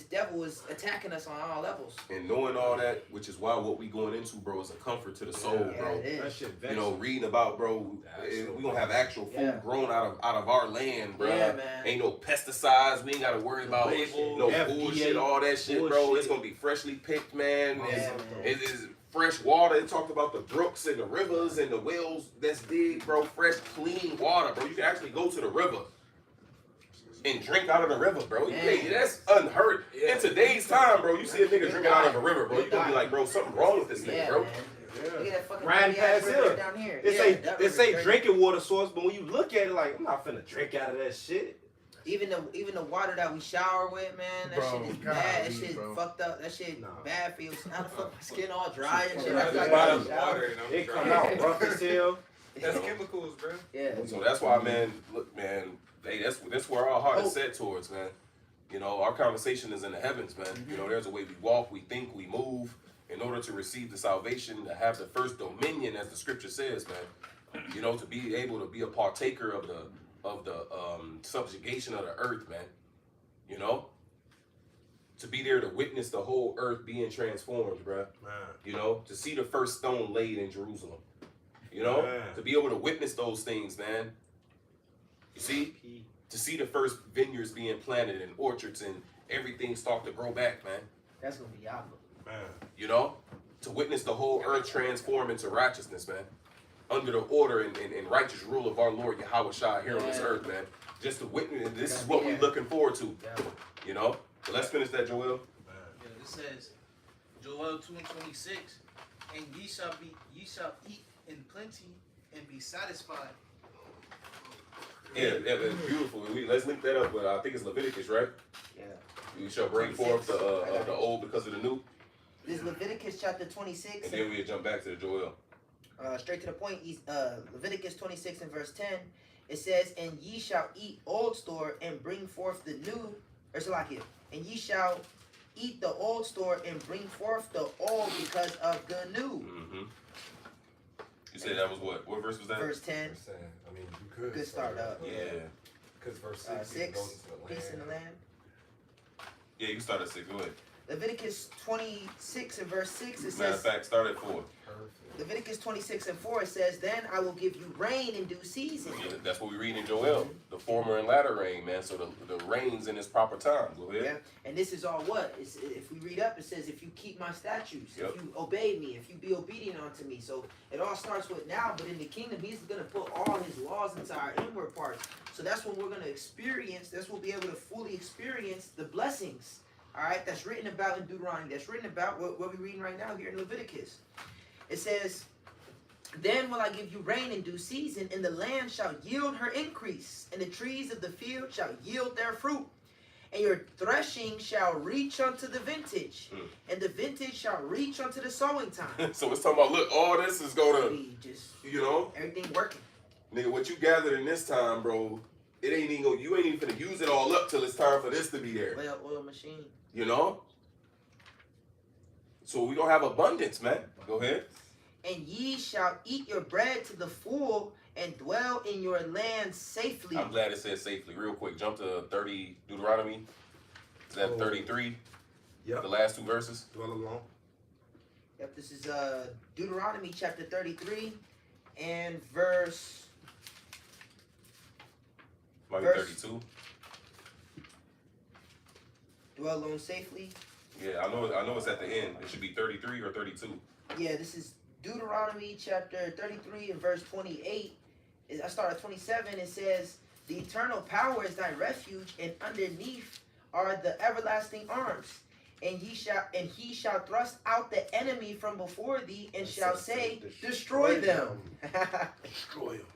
devil is attacking us on all levels. And knowing all that, which is why what we going into, bro, is a comfort to the soul, Yeah, bro. it is. That shit You know, reading about, bro, we gonna have actual food Yeah. grown out of our land, bro. Yeah, man. Ain't no pesticides. We ain't gotta worry about bullshit. no FDA, bullshit, all that shit, bro. bullshit. It's gonna be freshly picked, man. Yeah, It's, man. it is fresh water. It talked about the brooks and the rivers and the wells that's dig, bro. Fresh, clean water, bro. You can actually go to the river and drink out of the river, bro. Man. Hey, that's unheard. Yeah. In today's time, bro, you see a nigga drinking out of a river, bro. You gonna be like, bro, something wrong with this nigga, Yeah, bro. man. Look at that fucking Riding dirty ass past river here. down here. It Yeah, say that it river's say dirty. drinking water source, but when you look at it, like I'm not finna drink out of that shit. Even the water that we shower with, man, that Bro, shit is bad. That golly, shit bro. fucked up. That shit Nah. bad for you. How the fuck my skin all dry and shit? I I just feel like got I out of shower. water and I'm It come dry. out rough as hell. That's chemicals, bro. Yeah. So that's why, man. Look, man. Hey, that's where our heart is Oh. set towards, man. You know, our conversation is in the heavens, man. You know, there's a way we walk, we think, we move, in order to receive the salvation, to have the first dominion, as the scripture says, man. You know, to be able to be a partaker of the subjugation of the earth, man. You know, to be there to witness the whole earth being transformed, bruh. Man. You know, to see the first stone laid in Jerusalem. You know, Man. to be able to witness those things, man. You see, to see the first vineyards being planted and orchards and everything start to grow back, man. That's gonna be Diablo. Man. You know, to witness the whole earth transform into righteousness, man. Under the order and righteous rule of our Lord Yahweh Shai here on this Yeah. earth, man. Just to witness, and this is Gotta what be we're there. looking forward to, Yeah. you know. So let's finish that, Joel. Yeah, it says, Joel 2:26, and ye shall eat in plenty and be satisfied. Yeah, it's beautiful. Let's link that up with, I think it's Leviticus, right? Yeah. We shall bring forth the old because of the new, This is Leviticus chapter 26. and then we'll jump back to the Joel. Straight to the point, Leviticus 26 and verse 10, it says, and ye shall eat old store and bring forth the new, or Salakia, and ye shall eat the old store and bring forth the old because of the new. Mm-hmm. You said that was what? What verse was that? Verse 10, I'm saying, I mean, you could Good start up. Yeah. Because verse 6, 6, goes into the land. peace in the land. Yeah, you can start at 6. Go ahead. Leviticus 26 and verse 6, it Matter of says, fact, start at 4. Perfect. Leviticus 26 and 4, it says, then I will give you rain in due season. Yeah, that's what we read in Joel. The former and latter rain, man. So the rain's in its proper time. Go ahead. Yeah, and this is all what? It's, if we read up, it says, if you keep my statutes, Yep. if you obey me, if you be obedient unto me. So it all starts with now, but in the kingdom, he's going to put all his laws into our inward parts. So that's when we're going to experience, that's when we'll be able to fully experience the blessings, all right, that's written about in Deuteronomy, that's written about what we're reading right now here in Leviticus. It says, then will I give you rain in due season, and the land shall yield her increase, and the trees of the field shall yield their fruit. And your threshing shall reach unto the vintage, and the vintage shall reach unto the sowing time. So it's talking about, look, all this is gonna, We just you know, everything working. nigga, what you gathered in this time, bro, it ain't even gonna, you ain't even finna use it all up till it's time for this to be there. Well, oil machine. You know? So we gonna have abundance, man. Go ahead. And ye shall eat your bread to the full, and dwell in your land safely. I'm glad it says safely. Real quick, jump to 30 Deuteronomy. Is that 33? Yep. The last 2 verses. Dwell alone. Yep, this is Deuteronomy chapter 33 and verse Might be Verse- 32. dwell alone safely. Yeah, I know it's at the end. It should be 33 or 32. Yeah, this is Deuteronomy chapter 33 and verse 28. I start at 27. It says, "The eternal power is thy refuge, and underneath are the everlasting arms. And he shall thrust out the enemy from before thee, and shall say, destroy them." Destroy them.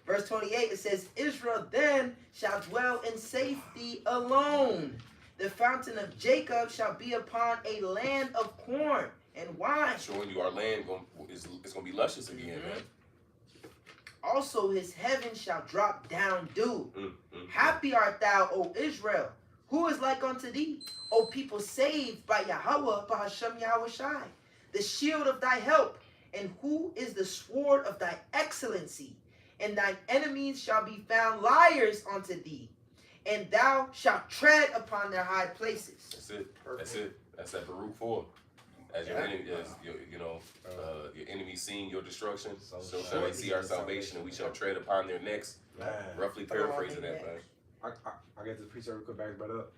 Verse 28, it says, "Israel then shall dwell in safety alone. The fountain of Jacob shall be upon a land of corn and wine. Showing you our land is gonna be luscious again, man. Also his heaven shall drop down dew. Mm. Happy art thou, O Israel. Who is like unto thee, O people saved by Yahweh, by Hashem Yahweh Shai, the shield of thy help, and who is the sword of thy excellency? And thine enemies shall be found liars unto thee, and thou shalt tread upon their high places." That's it. That's it. That's that Baruch 4. As your enemy, as your enemies seeing your destruction, so shall they see our salvation, and we shall tread upon their necks. Man. Roughly paraphrasing that, man. I get this precept real quick, back it up.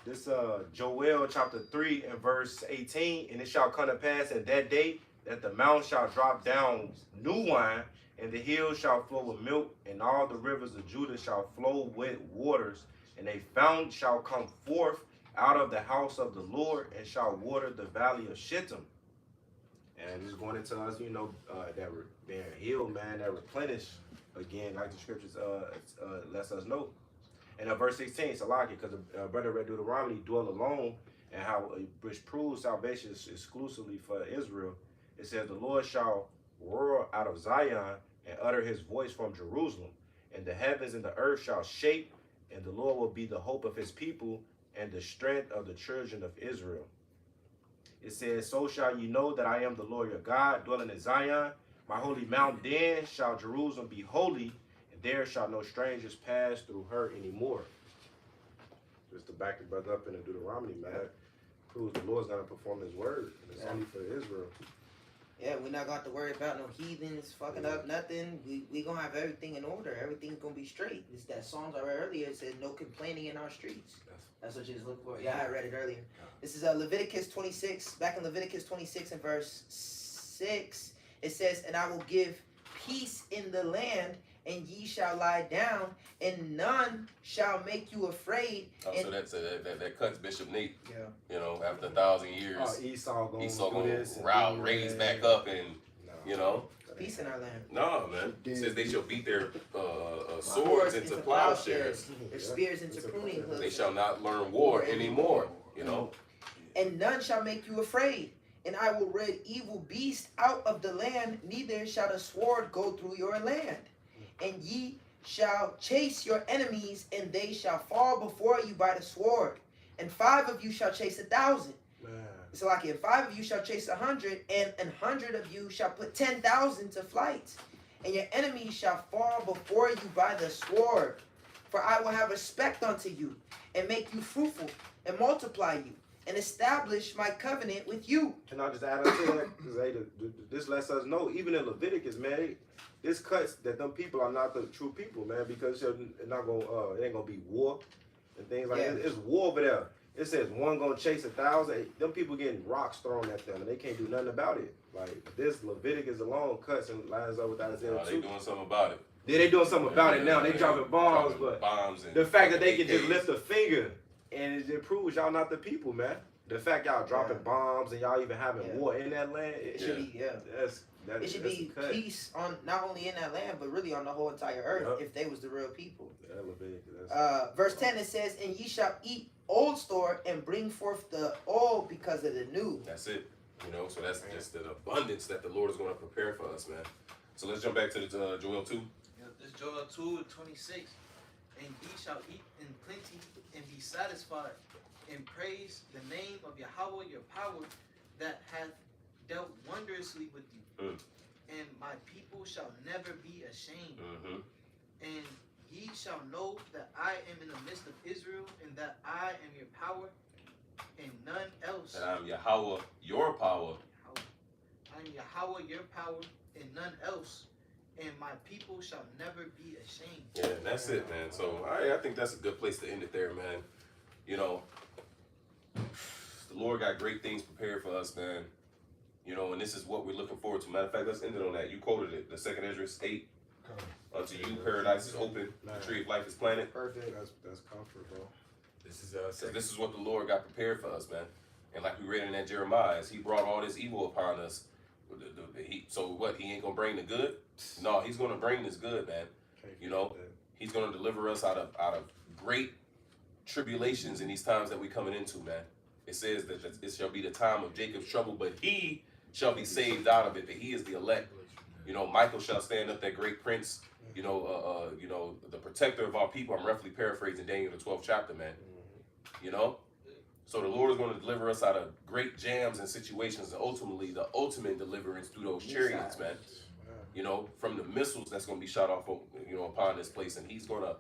This Joel chapter 3 and verse 18, "And it shall come to pass in that day that the mountain shall drop down new wine, and the hills shall flow with milk, and all the rivers of Judah shall flow with waters, and a fountain shall come forth out of the house of the Lord, and shall water the valley of Shittim." And it's going into us, that we're being healed, man, that replenish again, like the scriptures lets us know. And verse 16, Salaki, because the brother read Deuteronomy, "Dwell alone," and how which proves salvation is exclusively for Israel. It says, "The Lord shall roar out of Zion and utter his voice from Jerusalem, and the heavens and the earth shall shake, and the Lord will be the hope of his people and the strength of the children of Israel." It says, "So shall you know that I am the Lord your God, dwelling in Zion. My holy mountain, then shall Jerusalem be holy, and there shall no strangers pass through her anymore." Just to back the brother up in the Deuteronomy, man, proves the Lord's gonna perform his word, and it's only for Israel. Yeah, we're not going to have to worry about no heathens fucking up nothing. We going to have everything in order. Everything's going to be straight. It's that Psalms I read earlier. It said no complaining in our streets. That's what you was looking for. Yeah, I read it earlier. This is Leviticus 26. Back in Leviticus 26 and verse 6, it says, "And I will give peace in the land, and ye shall lie down, and none shall make you afraid." Oh, so that cuts Bishop Nate. Yeah. After 1,000 years, Esau gonna gonna this and raise that. back up, and No. Peace in our land. no, man. It says they shall beat their swords Swords into plowshares. Their spears into pruning hooks. They shall not learn war anymore. "And none shall make you afraid. And I will rid evil beasts out of the land, neither shall the sword go through your land. And ye shall chase your enemies, and they shall fall before you by the sword. And 5 of you shall chase 1,000. Man. It's like, and 5 of you shall chase 100, and 100 of you shall put 10,000 to flight. And your enemies shall fall before you by the sword. For I will have respect unto you, and make you fruitful, and multiply you, and establish my covenant with you." Can I just add on to that? Because this lets us know, even in Leviticus, man, this cuts that them people are not the true people, man, because it's not gonna, it ain't gonna be war and things like that. It's war over there. It says one gonna chase 1,000. Them people getting rocks thrown at them, and they can't do nothing about it. Like this Leviticus alone cuts and lines up with Isaiah 2. They doing something about it. Yeah, they doing something about it now. They dropping bombs, Dropping but bombs and the fact that they can AKs. just lift a finger and it proves y'all not the people, man. The fact y'all dropping bombs and y'all even having war in that land, It should be, that's it should that's be a cut. peace on not only in that land, but really on the whole entire earth if they was the real people. Yeah, Leviticus, Verse 10, it says, "And ye shall eat old store and bring forth the old because of the new." That's it. So that's just the abundance that the Lord is going to prepare for us, man. So let's jump back to the Joel 2. This Joel 2:26. "And ye shall eat in plenty and be satisfied, and praise the name of Yahweh your power that hath dealt wondrously with you. And my people shall never be ashamed. And ye shall know that I am in the midst of Israel, and that I am your power, and none else. That I'm Yahweh, your power. I am Yahweh, your power, and none else. And my people shall never be ashamed." Yeah, that's it, man. So I think that's a good place to end it there, man. The Lord got great things prepared for us, man. You know, and this is what we're looking forward to. Matter of fact, let's end it on that. You quoted it, the second Ezra 8. Unto you, paradise is open, the tree of life is planted. Perfect. That's comfort, bro. This is So this is what the Lord got prepared for us, man. And like we read in that Jeremiah, as he brought all this evil upon us, so what, he ain't gonna bring the good? No, he's gonna bring this good, man. You know, he's gonna deliver us out of great tribulations in these times that we're coming into, man. It says that it shall be the time of Jacob's trouble, but he shall be saved out of it, that he is the elect. You know, Michael shall stand up, that great prince, you know, the protector of our people. I'm roughly paraphrasing Daniel, the 12th chapter, man. You know? So the Lord is going to deliver us out of great jams and situations, and ultimately the ultimate deliverance through those chariots, man. You know, from the missiles that's going to be shot off, you know, upon this place. And he's going to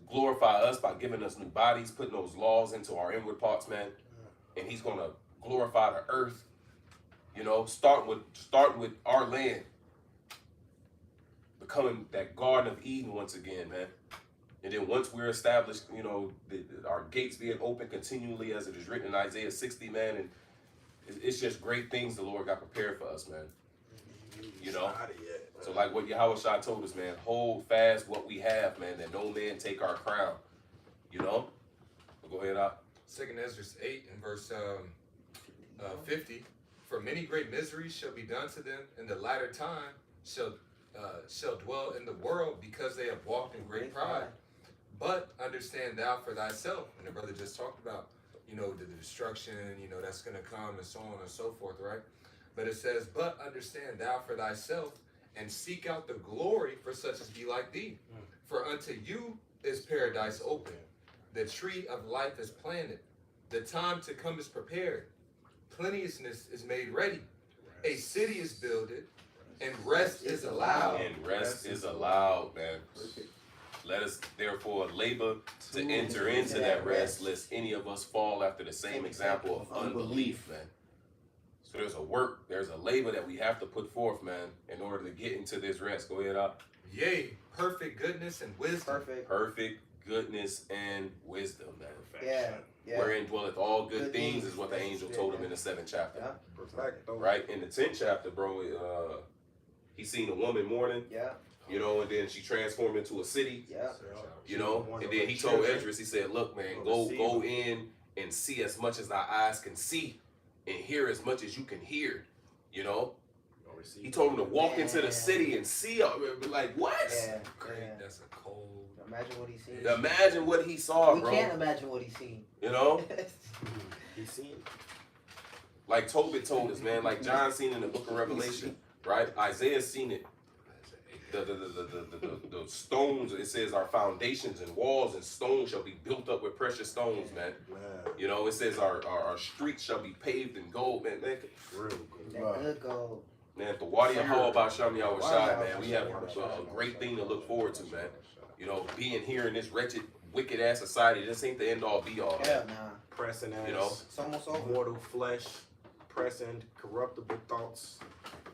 glorify us by giving us new bodies, putting those laws into our inward parts, man. And he's going to glorify the earth, you know, start with our land becoming that Garden of Eden once again, man. And then once we're established, you know, our gates being open continually, as it is written in Isaiah 60, man, and it's just great things the Lord got prepared for us, man. You know, so like what Yahushua told us, man, hold fast what we have, man, that no man take our crown. You know, but go ahead, out. 2nd Ezra 8 and verse 50. For many great miseries shall be done to them in the latter time, shall dwell in the world, because they have walked in great pride. But understand thou for thyself, and the brother just talked about, you know, the destruction, you know, that's going to come and so on and so forth, right? But it says, but understand thou for thyself, and seek out the glory for such as be like thee. For unto you is paradise open, the tree of life is planted, the time to come is prepared, plenteousness is made ready, a city is builded, and rest is allowed. And rest is allowed, man. Let us therefore labor to enter into that rest, lest any of us fall after the same example of unbelief, man. So there's a work, there's a labor that we have to put forth, man, in order to get into this rest. Go ahead, up. Yea, perfect goodness and wisdom. Perfect goodness and wisdom, man. Yeah. Wherein dwelleth all good things, is what the angel told him in the 7th chapter. Perfecto. Right? In the 10th chapter, bro, he seen a woman mourning. Yeah. You know, and then she transformed into a city. Yeah. You know, and then he told Esdras, he said, look, man, go in and see as much as thy eyes can see, and hear as much as you can hear. You know, he told him to walk into the city and see. Like, what? Yeah. That's a cold. Imagine what he seen. Imagine what he saw, We bro. can't imagine what he seen. You know, He's seen. like Tobit told us, man. Like John seen in the book of Revelation, right? Isaiah seen it. The stones, it says our foundations and walls and stones shall be built up with precious stones, man. You know, it says our streets shall be paved in gold, man. Real good. That good gold. Man, the Wadi Yahweh Basham Yahushai, man, we have a great thing to look forward to, man. You know, being here in this wretched, wicked ass society, this ain't the end all be all. Yeah, nah. Pressing ass, You know? It's almost over. mortal flesh, pressing corruptible thoughts.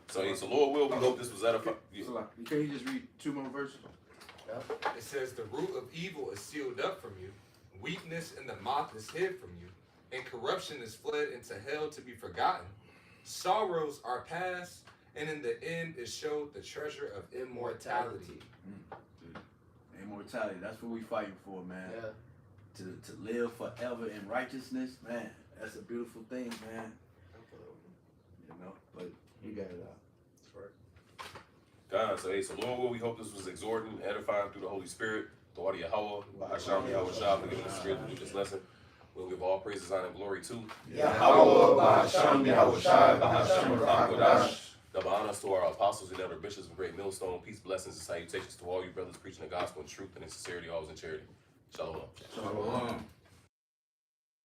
So Lord will, we hope this was edifying. So, can you just read 2 more verses? It says, the root of evil is sealed up from you, weakness and the moth is hid from you, and corruption is fled into hell to be forgotten. Sorrows are past, and in the end is showed the treasure of immortality. Immortality, that's what we fighting for, man. Yeah. To live forever in righteousness, man. That's a beautiful thing, man. You know, but we got it out. God, so Lord will, we hope this was exhorting, edifying through the Holy Spirit. The Wadi Yahweh, Bahasham Yahushua, for giving us strength to do this lesson. We'll give all praises, honor, and glory to Yahweh, Bahasham Yahushua, Bahasham Rahakodash. Double honors to our apostles and elder bishops of Great Millstone. Peace, blessings, and salutations to all you brothers preaching the gospel in truth and in sincerity, always in charity. Shalom. Shalom.